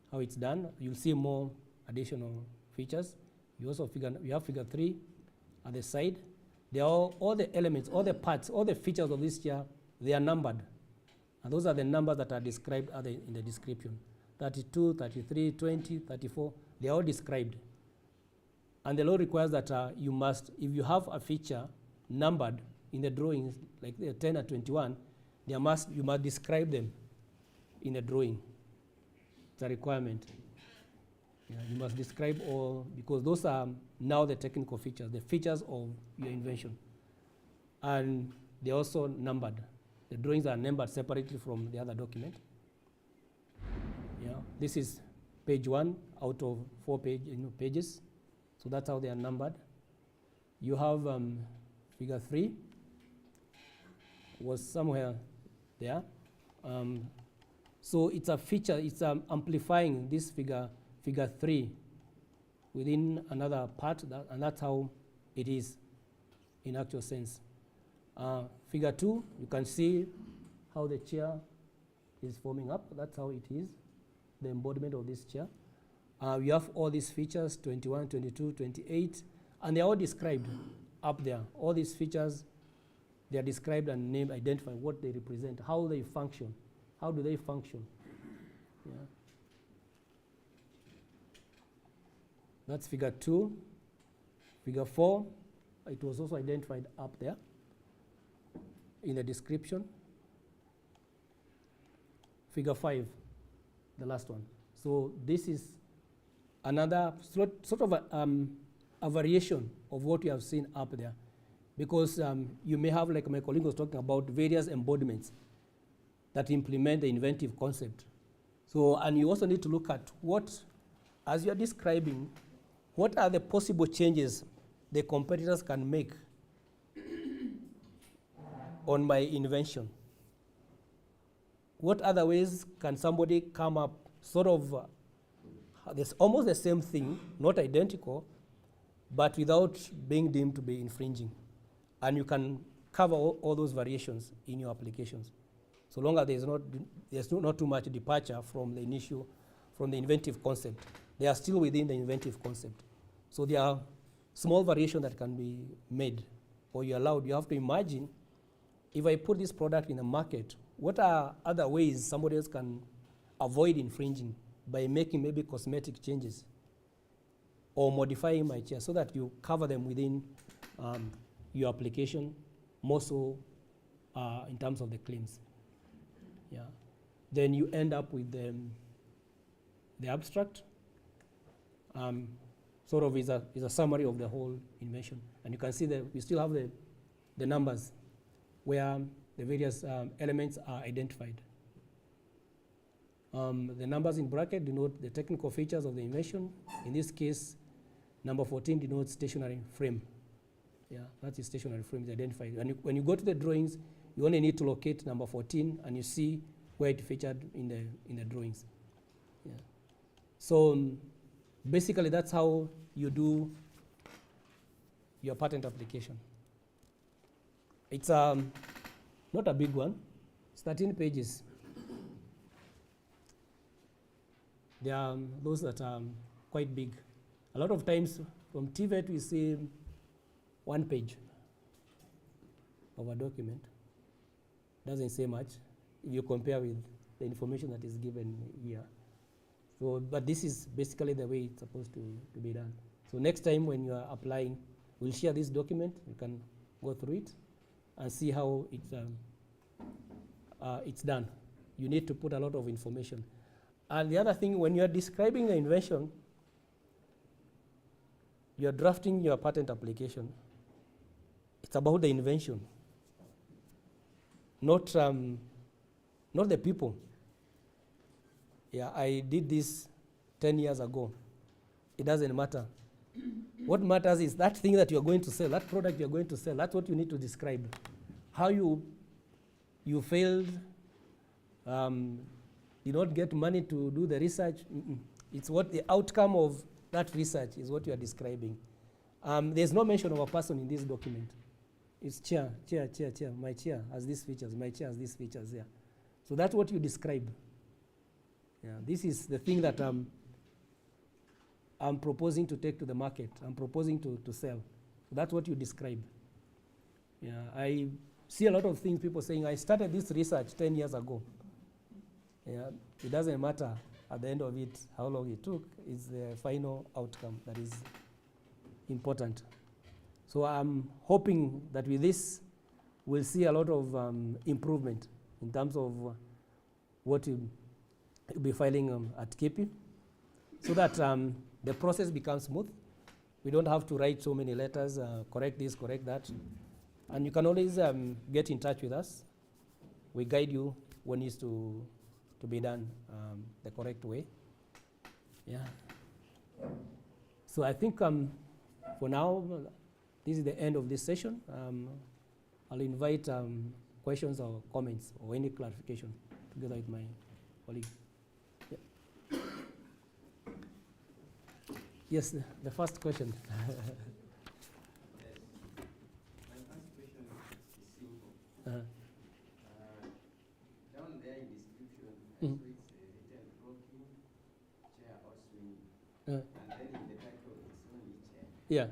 How it's done. You'll see more additional features. You have figure 3 at the side. They are all the elements, all the parts, all the features of this chair, they are numbered. And those are the numbers that are described in the description. 32, 33, 20, 34, they are all described. And the law requires that you must, if you have a feature numbered in the drawings, like the 10 and 21, you must describe them in the drawing. It's a requirement. Yeah, you must describe all, because those are now the technical features, the features of your invention. And they're also numbered. The drawings are numbered separately from the other document. Yeah, this is page 1 out of 4 pages. So that's how they are numbered. You have figure 3 was somewhere there. So it's a feature, it's amplifying this figure 3 within another part, and that's how it is in actual sense. Figure 2, you can see how the chair is forming up. That's how it is, the embodiment of this chair. We have all these features, 21, 22, 28, and they're all described up there. All these features, they are described and named, identified what they represent, how they function. How do they function? Yeah. That's figure 2. Figure 4, it was also identified up there in the description. Figure 5, the last one. So this is another sort of a variation of what you have seen up there, because you may have, like my colleague was talking about, various embodiments that implement the inventive concept. So, and you also need to look at what, as you are describing, what are the possible changes the competitors can make on my invention? What other ways can somebody come up sort of, there's almost the same thing, not identical, but without being deemed to be infringing? And you can cover all those variations in your applications. So long as there's not too much departure from the inventive concept. They are still within the inventive concept. So there are small variations that can be made, or you're allowed. You have to imagine, if I put this product in the market, what are other ways somebody else can avoid infringing by making maybe cosmetic changes or modifying my chair, so that you cover them within your application, more so in terms of the claims. Yeah. Then you end up with the abstract. Sort of is a summary of the whole invention, and you can see that we still have the numbers where the various elements are identified. The numbers in bracket denote the technical features of the invention. In this case, number 14 denotes stationary frame. Yeah, that is stationary frame is identified. When you go to the drawings, you only need to locate number 14, and you see where it featured in the drawings. Yeah. So basically, that's how you do your patent application. It's not a big one. It's 13 pages. There are those that are quite big. A lot of times from TVET we see 1 page. of a document doesn't say much if you compare with the information that is given here. So, but this is basically the way it's supposed to be done. So next time when you are applying, we'll share this document. You can go through it and see how it's done. You need to put a lot of information. And the other thing, when you are describing the invention, you are drafting your patent application. It's about the invention, not the people. Yeah, I did this 10 years ago. It doesn't matter. What matters is that thing that you're going to sell, that product you're going to sell. That's what you need to describe. How you failed, did not get money to do the research. It's what the outcome of that research is what you are describing. There's no mention of a person in this document. It's chair, my chair has these features, my chair has these features, yeah. So that's what you describe. Yeah, this is the thing that I'm proposing to take to the market. I'm proposing to sell. So that's what you describe. Yeah, I see a lot of things people saying, I started this research 10 years ago. Yeah, it doesn't matter at the end of it how long it took. It's the final outcome that is important. So I'm hoping that with this, we'll see a lot of improvement in terms of what you'll be filing at KIPI, so that the process becomes smooth. We don't have to write so many letters, correct this, correct that. And you can always get in touch with us. We guide you what needs to be done the correct way. Yeah. So I think for now, this is the end of this session. I'll invite questions or comments or any clarification together with my colleague. Yeah. Yes, the first question. My first question is simple. Down there in description, I saw it's written rocking, chair, or swinging. And then in the title, it's only chair. Yeah.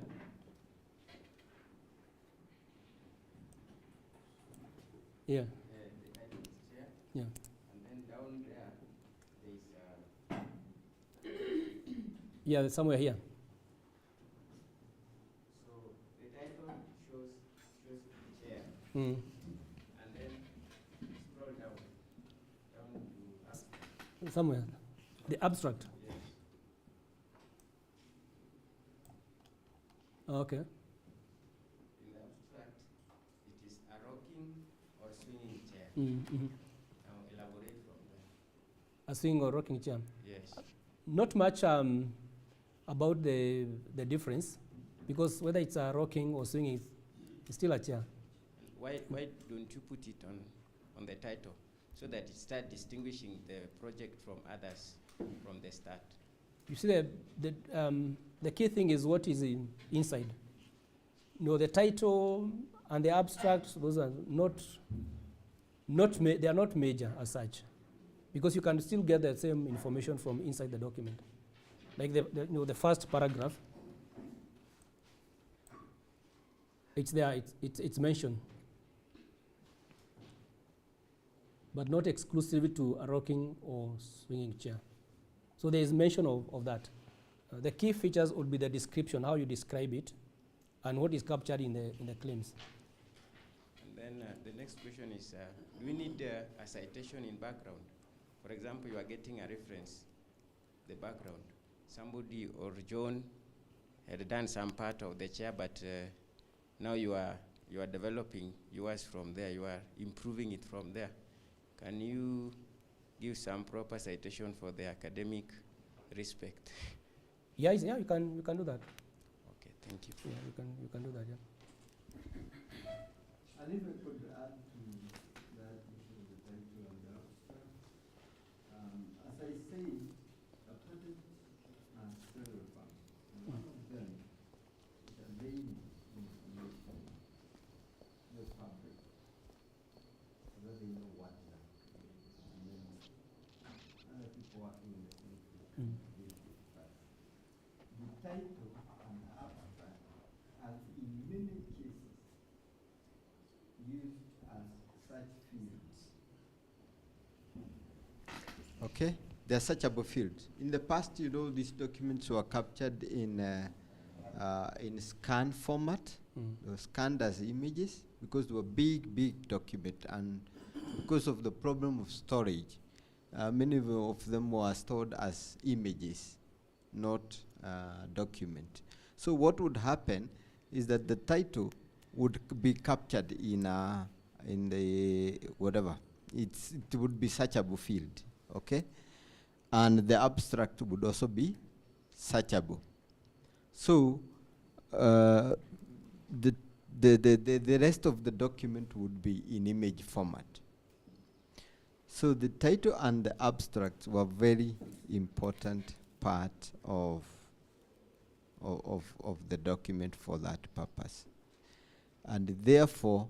Yeah. The title is chair. Yeah. And then down there, Yeah, somewhere here. So the title shows chair. Mm. And then scroll down to abstract. Somewhere. The abstract. Yes. Okay. In the abstract, it is a rocking or swinging chair. Mm-hmm. Now elaborate from there. A swing or rocking chair. Yes. Not much about the difference, because whether it's a rocking or swinging, it's still a chair. Why don't you put it on the title so that it starts distinguishing the project from others from the start? You see, the key thing is what is inside. You know, the title and the abstract, those are they are not major as such, because you can still get the same information from inside the document. Like the first paragraph, it's there, it's mentioned, but not exclusively to a rocking or swinging chair. So there is mention of that. The key features would be the description, how you describe it, and what is captured in the claims. And then the next question is, do we need a citation in background? For example, you are getting a reference, the background. Somebody or John had done some part of the chair, but now you are developing yours from there. You are improving it from there. Can you give some proper citation for the academic respect? Yeah, you can do that. Okay, thank you. Yeah, you can do that. Yeah. And if I could add to that issue of the title and the abstract, as I say, a patent has several parts. One of them is a main information, the public, so that they know what they are creating. And then other people working in the same field deal with that. The title and abstract, as in many cases, use Okay? They're searchable fields. In the past, you know, these documents were captured in scan format. They were scanned as images because they were big document, and because of the problem of storage, many of them were stored as images, not document. So what would happen is that the title would be captured in the whatever. It would be searchable field, okay? And the abstract would also be searchable. So the rest of the document would be in image format. So the title and the abstract were very important part of the document for that purpose. And therefore,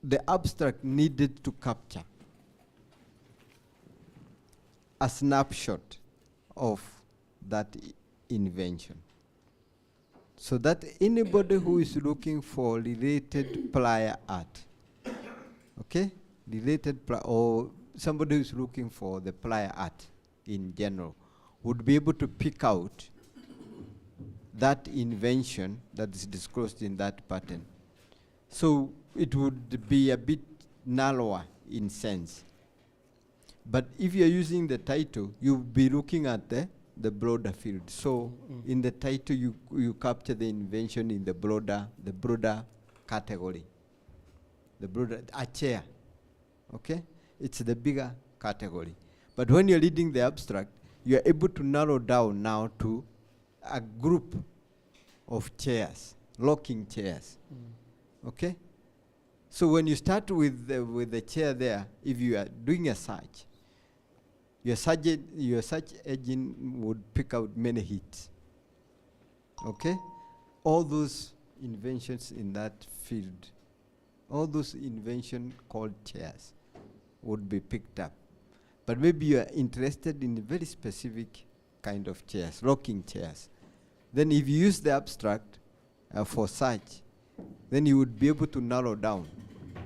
the abstract needed to capture a snapshot of that invention, so that anybody who is looking for related plier art, okay, or somebody who is looking for the plier art in general, would be able to pick out that invention that is disclosed in that patent. So it would be a bit narrower in sense. But if you're using the title, you'll be looking at the broader field. So in the title, you capture the invention in the broader category. A chair, okay? It's the bigger category. But when you're reading the abstract, you're able to narrow down now to a group of chairs, locking chairs, okay? So when you start with the chair there, if you are doing a search, your search engine would pick out many hits, okay? All those inventions in that field, all those inventions called chairs would be picked up. But maybe you are interested in a very specific kind of chairs, rocking chairs. Then if you use the abstract for search, then you would be able to narrow down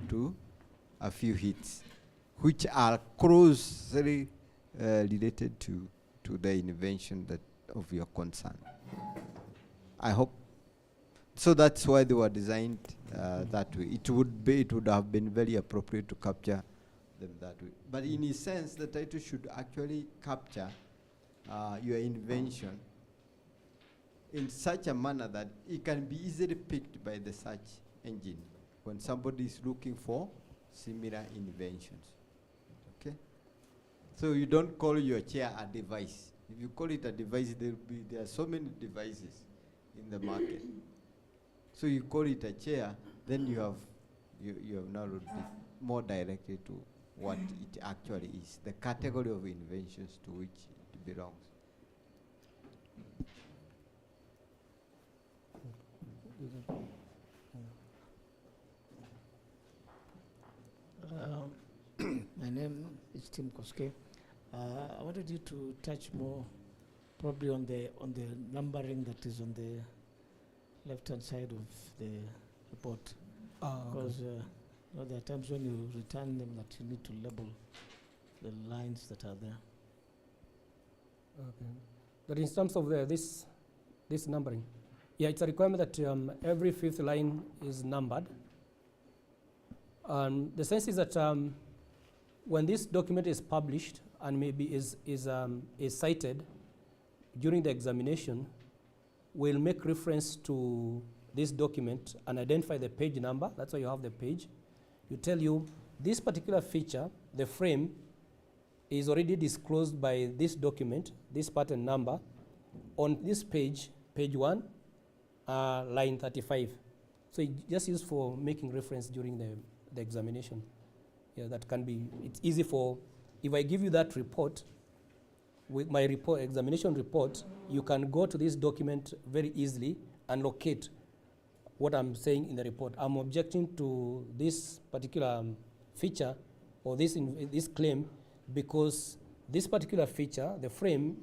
to a few hits, which are closely related to the invention of your concern. I hope. So that's why they were designed that way. It would have been very appropriate to capture them that way. But in a sense, the title should actually capture your invention in such a manner that it can be easily picked by the search engine when somebody is looking for similar inventions. Okay? So you don't call your chair a device. If you call it a device, there are so many devices in the market. So you call it a chair, then you have narrowed it more directly to what it actually is, the category of inventions to which it belongs. My name is Tim Koske. I wanted you to touch more probably on the numbering that is on the left-hand side of the report. Because there are times when you return them that you need to label the lines that are there. Okay. But in terms of this numbering, yeah, it's a requirement that every fifth line is numbered. The sense is that when this document is published and maybe is cited during the examination, we'll make reference to this document and identify the page number. That's why you have the page. You tell you this particular feature, the frame, is already disclosed by this document, this patent number, on this page 1, line 35. So it just used for making reference during the examination. Yeah, that can be, it's easy for, if I give you that report, with my report, examination report, you can go to this document very easily and locate what I'm saying in the report. I'm objecting to this particular feature or this claim because this particular feature, the frame,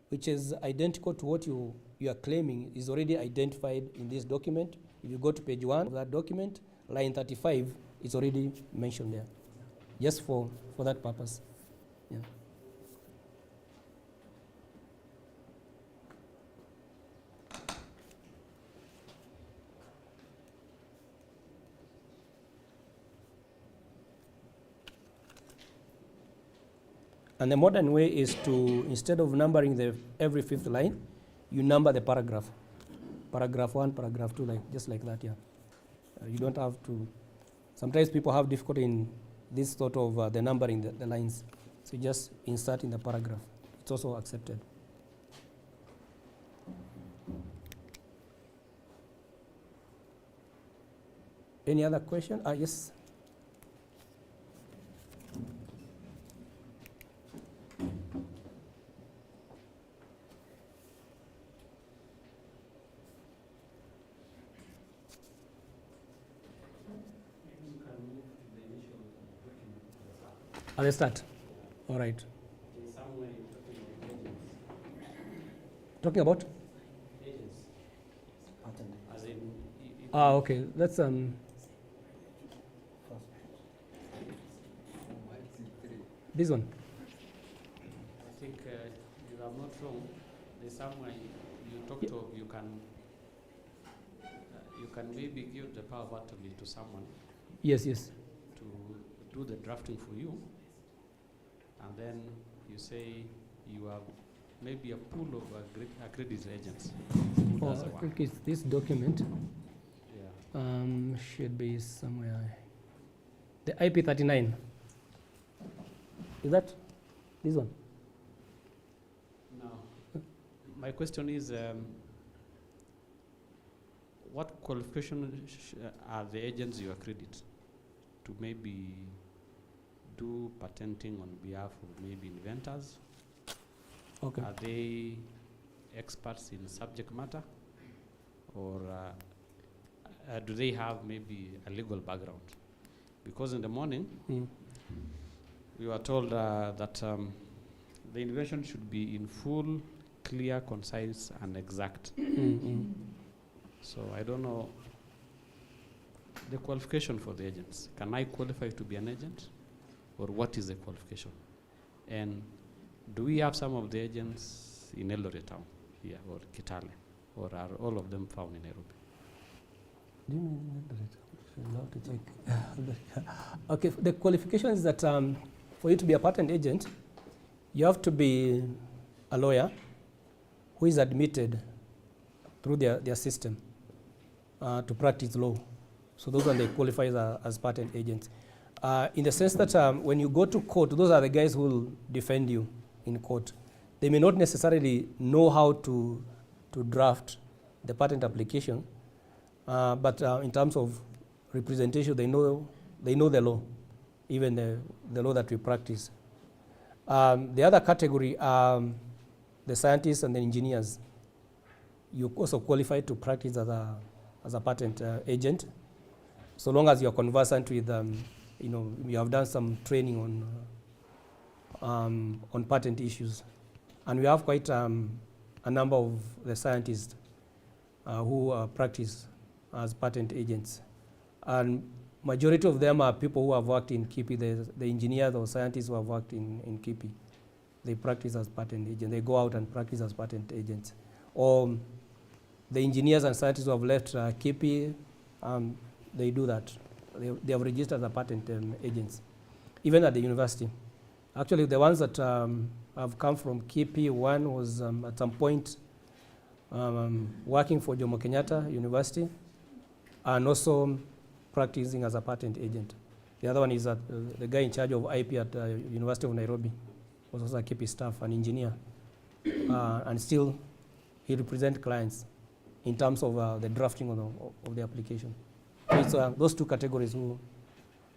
which is identical to what you are claiming, is already identified in this document. If you go to page 1 of that document, line 35, it's already mentioned there, just for that purpose. Yeah. And the modern way is to, instead of numbering every fifth line, you number the paragraph. Paragraph 1, paragraph 2, just like that, yeah. You don't have to, sometimes people have difficulty in this sort of the numbering the lines. So you just insert in the paragraph. It's also accepted. Any other question? Yes. At the start. All right. Talking about? Okay. Let's this one. I think you are not wrong. There's somewhere you talked of you can maybe give the power of attorney to someone. Yes, yes. To do the drafting for you, and then you say you have maybe a pool of accredited agents. I think it's this document. Yeah. Should be somewhere. The IP 39. Is that this one? Now, my question is, what qualifications are the agents you accredit to maybe do patenting on behalf of maybe inventors? Okay. Are they experts in subject matter, or do they have maybe a legal background? Because in the morning, we were told that the invention should be in full, clear, concise, and exact. So I don't know the qualification for the agents. Can I qualify to be an agent? Or what is the qualification? And do we have some of the agents in Eldoret town here, or Kitale? Or are all of them found in Nairobi? Do you mean Eldoret? I'll have to check. Okay, the qualification is that for you to be a patent agent, you have to be a lawyer who is admitted through their system to practice law. So those are the qualifiers as patent agents. In the sense that when you go to court, those are the guys who will defend you in court. They may not necessarily know how to draft the patent application, but in terms of representation, they know the law, even the law that we practice. The other category are the scientists and the engineers. You also qualify to practice as a patent agent, so long as you are conversant with, you have done some training on patent issues. And we have quite a number of the scientists who practice as patent agents. And majority of them are people who have worked in KIPI, the engineers or scientists who have worked in KIPI. They practice as patent agents. They go out and practice as patent agents. Or the engineers and scientists who have left KIPI, they do that. They have registered as patent agents, even at the university. Actually, the ones that have come from KIPI, one was at some point working for Jomo Kenyatta University, and also practicing as a patent agent. The other one is the guy in charge of IP at University of Nairobi, was also a KIPI staff, an engineer, and still he represents clients in terms of the drafting of the application. So those two categories who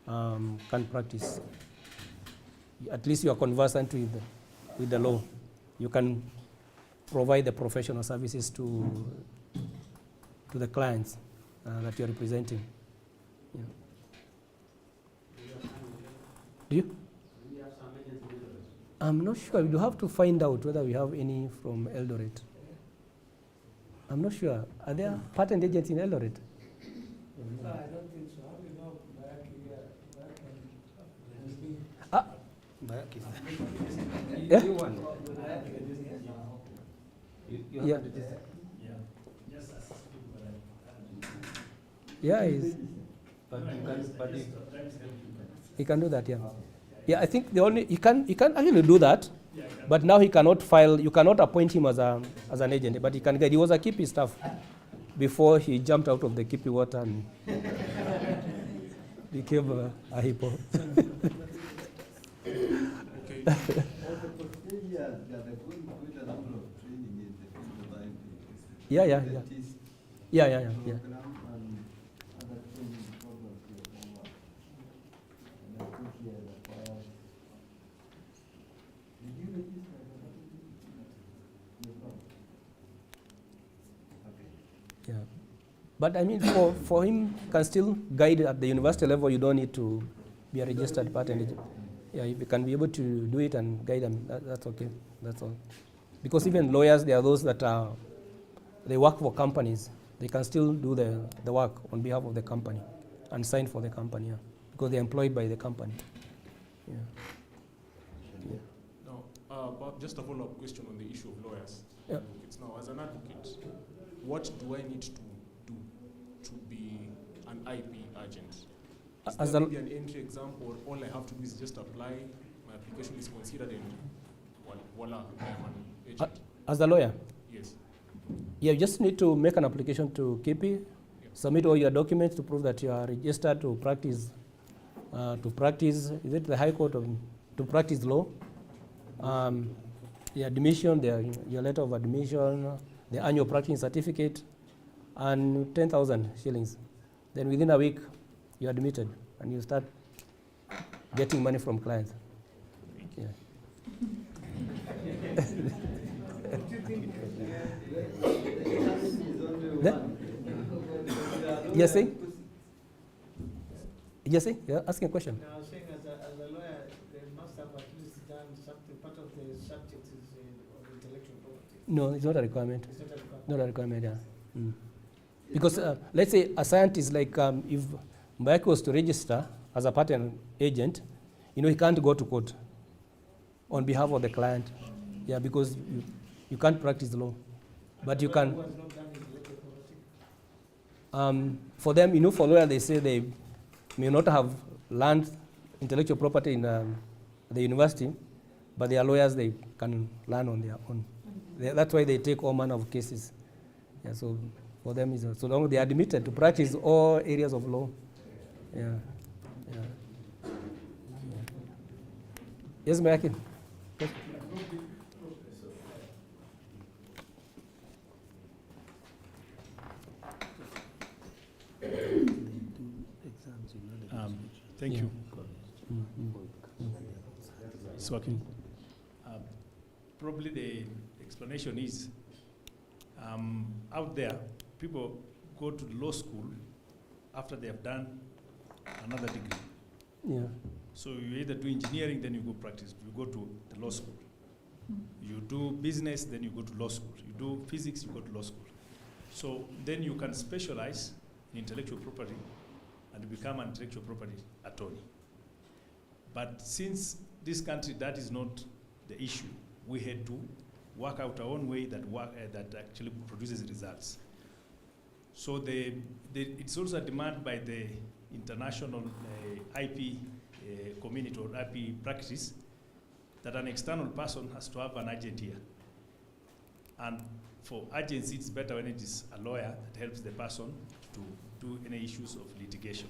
can practice. At least you are conversant with the law. You can provide the professional services to the clients that you are representing. Yeah. Do you? I'm not sure. You have to find out whether we have any from Eldoret. I'm not sure. Are there patent agents in Eldoret? I don't think so. How do you know back here? Yeah? Yeah. Yeah, he can do that, yeah. Yeah, I think the only, he can actually do that, but now he cannot file, you cannot appoint him as an agent, but he can get, he was a KIPI staff before he jumped out of the KIPI water and became a hippo. Yeah. Yeah. But I mean, for him, can still guide at the university level. You don't need to be a registered patent agent. Yeah, if you can be able to do it and guide them, that's okay. That's all. Because even lawyers, there are those that they work for companies. They can still do the work on behalf of the company and sign for the company, yeah, because they're employed by the company. Yeah. Now, Bob, just a follow-up question on the issue of lawyers. Yeah. It's now, as an advocate, what do I need to do to be an IP agent? Is there maybe an entry exam, or all I have to do is just apply, my application is considered, and voila, I am an agent? As a lawyer? Yes. Yeah, you just need to make an application to KIPI, submit all your documents to prove that you are registered to practice, is it the High Court, to practice law? The admission, your letter of admission, the annual practicing certificate, and 10,000 shillings. Then within a week, you're admitted, and you start getting money from clients. Yeah. Yes, sir? Yes, sir? You're asking a question. No, I was saying as a lawyer, they must have at least done something. Part of the subject is of intellectual property. No, it's not a requirement. It's not a requirement. Not a requirement, yeah. Because let's say a scientist, like if Mbayaki was to register as a patent agent, he can't go to court on behalf of the client. Yeah, because you can't practice law. But you can. For them, for lawyers, they say they may not have learned intellectual property in the university, but they are lawyers, they can learn on their own. That's why they take all manner of cases. Yeah, so for them, so long they are admitted to practice all areas of law. Yeah. Yes, Mbayaki? Thank you. It's working. Probably the explanation is out there, people go to law school after they have done another degree. Yeah. So you either do engineering, then you go practice. You go to the law school. You do business, then you go to law school. You do physics, you go to law school. So then you can specialize in intellectual property and become an intellectual property attorney. But since this country, that is not the issue, we had to work out our own way that actually produces results. So it's also a demand by the international IP community or IP practice that an external person has to have an agent here. And for agency, it's better when it is a lawyer that helps the person to do any issues of litigation.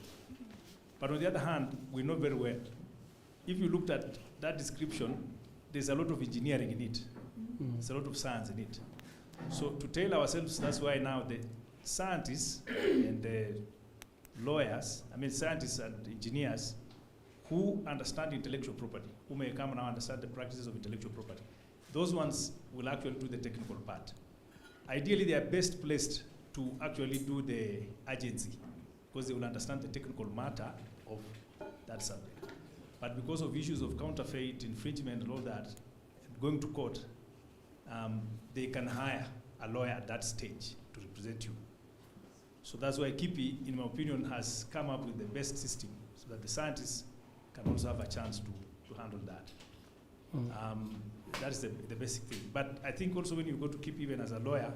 But on the other hand, we know very well, if you looked at that description, there's a lot of engineering in it. There's a lot of science in it. So to tell ourselves, that's why now the scientists and the lawyers, scientists and engineers who understand intellectual property, who may come now understand the practices of intellectual property, those ones will actually do the technical part. Ideally, they are best placed to actually do the agency because they will understand the technical matter of that subject. But because of issues of counterfeit, infringement, and all that, going to court, they can hire a lawyer at that stage to represent you. So that's why KIPI, in my opinion, has come up with the best system so that the scientists can also have a chance to handle that. That's the basic thing. But I think also when you go to KIPI, even as a lawyer,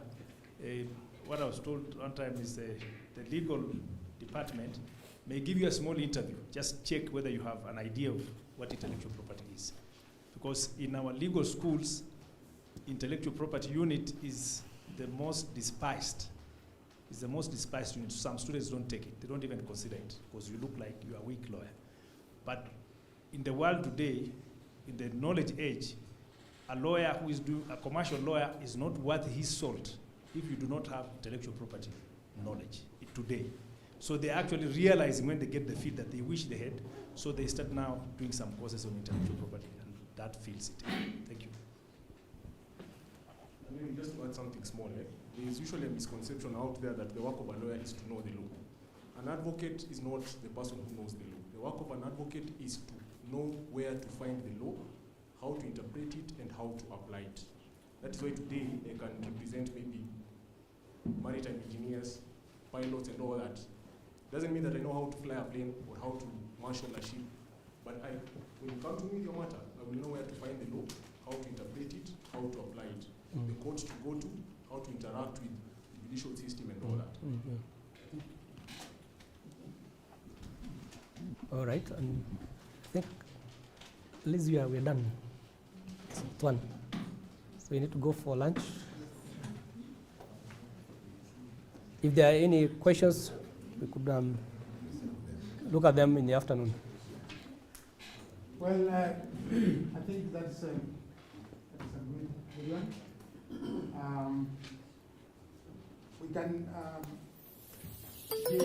what I was told one time is the legal department may give you a small interview. Just check whether you have an idea of what intellectual property is. Because in our legal schools, intellectual property unit is the most despised. It's the most despised unit. Some students don't take it. They don't even consider it because you look like you are a weak lawyer. But in the world today, in the knowledge age, a lawyer who is doing, a commercial lawyer is not worth his salt if you do not have intellectual property knowledge today. So they're actually realizing when they get the feed that they wish they had, so they start now doing some courses on intellectual property, and that fills it. Thank you. And maybe just to add something small, there is usually a misconception out there that the work of a lawyer is to know the law. An advocate is not the person who knows the law. The work of an advocate is to know where to find the law, how to interpret it, and how to apply it. That is why today I can represent maybe maritime engineers, pilots, and all that. Doesn't mean that I know how to fly a plane or how to marshal a ship, but when you come to me with your matter, I will know where to find the law, how to interpret it, how to apply it, the courts to go to, how to interact with the judicial system and all that. All right, and I think Liz, we're done. It's 1. So we need to go for lunch. If there are any questions, we could look at them in the afternoon. Well, I think that's a good one. We can give